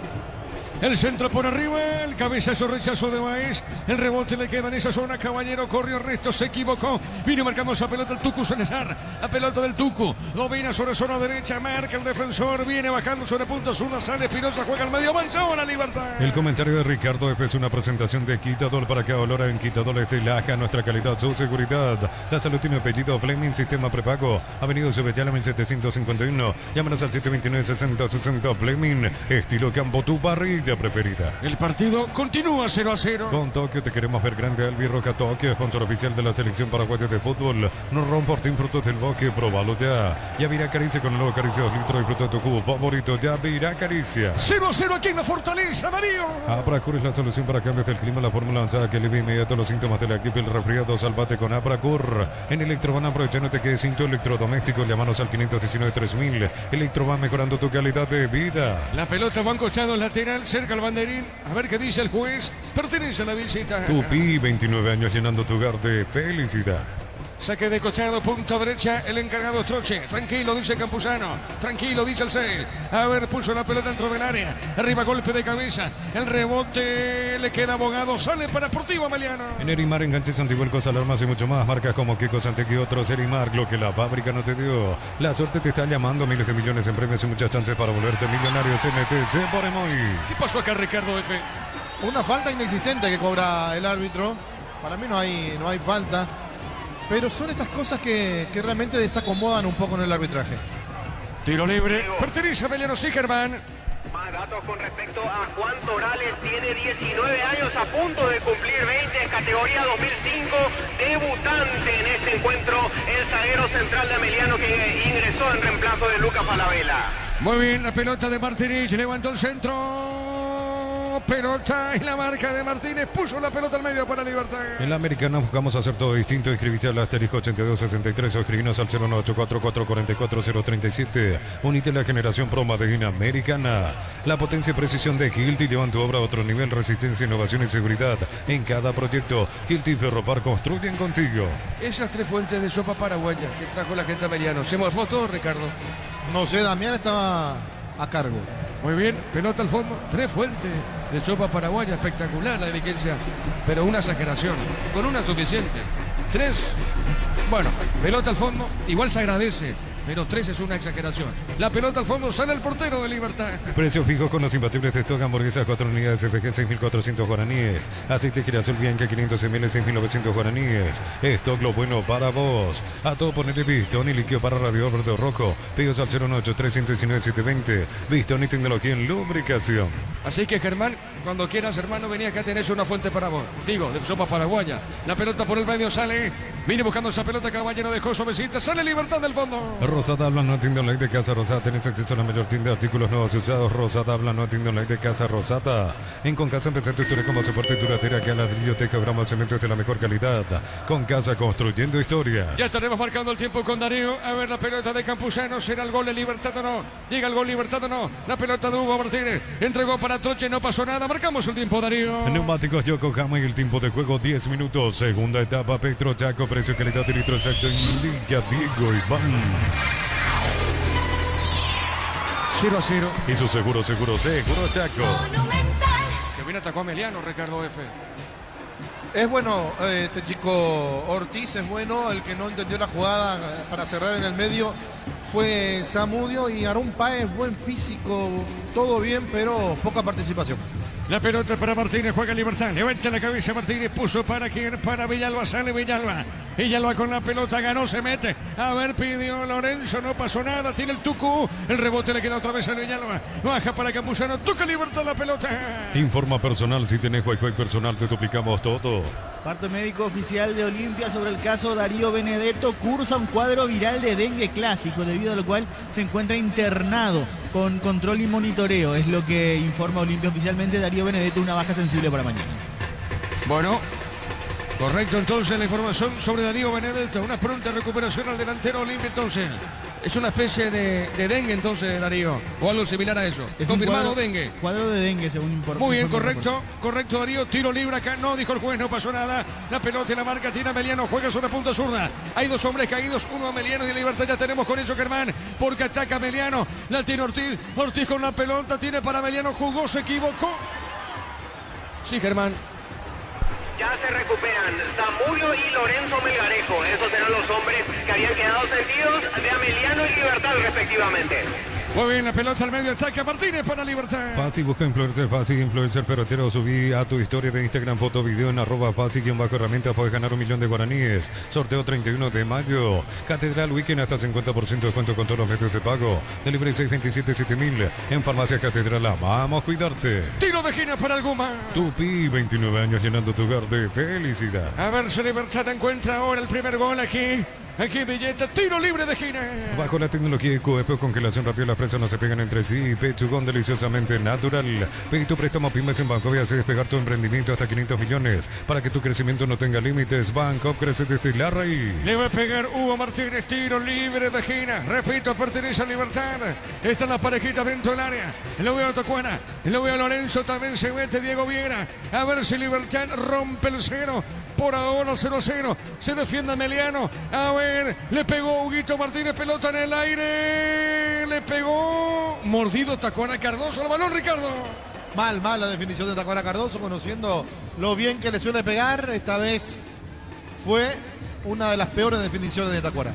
El centro por arriba, el cabezazo, rechazo de Baez. El rebote le queda en esa zona. Caballero corrió, Resto se equivocó. Vino marcando esa pelota el Tucu Salazar. La pelota del Tucu. Domina sobre zona derecha. Marca el defensor. Viene bajando sobre punto zurda. Sale Espinosa, juega al medio. Avanzó a la Libertad. El comentario de Ricardo es una presentación de Quitador para que olora en Quitadores de Laja. Nuestra calidad, su seguridad. La salud tiene apellido Fleming, sistema prepago. Avenida Sebellala 1751. Llámanos al 729-6060 Fleming. Estilo Campo, tu barril preferida. El partido continúa 0-0. Con Tokio te queremos ver grande. Albirroja Tokio, sponsor oficial de la selección paraguaya de fútbol. No romportín frutos del bosque, probalo ya. Yavira Caricia con el nuevo Caricia 2 litros. Disfruta tu jugo favorito. Yavira Caricia. 0-0 aquí en la Fortaleza, Darío. Apracur es la solución para cambios del clima. La fórmula avanzada que alivia inmediato los síntomas de la gripe, el resfriado. Salvate con Apracur. En Electroban, aprovecha, no te quedes sin tu electrodoméstico. Llámanos al 519-3000. Electroban, mejorando tu calidad de vida. La pelota va a un costado lateral, cerca al banderín. A ver qué dice el juez. Pertenece a la visita. Tupi, 29 años llenando tu hogar de felicidad. Saque de costado, punto derecha, el encargado Troche. Tranquilo, dice Campuzano. Tranquilo, dice el 6. A ver, puso la pelota dentro del área. Arriba, golpe de cabeza. El rebote le queda Abogado. Sale para Sportivo Meliano. En Erimar, enganches, antivuelcos, alarmas y mucho más. Marcas como Kiko, Santequi y otros. Erimar, lo que la fábrica no te dio. La suerte te está llamando. Miles de millones en premios y muchas chances para volverte millonario. CNTC por Emoy. ¿Qué pasó acá, Ricardo F? Una falta inexistente que cobra el árbitro. Para mí no hay falta. Pero son estas cosas que realmente desacomodan un poco en el arbitraje. Tiro libre. Pertenece a Meliano Sigerman. Más datos con respecto a Juan Torales, tiene 19 años, a punto de cumplir 20, es categoría 2005, debutante en este encuentro, el zaguero central de Ameliano que ingresó en reemplazo de Lucas Falabella. Muy bien, la pelota de Martínez, levantó el centro. Pelota y la marca de Martínez, puso la pelota al medio para Libertad. En la Americana buscamos hacer todo distinto. Inscribiste al asterisco 8263 o escribinos al 098444037. Unite a la generación Proma de Americana. La potencia y precisión de Hilti llevan tu obra a otro nivel. Resistencia, innovación y seguridad en cada proyecto. Hilti y Ferropar construyen contigo. Esas 3 fuentes de sopa paraguaya que trajo la gente Ameliano. ¿Se morfó todo, Ricardo? No sé, Damián estaba a cargo. Muy bien, pelota al fondo, 3 fuentes de sopa paraguaya, espectacular la diligencia, pero una exageración, con una suficiente. 3, bueno, pelota al fondo, igual se agradece, pero 3 es una exageración. La pelota al fondo, sale el portero de Libertad. Precio fijo con los imbatibles de stock, hamburguesas 4 unidades FG 6.400 guaraníes. Aceite girasol Bianca 500 ml 6.900 guaraníes. Stock lo bueno para vos. A todo ponerle Bistón y líquido para radiador verde o rojo. Pedidos al 098-319-720. Bistón y tecnología en lubricación. Así que Germán, cuando quieras hermano, venía acá, tenés una fuente para vos. Digo, de sopa paraguaya. La pelota por el medio sale. Viene buscando esa pelota, Caballero dejó suavecita. Sale Libertad del fondo. Rosada habla, no atiende online de Casa Rosada. Tenés acceso a la mayor tienda de artículos nuevos y usados. Rosada habla, no atiende online de Casa Rosada. En Concasa empezar tu historia como soporte y duradera que a ladrillo, teja, bramo, cemento es de la mejor calidad. Con Casa construyendo historias. Ya estaremos marcando el tiempo con Darío. A ver la pelota de Campuzano. ¿Será el gol de Libertad o no? Llega el gol Libertad o no. La pelota de Hugo Martínez. Entregó para Troche, no pasó nada. Marcamos el tiempo, Darío. Neumáticos Yokohama y el tiempo de juego 10 minutos. Segunda etapa, Petro Chaco, precio, calidad y litro exacto en Liga Diego Iván. 0-0. Y su seguro Chaco. Que viene atacó a Ameliano, Ricardo F. Es bueno, este chico Ortiz es bueno, el que no entendió la jugada para cerrar en el medio fue Zamudio y Aarón Páez, buen físico, todo bien, pero poca participación. La pelota para Martínez, juega Libertad, levanta la cabeza Martínez, puso para quién, para Villalba, sale Villalba. Villalba con la pelota, ganó, se mete. A ver, pidió Lorenzo, no pasó nada, tiene el Tucu, el rebote le queda otra vez a Villalba. Baja para Campuzano, toca Libertad la pelota. Informa personal, si tenés Wi-Fi personal te duplicamos todo. Parte médico oficial de Olimpia sobre el caso Darío Benedetto, cursa un cuadro viral de dengue clásico, debido a lo cual se encuentra internado con control y monitoreo. Es lo que informa Olimpia oficialmente. Darío Benedetto, una baja sensible para mañana. Bueno, correcto entonces la información sobre Darío Benedetto. Una pronta recuperación al delantero Olimpia entonces. Es una especie de dengue entonces, Darío, o algo similar a eso. Es confirmado dengue. Cuadro de dengue, según informa. Muy bien, correcto, Darío. Tiro libre acá, no dijo el juez, no pasó nada. La pelota y la marca tiene Ameliano, juega sobre punta zurda. Hay 2 hombres caídos, uno Ameliano y de Libertad. Ya tenemos con eso Germán, porque ataca Ameliano. La tiene Ortiz, Ortiz con la pelota, tiene para Ameliano, jugó, se equivocó. Sí, Germán. Ya se recuperan Zamudio y Lorenzo Melgarejo. Esos eran los hombres que habían quedado sentidos de Ameliano y Libertad respectivamente. Muy bien, la pelota al medio, ataca Martínez para Libertad. Fácil, busca influencer ferretero. Subí a tu historia de Instagram, foto, video en @fácil_herramientas. Puedes ganar 1 millón de guaraníes. Sorteo 31 de mayo. Catedral Weekend hasta 50% de descuento con todos los medios de pago. Delivery 627-7000. En Farmacia Catedral, vamos a cuidarte. Tiro de esquina para el Guma. Tupi, 29 años llenando tu hogar de felicidad. A ver si Libertad encuentra ahora el primer gol aquí. Aquí Villeta, tiro libre de esquina. Bajo la tecnología de QF, congelación rápida, las presas no se pegan entre sí. Pechugón deliciosamente natural. Pedí tu préstamo Pymes en Banco y hace despegar tu emprendimiento hasta 500 millones. Para que tu crecimiento no tenga límites. Banco crece desde la raíz. Le va a pegar Hugo Martínez, tiro libre de esquina. Repito, pertenece a Libertad. Están las parejitas dentro del área. Lo veo a Tocuana, lo veo a Lorenzo, también se mete Diego Viera. A ver si Libertad rompe el 0. Por ahora 0-0. Se defiende Ameliano. A ver, le pegó Huguito Martínez, pelota en el aire. Le pegó. Mordido Tacuara Cardoso. El balón, Ricardo. Mal la definición de Tacuara Cardoso, conociendo lo bien que le suele pegar. Esta vez fue una de las peores definiciones de Tacuara.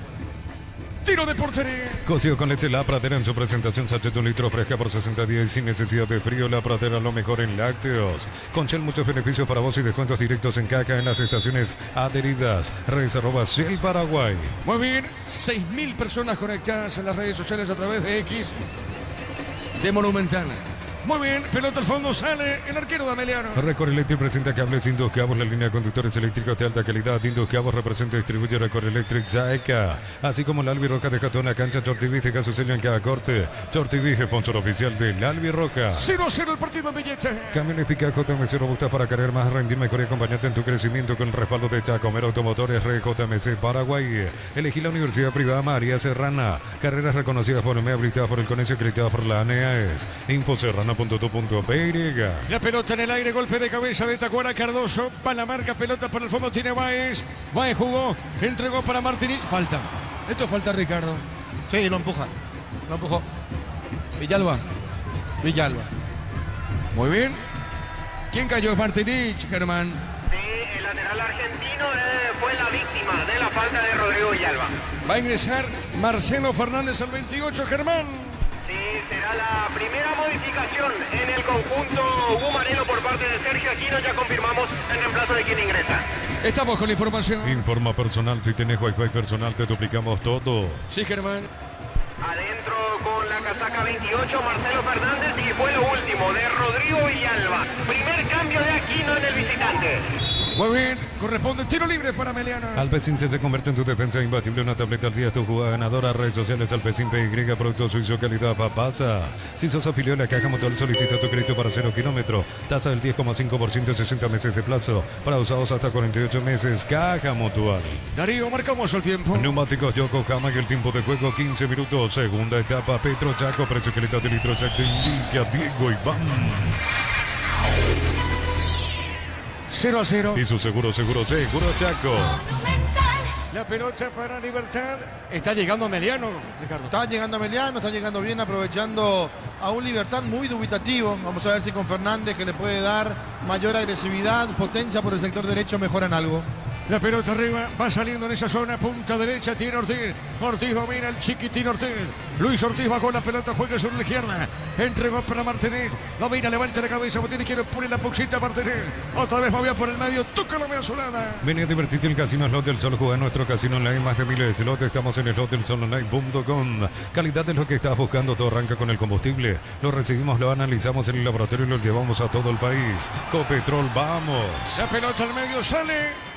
Tiro de portería. Cocido con leche La Pradera en su presentación, sachet 1 litro fresca por 60 días sin necesidad de frío. La Pradera, lo mejor en lácteos. Con Shell, muchos beneficios para vos y descuentos directos en caca en las estaciones adheridas. Redes @Shell Paraguay. Muy bien, 6.000 personas conectadas en las redes sociales a través de X de Monumental. Muy bien, pelota al fondo, sale el arquero de Ameliano. Record Electric presenta cables Indus Cabos, la línea de conductores eléctricos de alta calidad. Indus Cabos representa y distribuye Record Electric Zaeca, así como la Albirroja de Catona Cancha. Chortiví deja su sello en cada corte. Chortiví, sponsor oficial de la Albirroja. 0-0 el partido en Villeta. Camiones Pica JMC robusta para cargar más, rendir mejor y acompañarte en tu crecimiento con el respaldo de Chacomer Automotores JMC Paraguay. Elegí la Universidad Privada María Serrana. Carreras reconocidas por el MEA, habilitadas por el CONESIO, acreditadas por la ANEAES. Infoserrana.tu.py. La pelota en el aire, golpe de cabeza de Tacuara Cardoso. Va la marca, pelota para el fondo, tiene Báez. Báez jugó, entregó para Martínez. Falta. Esto falta, Ricardo. Sí, lo empuja. Lo empujó. Villalba. Villalba. Muy bien. ¿Quién cayó? Martínez, Germán. Sí, el lateral argentino fue la víctima de la falta de Rodrigo Villalba. Va a ingresar Marcelo Fernández al 28, Germán. Sí, será la primera modificación en el conjunto gumarelo por parte de Sergio Aquino. Ya confirmamos el reemplazo de quien ingresa. Estamos con la información. Informa personal, si tenés Wi-Fi personal te duplicamos todo. Sí, Germán. Adentro con la casaca 28, Marcelo Fernández, y fue lo último de Rodrigo Villalba. Primer cambio de Aquino en el visitante. Muy bien, corresponde tiro libre para Ameliano. Alpecin se convierte en tu defensa imbatible, una tableta al día, tu jugada ganadora. Redes sociales Alpecin PY, producto suizo, calidad papasa. Si sos afiliado a la Caja Mutual, solicita tu crédito para 0 kilómetro. Tasa del 10,5%, 60 meses de plazo. Para usados hasta 48 meses. Caja Mutual. Darío, marcamos el tiempo. Neumáticos Yokohama y el tiempo de juego 15 minutos. Segunda etapa, Petro Chaco, precio calidad de litro exacto, indica Diego Iván. 0-0. Y su seguro Chaco. La pelota para Libertad. Está llegando Ameliano, Ricardo. Está llegando Ameliano, está llegando bien, aprovechando a un Libertad muy dubitativo. Vamos a ver si con Fernández, que le puede dar mayor agresividad, potencia por el sector derecho, mejoran algo. La pelota arriba, va saliendo en esa zona, punta derecha, tiene Ortiz. Ortiz domina el chiquitín Ortiz. Luis Ortiz bajó la pelota, juega sobre la izquierda. Entregó para Martínez. Domina, levanta la cabeza, Martínez quiere poner la puxita a Martínez. Otra vez movía por el medio, toca la media solana. Ven a divertirte el Casino Slot del Sol. Juega en nuestro casino online, más de miles de slots. Estamos en slotdelsolonline.com. Calidad es lo que estás buscando, todo arranca con el combustible. Lo recibimos, lo analizamos en el laboratorio y lo llevamos a todo el país. Copetrol, vamos. La pelota al medio sale.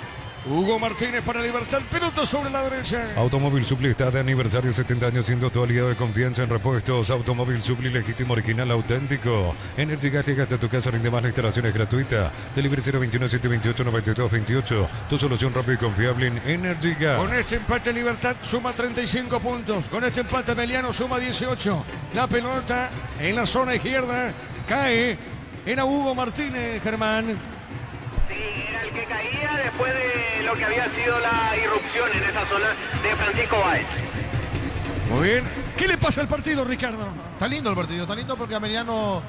Hugo Martínez para Libertad, pelota sobre la derecha. Automóvil Supli está de aniversario, 70 años siendo tu aliado de confianza en repuestos. Automóvil Supli, legítimo, original, auténtico. Energy Gas, llega hasta tu casa, rinde más, la instalación es gratuita. Delivery 021-728-9228. Tu solución rápida y confiable en Energy Gas. Con este empate Libertad suma 35 puntos. Con este empate Ameliano suma 18. La pelota en la zona izquierda cae en Hugo Martínez, Germán. Sí, era el que caía después de lo que había sido la irrupción en esa zona de Francisco Báez. Muy bien. ¿Qué le pasa al partido, Ricardo? Está lindo el partido, está lindo porque Ameliano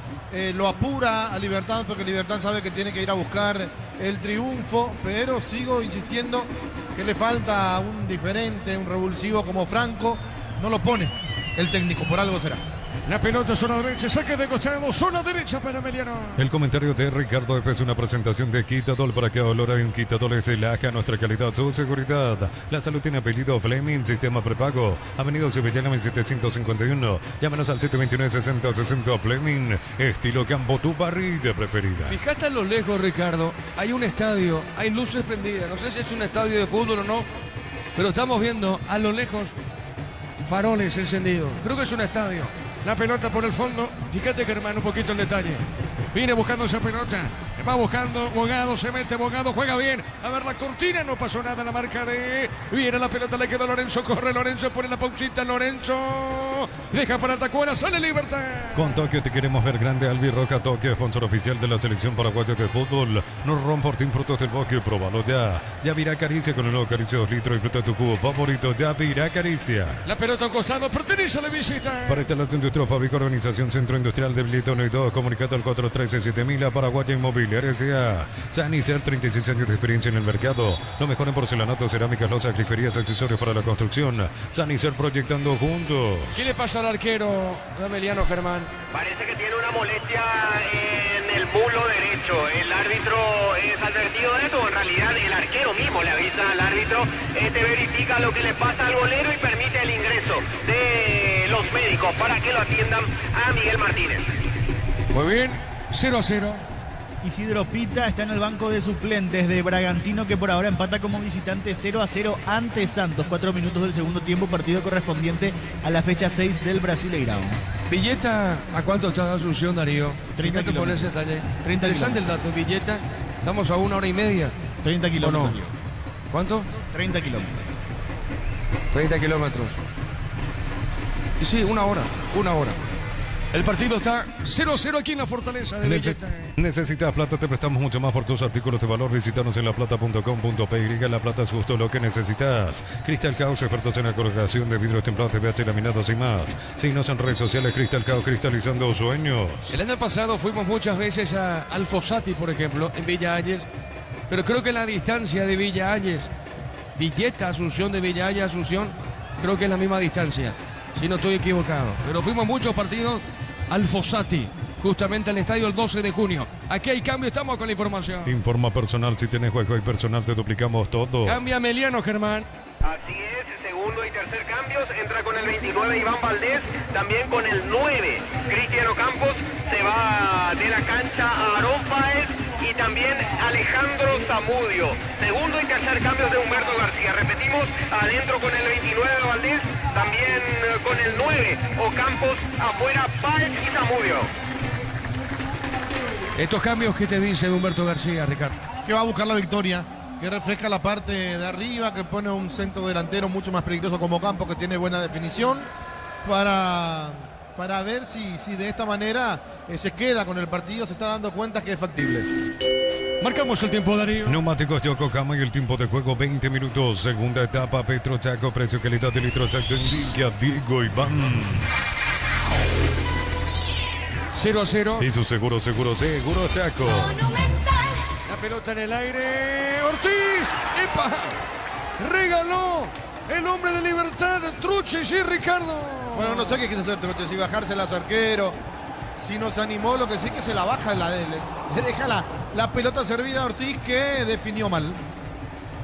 lo apura a Libertad, porque Libertad sabe que tiene que ir a buscar el triunfo, pero sigo insistiendo que le falta un diferente, un revulsivo como Franco. No lo pone el técnico, por algo será. La pelota zona derecha, saque de costado, zona derecha para Ameliano. El comentario de Ricardo es una presentación de Quitadol. Para que olor en Quitadol es de Laja, nuestra calidad, su seguridad. La salud tiene apellido Fleming, sistema prepago. Avenida Sevillana 1751. Llámanos al 729-6060 Fleming. Estilo Campo, tu barriga preferida. Fíjate a lo lejos, Ricardo. Hay un estadio, hay luces prendidas. No sé si es un estadio de fútbol o no, pero estamos viendo a lo lejos faroles encendidos. Creo que es un estadio. La pelota por el fondo. Fíjate, Germán, un poquito el detalle. Viene buscando esa pelota. Va buscando Bogado, se mete Bogado, juega bien. A ver la cortina, no pasó nada. La marca de... Viene la pelota, le quedó Lorenzo, corre Lorenzo, pone la pausita Lorenzo. Deja para Tacuara, sale Libertad. Con Tokio te queremos ver grande. Albirroja Tokio, sponsor oficial de la selección paraguaya de fútbol. Norron Fortín, frutos del bosque, próbalo ya. Yavirá Caricia con el nuevo Caricia 2 litros. Disfruta tu cubo favorito, Yavirá Caricia. La pelota a un costado, pertenece a la visita. Para instalarte industria fábrica, organización Centro Industrial de Bilitono y 2, comunicate al 413-7000 a Paraguaya Inmobiliaria S.A. Sanicer, 36 años de experiencia en el mercado. Lo mejor en porcelanato, cerámicas, losas, griferías, accesorios para la construcción. Sanicer, proyectando juntos. ¿Qué le pasa al arquero Ameliano, Germán? Parece que tiene una molestia en el mulo derecho. El árbitro es advertido de esto. En realidad el arquero mismo le avisa al árbitro. Verifica lo que le pasa al golero y permite el ingreso de los médicos para que lo atiendan a Miguel Martínez. Muy bien, 0-0. Isidro Pita está en el banco de suplentes de Bragantino, que por ahora empata como visitante 0-0 ante Santos. 4 minutos del segundo tiempo, partido correspondiente a la fecha 6 del Brasileirão. Villeta, ¿a cuánto está de Asunción, Darío? 30 Fíjate por ese detalle. 30 Interesante el dato, Villeta. Estamos a 1 hora y media. 30 kilómetros. ¿O no? ¿Cuánto? 30 kilómetros. 30 kilómetros. Y sí, 1 hora. 1 hora. El partido está 0-0 aquí en la Fortaleza de Villeta. Necesitas plata, te prestamos mucho más por tus artículos de valor. Visítanos en laplata.com.py. La Plata es justo lo que necesitas. Crystal House, expertos en la colocación de vidrios templados, PVC, laminados y más. Síguenos en redes sociales. Crystal House, cristalizando sueños. El año pasado fuimos muchas veces al Fossati, por ejemplo, en Villa Ayes. Pero creo que la distancia de Villa Ayes, Villeta, Asunción, de Villa Ayes, Asunción, creo que es la misma distancia. Si no estoy equivocado. Pero fuimos muchos partidos al Fossati, justamente al estadio el 12 de junio. Aquí hay cambio, estamos con la información. Informa personal, si tenés Wi-Fi personal te duplicamos todo. Cambia Meliano, Germán. Así es, segundo y tercer cambios, entra con el 29 Iván Valdés, también con el 9 Cristiano Campos, se va de la cancha a Aarón Páez y también Alejandro Zamudio. Segundo y tercer cambios de Humberto García, repetimos, adentro con el 29 Valdés, también con el 9 Ocampos, afuera Páez y Zamudio. Estos cambios, ¿qué te dice Humberto García, Ricardo? Que va a buscar la victoria, que refresca la parte de arriba, que pone un centro delantero mucho más peligroso como Campos, que tiene buena definición, para ver si de esta manera se queda con el partido, se está dando cuenta que es factible. Marcamos el tiempo, Darío. Neumáticos Yokohama y el tiempo de juego 20 minutos. Segunda etapa, Petro Chaco, precio calidad de litro exacto indica Diego Iván. 0-0. Y su seguro Chaco. La pelota en el aire. Ortiz. ¡Epa! Regaló el hombre de Libertad. Truche, sí, Ricardo. Bueno, no sé qué quiso hacer Truche, si bajársela a su arquero, si nos animó, lo que sí que se la baja, le deja la pelota servida a Ortiz, que definió mal.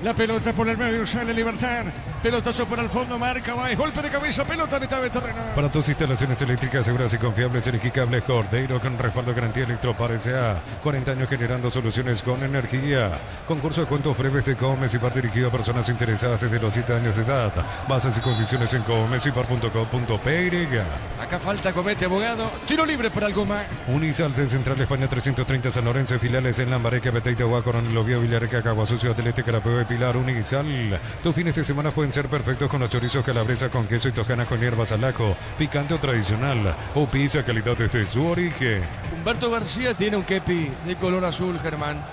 La pelota por el medio, sale Libertad. Pelotazo por el fondo, marca, va, golpe de cabeza, pelota a mitad de terreno. Para tus instalaciones eléctricas seguras y confiables, elegí Cables Cordeiro con respaldo de garantía Electropar S.A. 40 años generando soluciones con energía. Concurso de cuentos breves de Comes y Par dirigido a personas interesadas desde los 7 años de edad. Bases y condiciones en comesipar.com.py. Acá falta Comete, abogado. Tiro libre para el Goma. Unisalce Central España 330 San Lorenzo, filiales en Lambareque, Beteita, Huacorón, Lovío, Villareca, Caguasucio, Atlete, Carapeo y Pilar. Unisal. Tus fines de semana pueden ser perfectos con los chorizos calabresa con queso y toscana con hierbas al ajo, picante o tradicional, o pizza calidad desde su origen. Humberto García tiene un kepi de color azul, Germán.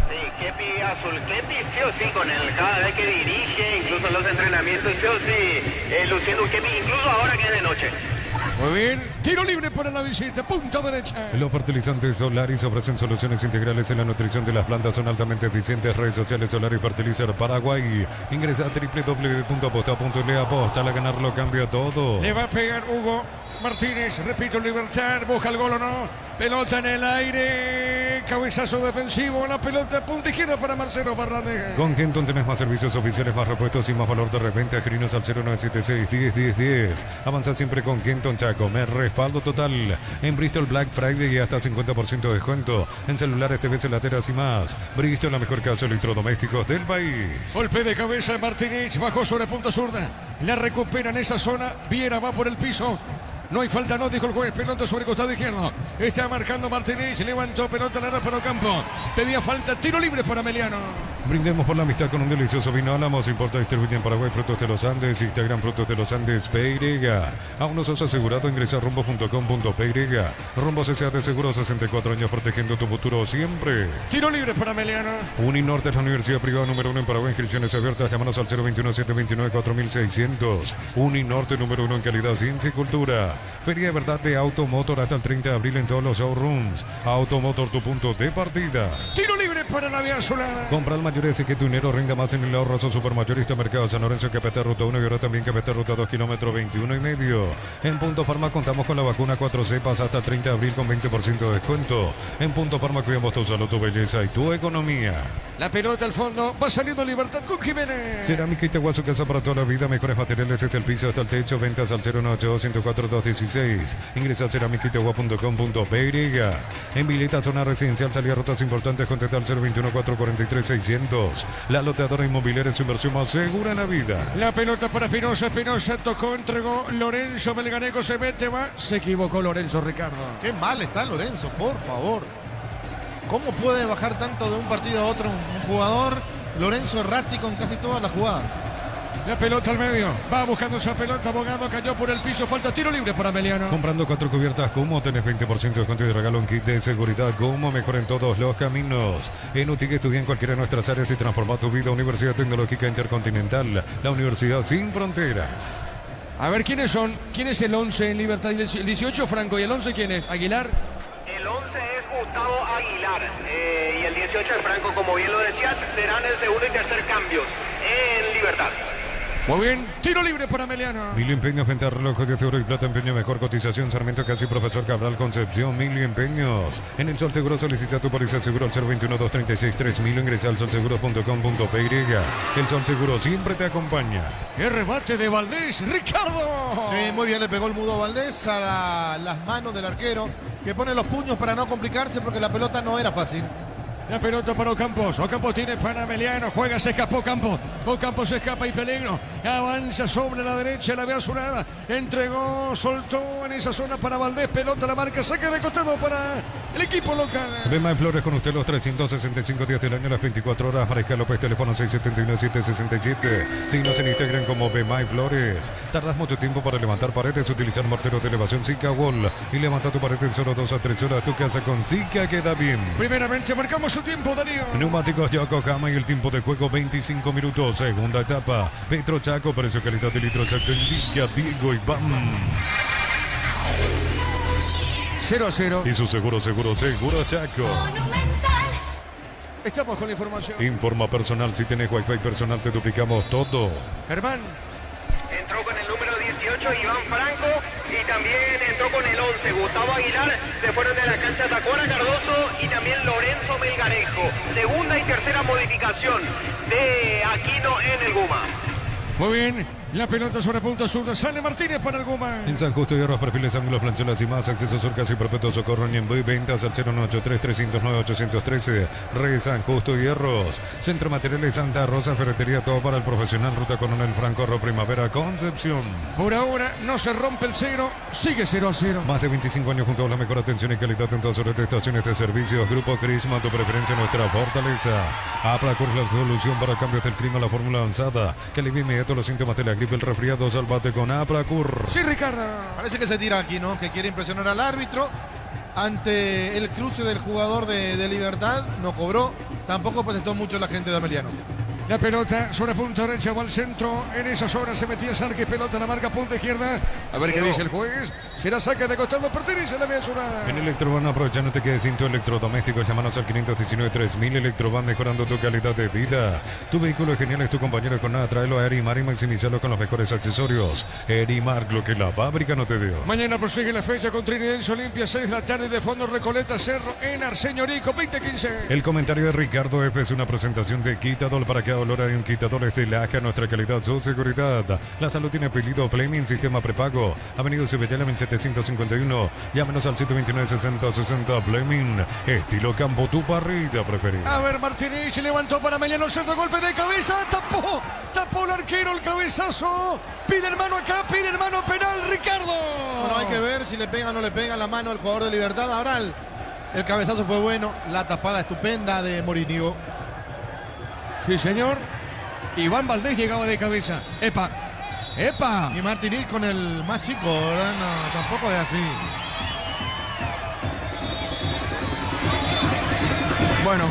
Sí, kepi azul, kepi sí o sí con él, cada vez que dirige, incluso en los entrenamientos, sí o sí, luciendo un kepi, incluso ahora que es de noche. Muy bien, tiro libre para la visita, punta derecha. Los fertilizantes Solaris ofrecen soluciones integrales en la nutrición de las plantas, son altamente eficientes. Redes sociales Solaris Fertilizer Paraguay. Ingresa a www.aposta.le, aposta a ganarlo, cambia todo. Le va a pegar Hugo Martínez, repito, Libertad, busca el gol o no. Pelota en el aire, cabezazo defensivo, la pelota punta izquierda para Marcelo Fernández. Con Kenton tenés más servicios oficiales, más repuestos y más valor de repente. Adquirinos al 0976-10-10-10. Avanza siempre con Kenton Chaco. Me respaldo total. En Bristol Black Friday y hasta 50% de descuento. En celulares, TVs, lateras y más. Bristol, la mejor casa de electrodomésticos del país. Golpe de cabeza de Martínez, bajó sobre punta zurda. La recupera en esa zona. Viera va por el piso. No hay falta, no, dijo el juez. Pelota sobre costado izquierdo. Está marcando Martínez. Levantó pelota en el para Ocampo. Pedía falta. Tiro libre para Meliano. Brindemos por la amistad con un delicioso vino Álamos. Importa, distribuye en Paraguay Frutos de los Andes. Instagram Frutos de los Andes PY. Aún no sos asegurado, ingresa a rumbo.com.py. Rumbo S.A. de Seguro, 64 años protegiendo tu futuro siempre. Tiro libre para Meliano. Uninorte es la universidad privada número 1 en Paraguay. Inscripciones abiertas. Llámanos al 021-729-4600. Uninorte número 1 en calidad, ciencia y cultura. Feria de verdad de Automotor hasta el 30 de abril en todos los showrooms. Automotor, tu punto de partida. Tiro libre para la vía azulada. Compra el mayores y que tu dinero rinda más en el ahorroso Supermayorista Mercado San Lorenzo, Capital Ruta 1 y ahora también Capital Ruta 2, kilómetro 21,5. En Punto Farma contamos con la vacuna 4 cepas hasta 30 de abril con 20% de descuento. En Punto Farma cuidamos tu salud, tu belleza y tu economía. La pelota al fondo, va saliendo Libertad con Jiménez. Cerámica Itagua, su casa para toda la vida, mejores materiales desde el piso hasta el techo, ventas al 098-104-216. Ingresa a cerámicaitegua.com.py. En Villeta, zona residencial, salida rutas importantes, contacta al 021-443-600. La loteadora inmobiliaria es su inversión más segura en la vida. La pelota para Espinosa, Espinosa tocó, entregó, Lorenzo Melgarejo se mete, va, se equivocó Lorenzo, Ricardo. Qué mal está Lorenzo, por favor. ¿Cómo puede bajar tanto de un partido a otro un jugador? Lorenzo errático en casi todas las jugadas. La pelota al medio, va buscando esa pelota, Abogado cayó por el piso, falta tiro libre para Meliano. Comprando 4 cubiertas Gumo tenés 20% de descuento y regalo un kit de seguridad Gumo, mejor en todos los caminos. En UTIC estudia en cualquiera de nuestras áreas y transforma tu vida. Universidad Tecnológica Intercontinental, la universidad sin fronteras. A ver, ¿quiénes son? ¿Quién es el 11 en Libertad? El 18, Franco, ¿y el 11 quién es? ¿Aguilar? El 11 es Gustavo Aguilar y el 18 es Franco, como bien lo decías, serán el segundo y tercer cambios en Libertad. Muy bien, tiro libre para Meliano. Milio Empeños, venta de relojes de oro y plata, empeño mejor cotización, Sarmiento Casi, Profesor Cabral Concepción. Milio Empeños. En el Sol Seguro solicita tu póliza seguro al 021-236-3000, ingresa al solseguros.com.py. El Sol Seguro siempre te acompaña. El remate de Valdés, Ricardo. Sí, muy bien, le pegó el mudo Valdés a las manos del arquero, que pone los puños para no complicarse porque la pelota no era fácil. La pelota para Ocampos. Ocampos tiene para Meliano. Juega, se escapó Ocampos. Ocampos se escapa y peligro. Avanza sobre la derecha, la ve azulada. Entregó, soltó en esa zona para Valdés. Pelota la marca, saque de costado para el equipo local. Bema Flores con usted los 365 días del año, las 24 horas. Mariscal López, teléfono 679-767. Síguenos en Instagram como Bema Flores. Tardas mucho tiempo para levantar paredes. Utilizar morteros de elevación Zika Wall. Y levanta tu pared en solo 2 a 3 horas. Tu casa con Zika queda bien. Primeramente marcamos su tiempo, Darío. Neumáticos Yokohama y el tiempo de juego 25 minutos. Segunda etapa. Petro Chaco, precio calidad de litro exacto. Indica Diego Iván. 0-0. Y su seguro Chaco. Estamos con la información. Informa personal. Si tenés Wi-Fi personal, te duplicamos todo. Germán. Entró con el número 18 Iván Franco y también entró con el 11 Gustavo Aguilar. Se fueron de la cancha Tacuara Cardoso y también Lorenzo Melgarejo. Segunda y tercera modificación de Aquino en el Guma. Muy bien, la pelota sobre punto zurda, sale Martínez para el Guma. En San Justo y Hierros, perfiles, ángulos, plancholas y más, acceso surcas y perpetuo socorro en Ñemby, ventas al 093-309-813, Re San Justo y Hierros. Centro Materiales Santa Rosa, ferretería, todo para el profesional, Ruta Coronel Franco, Arro Primavera, Concepción. Por ahora no se rompe el cero, sigue 0-0. Más de 25 años junto a la mejor atención y calidad en todas sus estaciones de servicios. Grupo Crisma, tu preferencia, nuestra fortaleza. Apracur, la solución para cambios del clima, la fórmula avanzada que alivia inmediato los síntomas de la gripe, el resfriado, salvate con Apracur. Sí, Ricardo. Parece que se tira aquí, ¿no? Que quiere impresionar al árbitro. Ante el cruce del jugador de Libertad, no cobró. Tampoco protestó mucho la gente de Ameliano. La pelota sobre punta derecha, va al centro. En esa zona se metía Sarque, pelota la marca punta izquierda. A ver qué dice el juez. Será saque de costado, pertenece a la vía zurada. En Electroban, aprovecha, no te quedes sin tu electrodoméstico. Llámanos al 519-3000. Electroban, mejorando tu calidad de vida. Tu vehículo es genial, es tu compañero con nada. Tráelo a Erimar y maximizarlo con los mejores accesorios. Erimar, lo que la fábrica no te dio. Mañana prosigue la fecha con Trinidense Olimpia, 6 de la tarde, de fondo Recoleta, Cerro, Enar, Señorico, 2015. El comentario de Ricardo F. es una presentación de Quitadol. Para cada olor hay un Quitadol. Es de Laja, nuestra calidad, su seguridad. La salud tiene apellido Fleming, sistema prepago. Avenida Cibellala, 1751. Llámenos al 729-6060. Fleming, estilo campo, tu parrilla preferida. A ver, Martínez se levantó para Meliano, centro, golpe de cabeza, tapó el arquero, el cabezazo. Pide hermano acá, pide hermano penal, Ricardo. Bueno, hay que ver si le pega o no le pega la mano al jugador de Libertad. Ahora el cabezazo fue bueno, la tapada estupenda de Morínigo. Sí, señor. Iván Valdés llegaba de cabeza. ¡Epa! Y Martínez con el más chico, ¿verdad? No, tampoco es así. Bueno.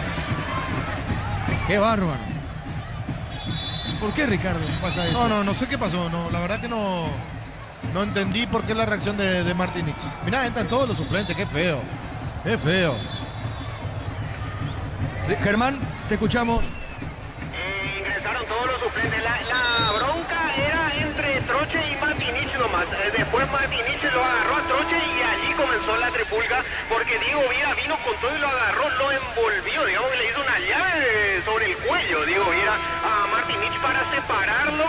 ¡Qué bárbaro! ¿Por qué, Ricardo, pasa esto? No sé qué pasó. No, la verdad que no entendí por qué la reacción de Martínez. Mirá, entran todos los suplentes. Qué feo. Qué feo. Germán, te escuchamos. todos los suplentes. La bronca era entre Troche y Martinich nomás. Después Martinich lo agarró a Troche y allí comenzó la tripulga, porque Diego Viera vino con todo y lo agarró, lo envolvió, digamos que le hizo una llave sobre el cuello, Diego Viera, a Martinich para separarlo,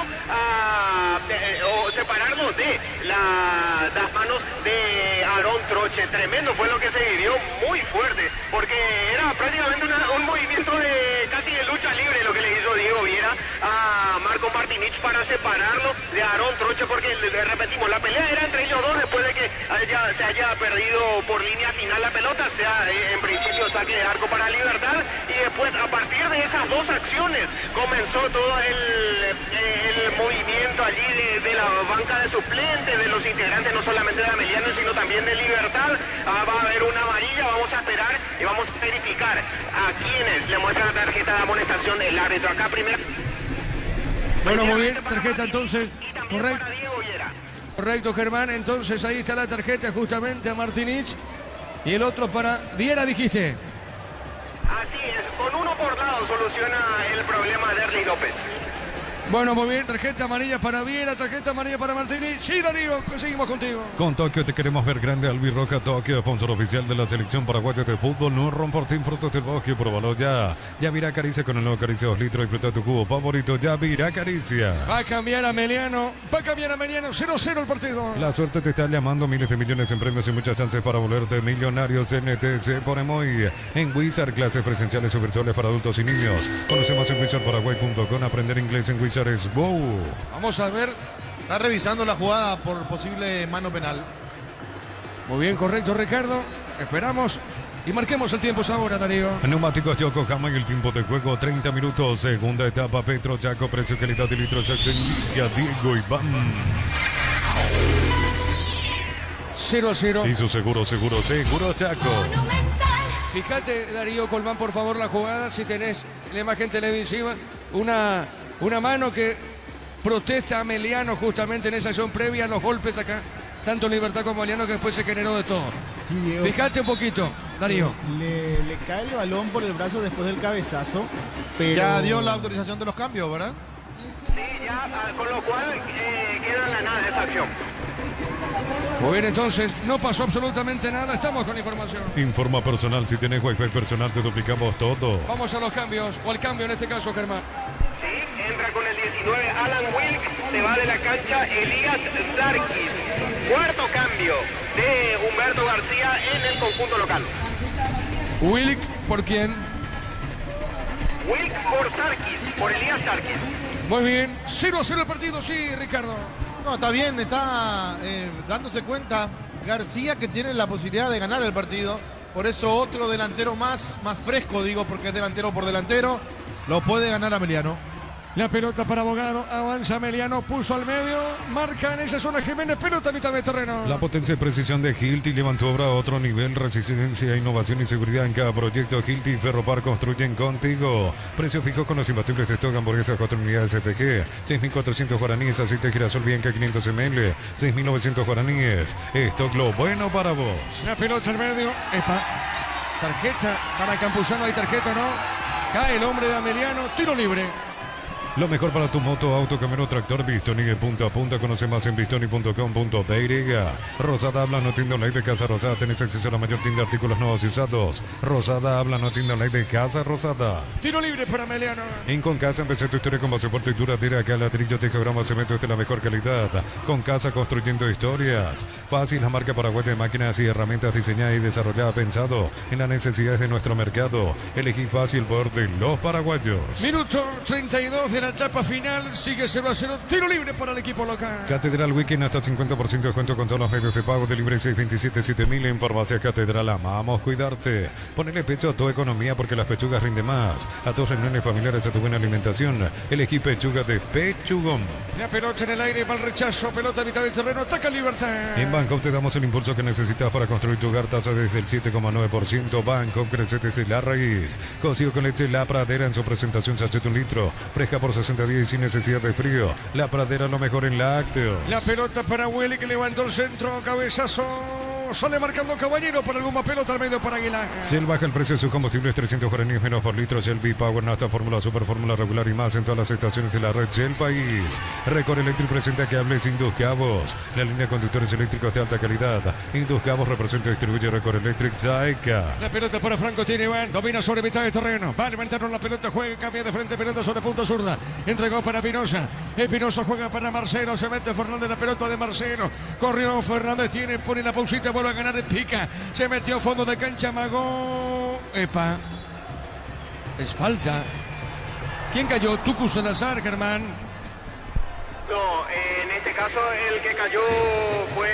o separarlo de las manos de Aarón Troche. Tremendo fue lo que se vivió, muy fuerte, porque era prácticamente un movimiento de casi de lucha libre lo que le hizo Diego Viera a Marco Martinich para separarlo de Aarón Troche, porque le repetimos, la pelea era entre ellos dos después de que se haya perdido por línea final la pelota, sea en principio saque de arco para Libertad, y después a partir de esas dos acciones comenzó todo el movimiento allí de la banca de suplentes, de los integrantes no solamente de Ameliano sino también de Libertad. Va a haber una amarilla, vamos a esperar y vamos a verificar a quienes le muestran la tarjeta de amonestación del árbitro. Acá primero. Bueno, muy bien, tarjeta entonces, correcto. Para Diego Viera. Correcto, Germán, entonces ahí está la tarjeta justamente a Martinich y el otro para Viera, dijiste. Así es, con uno por lado soluciona el problema de Erly López. Bueno, muy bien, tarjeta amarilla para Viera, tarjeta amarilla para Martinich. Sí, Darío, seguimos contigo. Con Tokio te queremos ver grande. Albirroja Tokio, sponsor oficial de la selección paraguaya de fútbol. No romportín, frutos del bosque, pruébalo ya. Yavira Acaricia con el nuevo Acaricia 2 litros. Disfruta tu cubo favorito. Yavira Acaricia. Va a cambiar a Ameliano, 0-0 el partido. La suerte te está llamando, miles de millones en premios y muchas chances para volverte millonarios. NTC por Emoy. En Wizard, clases presenciales o virtuales para adultos y niños. Conocemos en wizardparaguay.com. Aprender inglés en Wizard es wow. Vamos a ver. Está revisando la jugada por posible mano penal. Muy bien, correcto, Ricardo. Esperamos y marquemos el tiempo ahora, Darío. Neumáticos Yokohama y el tiempo de juego 30 minutos. Segunda etapa, Petro Chaco, precio calidad de litros. Diego Iván. 0-0. Y su seguro Chaco. Fíjate, Darío Colmán, por favor, la jugada. Si tenés la imagen televisiva, una mano que protesta a Ameliano justamente en esa acción previa a los golpes acá. Tanto Libertad como Ameliano, que después se generó de todo. Sí, Diego. Fíjate un poquito, Darío. Le cae el balón por el brazo después del cabezazo. Pero... Ya dio la autorización de los cambios, ¿verdad? Sí, ya, con lo cual queda en la nada esa acción. Muy bien, entonces, no pasó absolutamente nada. Estamos con la información. Informa personal, si tenés wifi personal te duplicamos todo. Vamos a los cambios, o al cambio en este caso, Germán. Sí, entra con el 19 Alan Wilk, se va de la cancha Elías Sarkis. Cuarto cambio de Humberto García en el conjunto local. Wilk, ¿por quién? Wilk por Sarkis, por Elías Sarkis. Muy bien, 0-0 el partido, sí, Ricardo. No, está bien, está dándose cuenta García que tiene la posibilidad de ganar el partido. Por eso otro delantero más fresco, digo, porque es delantero por delantero, lo puede ganar Ameliano. La pelota para Abogado, avanza Ameliano, puso al medio, marca en esa zona Jiménez, pelota a mitad de terreno. La potencia y precisión de Hilti levantó obra a otro nivel, resistencia, innovación y seguridad en cada proyecto. Hilti y Ferropar construyen contigo. Precio fijo con los imbatibles de stock, hamburguesas 4 unidades CPG, 6.400 guaraníes, aceite girasol Bianca 500 ml, 6.900 guaraníes. Stock lo bueno para vos. La pelota al medio, tarjeta para Campuzano, hay tarjeta, ¿no? Cae el hombre de Ameliano, tiro libre. Lo mejor para tu moto, auto, camioneta, tractor, Bistoni de punta a punta. Conoce más en bistoni.com.py. Rosada habla, no tienda online de Casa Rosada. Tenés acceso a la mayor tienda de artículos nuevos y usados. Rosada habla, no tienda online de Casa Rosada. Tiro libre para Ameliano. En Concasa empecé tu historia con base fuerte y duradera. Acá ladrillo, tejograma, cemento es de la mejor calidad. Concasa construyendo historias. Fácil, la marca paraguaya de máquinas y herramientas diseñada y desarrollada pensado en las necesidades de nuestro mercado. Elegí fácil el poder de los paraguayos. Minuto 32 de la etapa final, sigue 0-0, tiro libre para el equipo local. Catedral Weekend hasta 50% de descuento con todos los medios de pago de libre 627-7000 en Farmacia Catedral. Amamos cuidarte. Ponele pecho a tu economía porque las pechugas rinden más. A tus reuniones familiares, a tu buena alimentación. Elegí pechuga de Pechugón. La pelota en el aire, va el rechazo, pelota a mitad del terreno, ataca Libertad. En Bangkok te damos el impulso que necesitas para construir tu hogar, tasa desde el 7,9%. Bangkok crece desde la raíz. Cocido con leche La Pradera en su presentación sachet 1 litro. Fresca por 60 días y sin necesidad de frío. La Pradera lo mejor en lácteos. La pelota para Willy que levantó el centro, cabezazo. Sale marcando Caballero para algún pelota al medio para Aguilar. Shell baja el precio de sus combustibles 300 guaraníes menos por litro. Shell V-Power, Nafta, Fórmula Super, Fórmula Regular y más en todas las estaciones de la red Shell País. Record Electric presenta cables Indus Cabos, la línea de conductores eléctricos de alta calidad. Indus Cabos representa y distribuye Record Electric Zaika. La pelota para Franco tiene Iván, domina sobre mitad de terreno. Va a levantarnos la pelota, juega, cambia de frente, pelota sobre punta zurda. Entregó para Pinoza. Espinosa juega para Marcelo, se mete Fernández, la pelota de Marcelo. Corrió Fernández, pone la pausita, vuelve a ganar, pica. Se metió fondo de cancha, Magó. Epa. Es falta. ¿Quién cayó? Tucu Salazar, Germán. No, en este caso el que cayó fue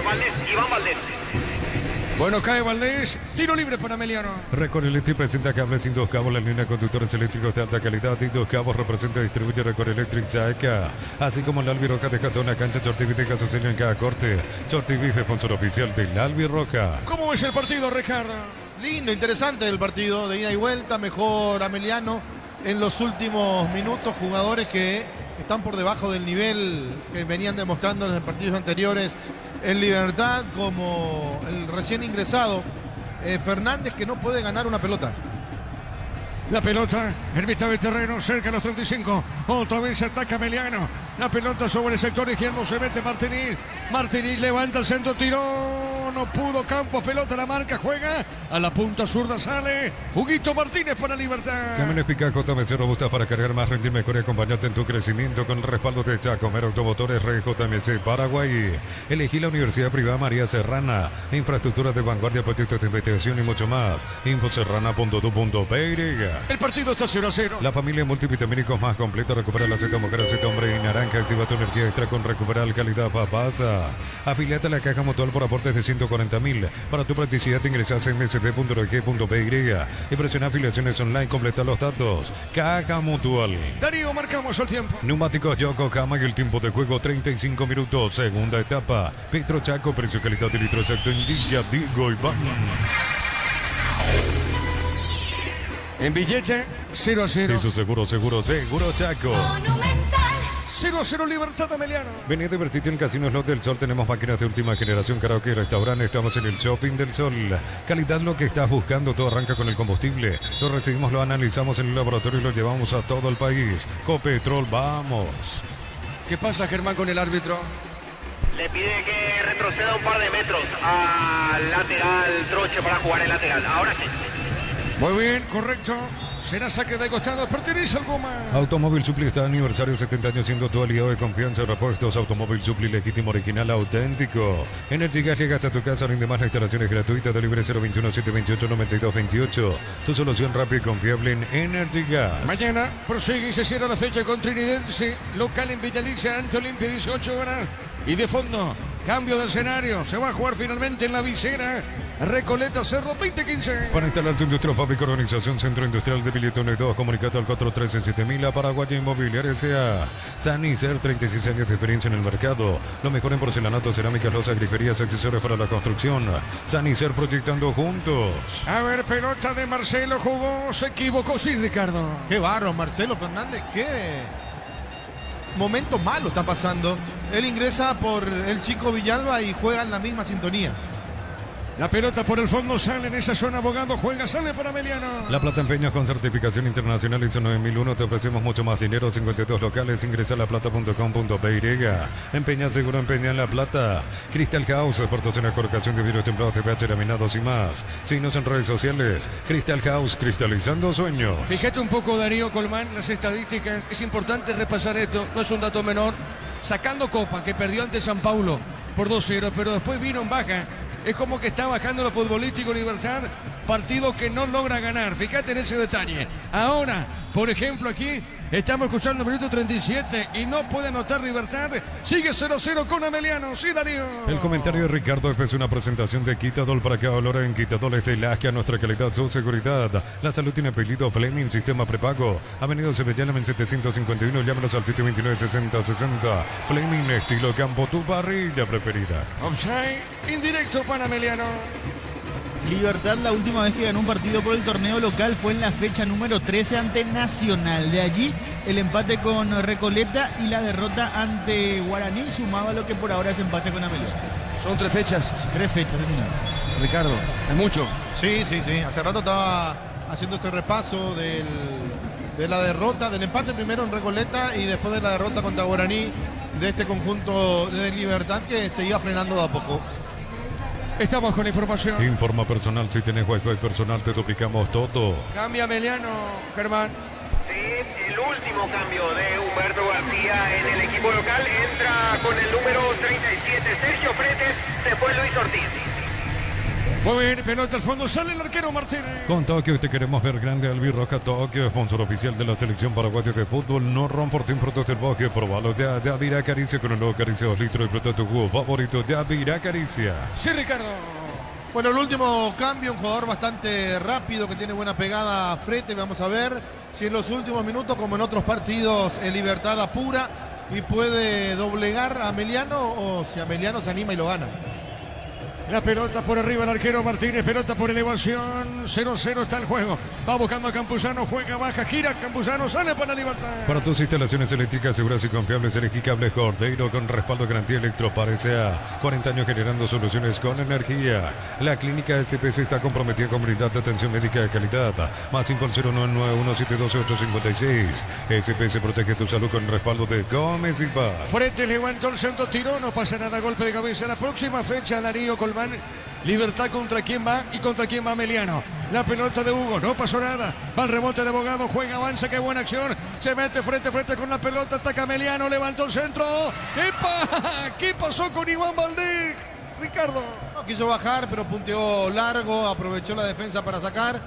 Valdés, Iván Valdés. Bueno, cae Valdés. Tiro libre para Emiliano. Record Electric presenta cables Indus Cabos, la línea de conductores eléctricos de alta calidad. Indus Cabos representa y distribuye Record Electric Zaika. Así como la Albiroca deja toda una cancha, Shorty deja su sello en cada corte. Shorty Beef, sponsor oficial de la Albiroca. ¿Cómo ves el partido, Ricardo? Lindo, interesante el partido de ida y vuelta. Mejor Ameliano en los últimos minutos. Jugadores que están por debajo del nivel que venían demostrando en los partidos anteriores en Libertad, como el recién ingresado Fernández, que no puede ganar una pelota. La pelota en mitad del terreno, cerca de los 35. Otra vez ataca Emiliano. La pelota sobre el sector izquierdo, se mete Martínez. Martínez levanta el centro, tiró. No pudo Campos, pelota la marca, juega. A la punta zurda sale Huguito Martínez para Libertad. Camiones Pica JMC robusta para cargar más, rendir mejor y acompañarte en tu crecimiento con el respaldo de Chacomer Automotores Rey JMC Paraguay. Elegí la Universidad Privada María Serrana. Infraestructura de vanguardia, proyectos de investigación y mucho más. Infoserrana.tu.py. El partido está 0-0. La familia multivitamínicos más completa. Recupera la Z mujer, aceite hombre y naranja. Activa tu energía extra con Recuperar calidad papasa. Afiliate a la Caja Mutual por aportes de 140.000. Para tu practicidad ingresas en msd.org.py y presiona afiliaciones online. Completa los datos. Caja Mutual. Darío, marcamos el tiempo. Neumáticos Yokohama y el tiempo de juego 35 minutos. Segunda etapa. Petro Chaco, precio, calidad y litro exacto en Villa Diego Iván. En billete 0-0. Eso seguro Chaco. 0-0 Libertad Ameliano. Vení a divertirte en Casinos Lot del Sol. Tenemos máquinas de última generación, karaoke y restaurante. Estamos en el Shopping del Sol. Calidad, lo que estás buscando. Todo arranca con el combustible. Lo recibimos, lo analizamos en el laboratorio y lo llevamos a todo el país. Copetrol, vamos. ¿Qué pasa, Germán, con el árbitro? Le pide que retroceda un par de metros al lateral Troche para jugar el lateral. Ahora sí. Muy bien, correcto. Será saque de costado, pertenece al Goma. Automóvil Supli está aniversario 70 años siendo tu aliado de confianza. Repuestos Automóvil Supli, legítimo, original, auténtico. Energy Gas llega hasta tu casa, rinde más, la instalación es gratuita. Delibre 021-728-9228. Tu solución rápida y confiable en Energy Gas. Mañana prosigue y se cierra la fecha con Trinidense, local en Villalicia, ante Olimpia, 18 horas. Y de fondo, cambio de escenario. Se va a jugar finalmente en la Visera. Recoleta Cerro 2015. Para instalar tu industria, fábrica, organización, Centro Industrial de Billetón y 2, comunicado al 413-7000, Paraguaya Inmobiliaria S.A. Sanicer, 36 años de experiencia en el mercado. Lo mejor en porcelanato, cerámicas, losas, griferías, accesorios para la construcción. Sanicer, proyectando juntos. A ver, pelota de Marcelo, jugó, se equivocó, sí, Ricardo. Qué barro, Marcelo Fernández, qué momento malo está pasando. Él ingresa por el Chico Villalba y juega en la misma sintonía. La pelota por el fondo sale en esa zona, Abogado juega, sale para Emiliano. La Plata Empeñas con certificación internacional ISO 9001. Te ofrecemos mucho más dinero, 52 locales. Ingresa a laplata.com.py. Empeña seguro, empeña en La Plata. Crystal House, exportación y colocación de vidrios templados, TPH, laminados y más. Síguenos en redes sociales. Crystal House, cristalizando sueños. Fíjate un poco, Darío Colmán, las estadísticas. Es importante repasar esto, no es un dato menor. Sacando Copa, que perdió ante San Paulo por 2-0, pero después vino en baja. Es como que está bajando lo futbolístico Libertad, partido que no logra ganar. Fíjate en ese detalle. Ahora, por ejemplo, aquí estamos escuchando el minuto 37 y no puede anotar Libertad. Sigue 0-0 con Ameliano. Sí, Darío. El comentario de Ricardo es una presentación de Quitadol para que valora en Quitadol es de Lasca, nuestra calidad, su seguridad. La salud tiene apellido Fleming, sistema prepago. Avenida Sevillana en 751, llámenos al 729-6060. Fleming, estilo campo, tu parrilla preferida. Offside, indirecto para Ameliano. Libertad, la última vez que ganó un partido por el torneo local fue en la fecha número 13 ante Nacional. De allí el empate con Recoleta y la derrota ante Guaraní, sumado a lo que por ahora es empate con Ameliano. Son 3 fechas. 3 fechas, sí, señor. Ricardo, es mucho. Sí. Hace rato estaba haciendo ese repaso de la derrota, del empate primero en Recoleta y después de la derrota contra Guaraní de este conjunto de Libertad que se iba frenando de a poco. Estamos con la información. Informa personal, si tenés wifi personal te duplicamos todo. Cambia Meliano, Germán. Sí, el último cambio de Humberto García en el equipo local. Entra con el número 37, Sergio Fretes. Se fue Luis Ortiz. Muy bien, pelota al fondo, sale el arquero Martínez. Con Tokio te queremos ver grande, Albirroja Tokio, sponsor oficial de la selección paraguaya de fútbol. No rompan productos del bosque, probalo de Avira Caricia con un nuevo Caricia 2 litros y protege tu jugo favorito de Avira Caricia. Sí, Ricardo. Bueno, el último cambio, un jugador bastante rápido que tiene buena pegada frente. Vamos a ver si en los últimos minutos, como en otros partidos, en Libertad apura y puede doblegar a Meliano o si a Meliano se anima y lo gana. La pelota por arriba el arquero Martínez, pelota por elevación, 0-0 está el juego. Va buscando a Campuzano, juega, baja, gira, Campuzano sale para Libertad. Para tus instalaciones eléctricas seguras y confiables, elegí Cable Cordeiro con respaldo garantía Electro. Parece a 40 años generando soluciones con energía. La clínica SPS está comprometida con brindar atención médica de calidad. Más 50991720856. SPS protege tu salud con respaldo de Gómez y Paz. Frente levantó el centro, tiró, no pasa nada, golpe de cabeza. La próxima fecha, Darío Colmán. Libertad contra quién va y contra quién va Meliano. La pelota de Hugo, no pasó nada. Va el rebote de Abogado, juega, avanza, qué buena acción. Se mete frente a frente con la pelota, ataca Meliano, levantó el centro. ¡Epa! ¿Qué pasó con Iván Valdés? Ricardo. No quiso bajar, pero punteó largo, aprovechó la defensa para sacar.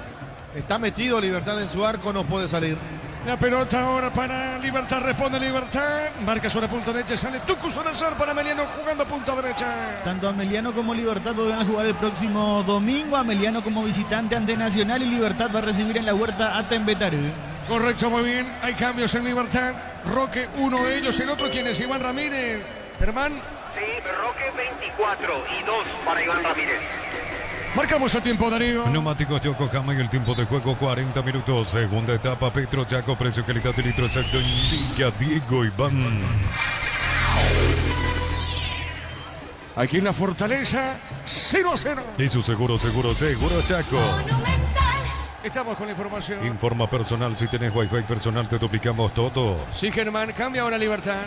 Está metido Libertad en su arco, no puede salir. La pelota ahora para Libertad, responde Libertad. Marca sobre punta derecha, sale Tucu Salazar para Meliano jugando a punta derecha. Tanto Ameliano como Libertad van a jugar el próximo domingo. Ameliano como visitante ante Nacional y Libertad va a recibir en la Huerta a Tembetarú. Correcto, muy bien. Hay cambios en Libertad. Roque, uno de ellos, el otro, ¿quién es? Iván Ramírez. Germán. Sí, Roque 24 y 2 para Iván Ramírez. Marcamos el tiempo, Darío. Neumáticos Yokohama y el tiempo de juego 40 minutos. Segunda etapa, Petro Chaco, precio calidad de litro exacto, indica Diego Iván. Aquí en la Fortaleza, 0-0. Y su seguro Chaco. Estamos con la información. Informa personal, si tenés wifi personal te duplicamos todo. Sí, Germán, cambia ahora Libertad.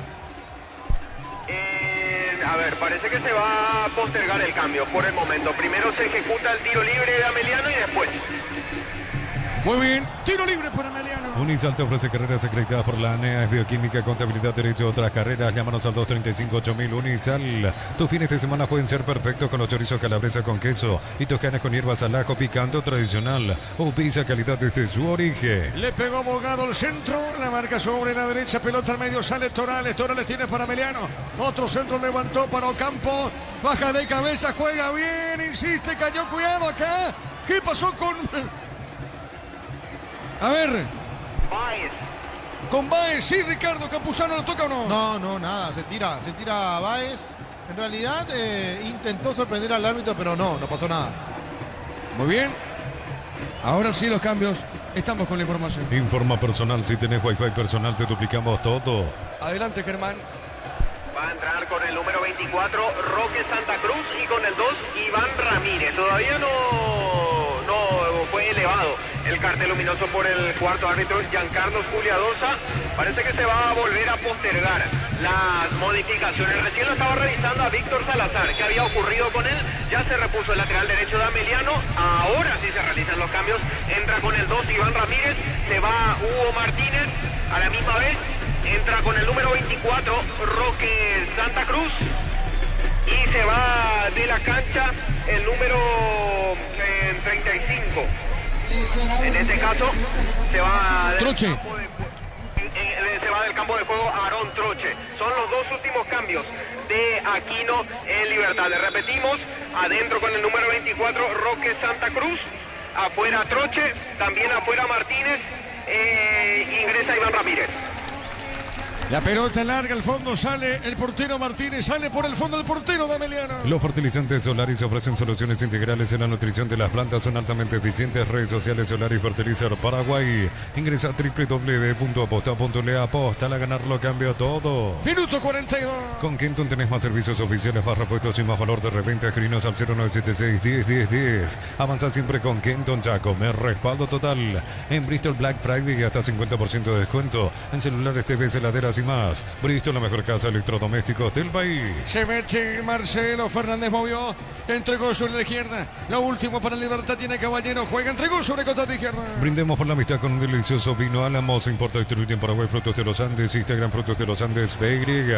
A ver, parece que se va a postergar el cambio por el momento. Primero se ejecuta el tiro libre de Ameliano y después. Muy bien, tiro libre para Ameliano. Unisal te ofrece carreras acreditadas por la ANEA, es bioquímica, contabilidad, derecho, otras carreras. Llámanos al 235-8000 Unisal. Tus fines de semana pueden ser perfectos con los chorizos calabresa con queso y toscanas con hierbas al ajo picante tradicional. O pizza calidad desde su origen. Le pegó Abogado al centro, la marca sobre la derecha, pelota al medio, sale Torales tiene para Ameliano. Otro centro levantó para Ocampo, baja de cabeza, juega bien, insiste, cayó, cuidado acá. ¿Qué pasó con...? A ver. Báez. Con Báez, sí, Ricardo. ¿Campuzano lo toca o no? No, nada, se tira Báez. En realidad intentó sorprender al árbitro, pero no pasó nada. Muy bien. Ahora sí los cambios. Estamos con la información. Informa personal, si tenés wifi personal te duplicamos todo. Adelante, Germán. Va a entrar con el número 24, Roque Santa Cruz, y con el 2, Iván Ramírez. Todavía no fue elevado el cartel luminoso por el cuarto árbitro, Giancarlo Juliadosa. Parece que se va a volver a postergar las modificaciones. Recién lo estaba revisando a Víctor Salazar. ¿Qué había ocurrido con él? Ya se repuso el lateral derecho de Ameliano. Ahora sí se realizan los cambios. Entra con el 2, Iván Ramírez. Se va Hugo Martínez. A la misma vez entra con el número 24, Roque Santa Cruz. Y se va de la cancha el número 35. En este caso se va Troche. Se va del campo de juego Aarón Troche. Son los dos últimos cambios de Aquino en Libertad. Le repetimos, adentro con el número 24, Roque Santa Cruz. Afuera Troche, también afuera Martínez. Ingresa Iván Ramírez. La pelota larga al fondo, sale el portero Martínez, sale por el fondo el portero de Ameliano. Los fertilizantes Solaris ofrecen soluciones integrales en la nutrición de las plantas, son altamente eficientes. Redes sociales Solaris Fertilizer Paraguay. Ingresa a www.aposta.le. Aposta a ganarlo cambia todo. Minuto 42. Con Kenton tenés más servicios oficiales, más repuestos y más valor de reventa. Escribinos al 0976-10-10-10. Avanza siempre con Kenton Chaco. Me respaldo total. En Bristol Black Friday hasta 50% de descuento en celulares, TVs, heladeras y más. Bristol, la mejor casa de electrodomésticos del país. Se mete Marcelo Fernández, movió, entregó sobre la izquierda. Lo último para Libertad tiene Caballero, juega, entregó sobre costado de izquierda. Brindemos por la amistad con un delicioso vino Álamos. Importa y distribuye en Paraguay Frutos de los Andes. Instagram Frutos de los Andes BY.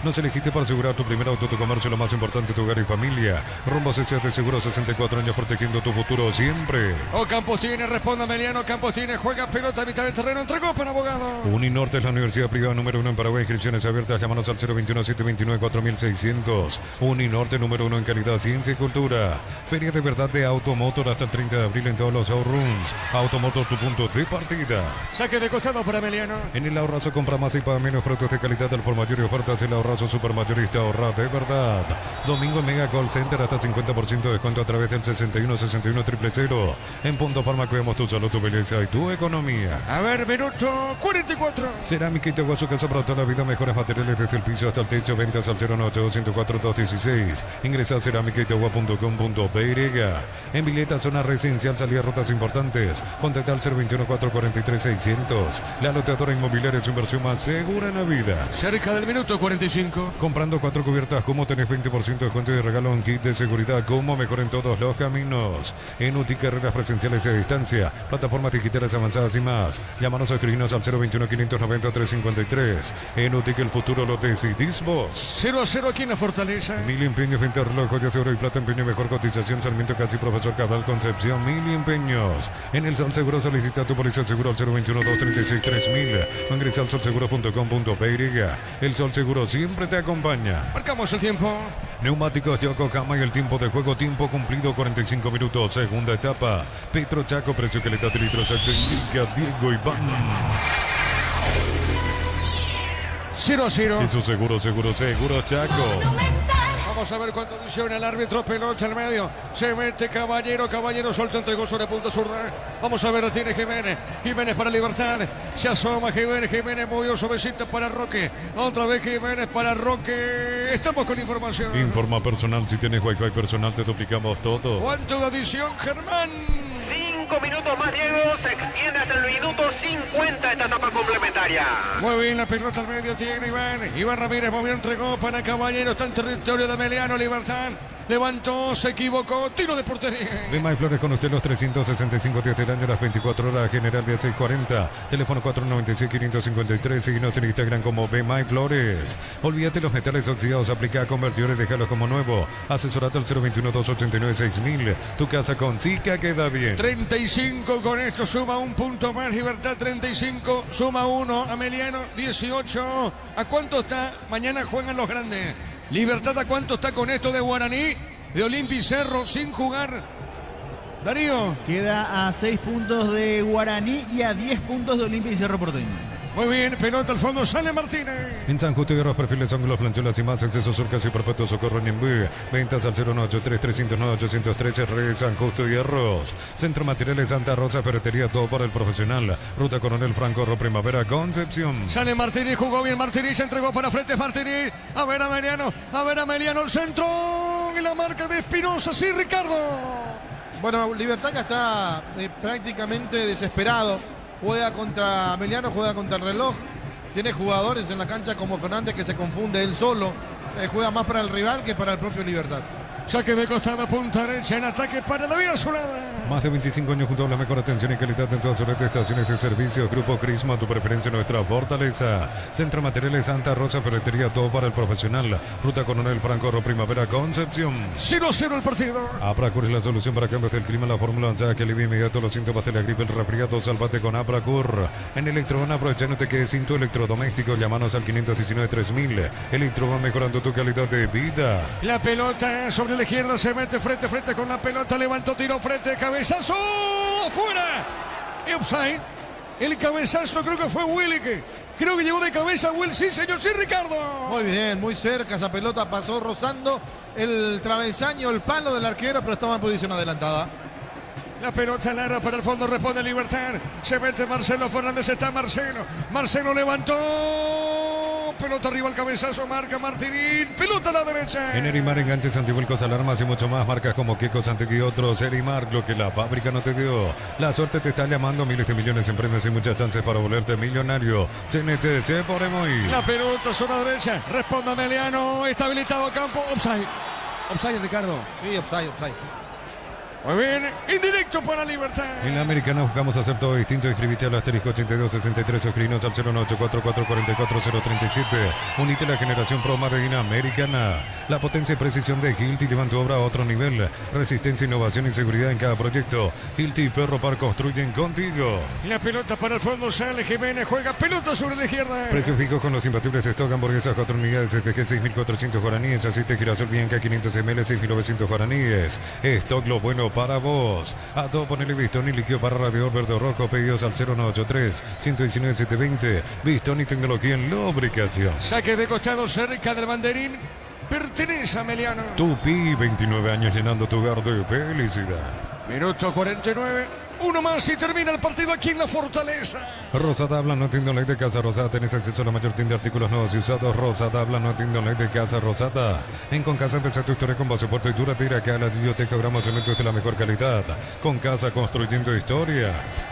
Nos elegiste para asegurar tu primer auto, tu comercio, lo más importante, tu hogar y familia. Rumbo CCA de Seguro, 64 años protegiendo tu futuro siempre. Campos tiene, responde Ameliano. Campos tiene, juega pelota a mitad del terreno, entregó para Abogado. Uninorte es la universidad privada número 1 en Paraguay. Inscripciones abiertas. Llámanos al 021-729-4600. Uninorte número 1 en calidad, ciencia y cultura. Feria de verdad de Automotor hasta el 30 de abril en todos los showrooms. Automotor, tu punto de partida. Saque de costado para Ameliano. En el ahorrazo compra más y paga menos. Productos de calidad al por mayor y ofertas. El ahorrazo supermayorista, ahorra de verdad. Domingo en Mega Call Center hasta 50% de descuento a través del 61-61-000. En Punto Farma cuidamos tu salud, tu belleza y tu economía. A ver, minuto 44. Cerámica Itagua, su casa para toda la vida. Mejores materiales desde el piso hasta el techo. Ventas al 098-104-216. Ingresa a cerámicaitagua.com.py. En Vileta, zona residencial, salida rutas importantes. Contacta al 021-443-600. La loteadora inmobiliaria es su inversión más segura en la vida. Cerca del minuto 45. Comprando 4 cubiertas Como tenés 20% de descuento y de regalo un kit de seguridad Como, mejor en todos los caminos. En UTI, carreras presenciales y a distancia, plataformas digitales avanzadas y más. Llámanos o escribinos al 021-590-353. En UTI, que el futuro lo decidís vos. 0-0 aquí en la Fortaleza. Mil empeños, venta de reloj, joyas de oro y plata, empeño, mejor cotización, Sarmiento Casi, Profesor Cabral, Concepción, Mil empeños. En el Sol Seguro solicita tu póliza de seguro al 021-236-3000 o ingresa al solseguro.com.py. El Sol Seguro siempre te acompaña. Marcamos el tiempo. Neumáticos Yokohama y el tiempo de juego, tiempo cumplido 45 minutos, segunda etapa. Petro Chaco, precio que le da de litros, indica Diego Iván. 0-0. Eso seguro Chaco. Vamos a ver cuánto adiciona el árbitro, pelota al medio. Se mete Caballero solta, entregó sobre punta zurda. Vamos a ver, tiene Jiménez para Libertad. Se asoma Jiménez movió suavecito para Roque. Otra vez Jiménez para Roque. Estamos con información. Informa personal, si tienes Wi-Fi personal te duplicamos todo. ¿Cuánto de adición, Germán? 5 minutos más, Diego. Se extiende hasta el minuto 50 esta etapa complementaria. Muy bien, la pelota al medio tiene Iván Ramírez movió, entregó para Caballero. Está en territorio de Ameliano. Libertad levantó, se equivocó, tiro de portería. Rima y Flores con usted los 365 días del año, las 24 horas, general de 640. Teléfono 496-553. Síguenos en Instagram como Bema y Flores. Olvídate los metales oxidados, aplica convertidores, déjalos como nuevo. Asesorate al 021-289-6000. Tu casa con Zika queda bien. 35 con esto, suma un punto más. Libertad 35, suma 1. Ameliano 18. ¿A cuánto está? Mañana juegan los grandes. Libertad, ¿a cuánto está con esto de Guaraní? De Olimpia y Cerro sin jugar. Darío. Queda a 6 puntos de Guaraní y a 10 puntos de Olimpia y Cerro Porteño. Muy bien, pelota al fondo, sale Martínez. En San Justo y Guerras, perfiles, ángulos, flanchuelas y más, acceso surcas y perpetuo socorro en Nimbú. Ventas al 098-309-813, Redes San Justo y Hierros. Centro Materiales Santa Rosa, ferretería, todo para el profesional. Ruta Coronel Franco, Primavera, Concepción. Sale Martínez, jugó bien Martínez, se entregó para frente Martínez. A ver Ameliano, el centro. Y la marca de Espinosa, sí, Ricardo. Bueno, Libertad ya está prácticamente desesperado. Juega contra Ameliano, juega contra el reloj. Tiene jugadores en la cancha como Fernández que se confunde él solo. Juega más para el rival que para el propio Libertad. Saque de costado, punta derecha en ataque para la vía azulada. Más de 25 años junto a la mejor atención y calidad en todas sus redes de estaciones de servicio. Grupo Crisma, tu preferencia, nuestra fortaleza. Centro Materiales Santa Rosa, ferretería, todo para el profesional. Ruta Coronel Franco, Primavera, Concepción. 0-0 el partido. Apracur es la solución para cambios del clima. La fórmula avanzada que alivia inmediato los síntomas de la gripe, el resfriado. Salvate con Apracur. En Electroban, aprovecha, no te quedes sin tu electrodoméstico. Llámanos al 519-3000. Electroban, mejorando tu calidad de vida. La pelota sobre la izquierda, se mete frente con la pelota, levantó, tiró frente, cabezazo, afuera, y offside. El cabezazo creo que fue Willy que Creo que llegó de cabeza Will, sí señor, sí Ricardo. Muy bien, muy cerca, esa pelota pasó rozando el travesaño, el palo del arquero, pero estaba en posición adelantada. La pelota larga para el fondo, responde Libertad. Se mete Marcelo Fernández, está Marcelo. Marcelo levantó. Pelota arriba al cabezazo, marca Martín. Pelota a la derecha. En Erimar, enganches, antivuelcos, alarmas y mucho más. Marcas como Kekos, Ante y otros. Erimar, lo que la fábrica no te dio. La suerte te está llamando. Miles de millones en premios y muchas chances para volverte millonario. CNTC por Emoy. La pelota, zona derecha. Responde Ameliano. Está habilitado a campo. Offside. Offside, Ricardo. Sí, offside. Muy bien, indirecto para Libertad. En la Americana buscamos hacer todo distinto. Inscribite al asterisco 8263 o escribinos al 09844444037. Unite a la generación Pro Marina Americana. La potencia y precisión de Hilti llevan tu obra a otro nivel. Resistencia, innovación y seguridad en cada proyecto. Hilti y Ferro Par construyen contigo. La pelota para el fondo sale Jiménez, juega pelota sobre la izquierda. Precios fijos con los imbatibles de stock. Hamburguesas 4 unidades SPG 6.400 guaraníes. Aceite girasol Bianca 500 ml 6.900 guaraníes. Stock lo bueno para vos. A todo ponele Bistoni, líquido para radiador verde o rojo. Pedidos al 0983-119-720. Bistoni, tecnología en lubricación. Saque de costado cerca del banderín. Pertenece a Ameliano. Tupi, 29 años llenando tu hogar de felicidad. Minuto 49. Uno más y termina el partido aquí en la Fortaleza. Rosada habla, no tienda online de casa Rosada. Tenés acceso a la mayor tienda de artículos nuevos y usados. Rosada habla, no tienda online de casa Rosada. En Con Casa empezá tu historia con base puerto y duradera. Que a la biblioteca gramos cementos de la mejor calidad. Con Casa construyendo historias.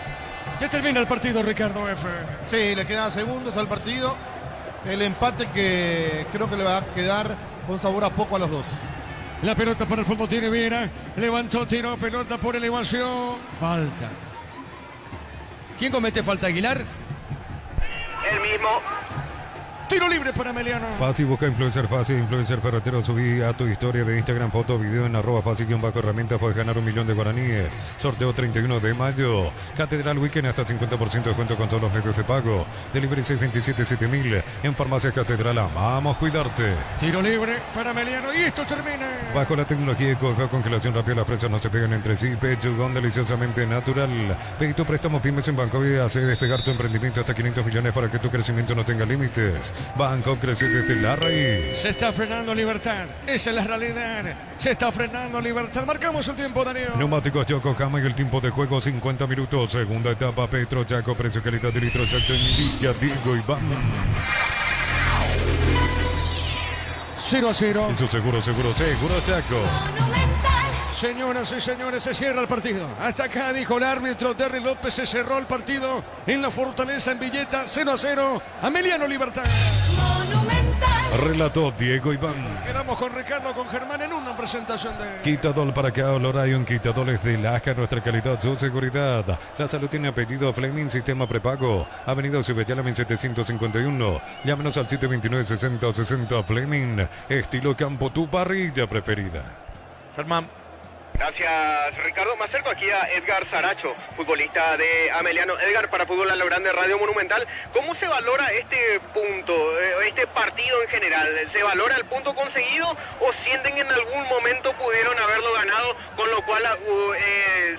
Ya termina el partido, Ricardo F. Sí, le quedan segundos al partido. El empate que creo que le va a quedar con sabor a poco a los dos. La pelota para el fondo tiene Viera. Levantó, tiró, pelota por elevación. Falta. ¿Quién comete falta, Aguilar? El mismo. Tiro libre para Ameliano. Fácil, busca influencer fácil, influencer ferretero, subí a tu historia de Instagram, foto, video en @fácil_herramienta, puedes ganar 1.000.000 de guaraníes. Sorteo 31 de mayo. Catedral Weekend hasta 50% de descuento con todos los medios de pago. Delivery 627-7000. En Farmacia Catedral, amamos cuidarte. Tiro libre para Ameliano y esto termina. Bajo la tecnología de congelación rápida, las fresas no se pegan entre sí. Pechugón deliciosamente natural. Pedí tu préstamo Pymes en Banco y hace despegar tu emprendimiento hasta 500 millones para que tu crecimiento no tenga límites. Banco crece desde la raíz. Se está frenando Libertad. Esa es la realidad. Se está frenando Libertad. Marcamos el tiempo, Daniel. Neumáticos Yokohama y el tiempo de juego 50 minutos. Segunda etapa Petro Chaco. Precio, calidad de litro exacto. Indica Diego Iván. 0-0. Y su seguro Chaco. Señoras y señores, se cierra el partido. Hasta acá dijo el árbitro Terry López, se cerró el partido en la Fortaleza en Villeta, 0-0. Ameliano Libertad. Relató Diego Iván. Quedamos con Ricardo, con Germán en una presentación de... Quitadol para que Olorayón, Quitadoles de Laja, nuestra calidad, su seguridad. La salud tiene apellido Fleming, sistema prepago. Avenida Subetiala 1751. Llámenos al 729-6060 Fleming. Estilo campo, tu parrilla preferida. Germán. Gracias, Ricardo. Me acerco aquí a Edgar Saracho, futbolista de Ameliano. Edgar, para Fútbol a lo Grande, Radio Monumental, ¿cómo se valora este punto, este partido en general? ¿Se valora el punto conseguido o sienten que en algún momento pudieron haberlo ganado, con lo cual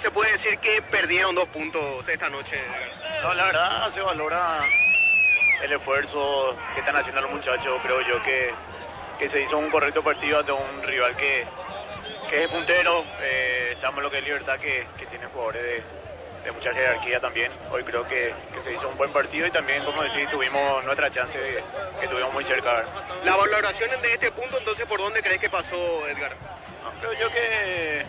se puede decir que perdieron 2 puntos esta noche? No, la verdad se valora el esfuerzo que están haciendo los muchachos. Creo yo que se hizo un correcto partido ante un rival que es puntero. Sabemos lo que es Libertad, que tiene jugadores de mucha jerarquía también. Hoy creo que se hizo un buen partido y también, como decís, tuvimos nuestra chance que tuvimos muy cerca. La valoración de este punto, entonces, ¿por dónde crees que pasó, Edgar? No, creo yo que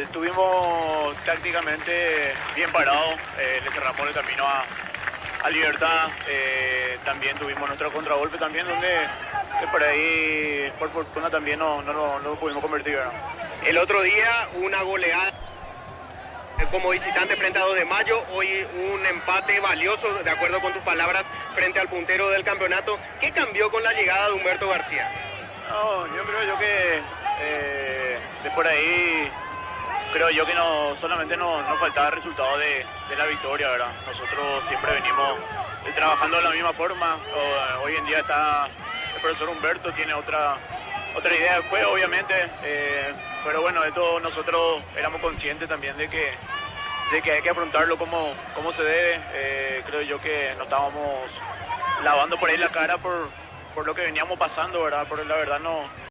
estuvimos tácticamente bien parados, le cerramos el camino a Libertad, también tuvimos nuestro contragolpe también, donde por ahí, por fortuna, también no lo pudimos convertir, ¿verdad? El otro día una goleada como visitante frente a 2 de mayo, hoy un empate valioso, de acuerdo con tus palabras, frente al puntero del campeonato. ¿Qué cambió con la llegada de Humberto García? No, yo creo que de por ahí, creo yo que solamente nos faltaba el resultado de la victoria, ¿verdad? Nosotros siempre venimos trabajando de la misma forma. Hoy en día está el profesor Humberto, tiene otra idea del juego, obviamente, pero bueno, de todo nosotros éramos conscientes también de que de que hay que afrontarlo como se debe. Creo yo que nos estábamos lavando por ahí la cara por lo que veníamos pasando, ¿verdad? Porque la verdad no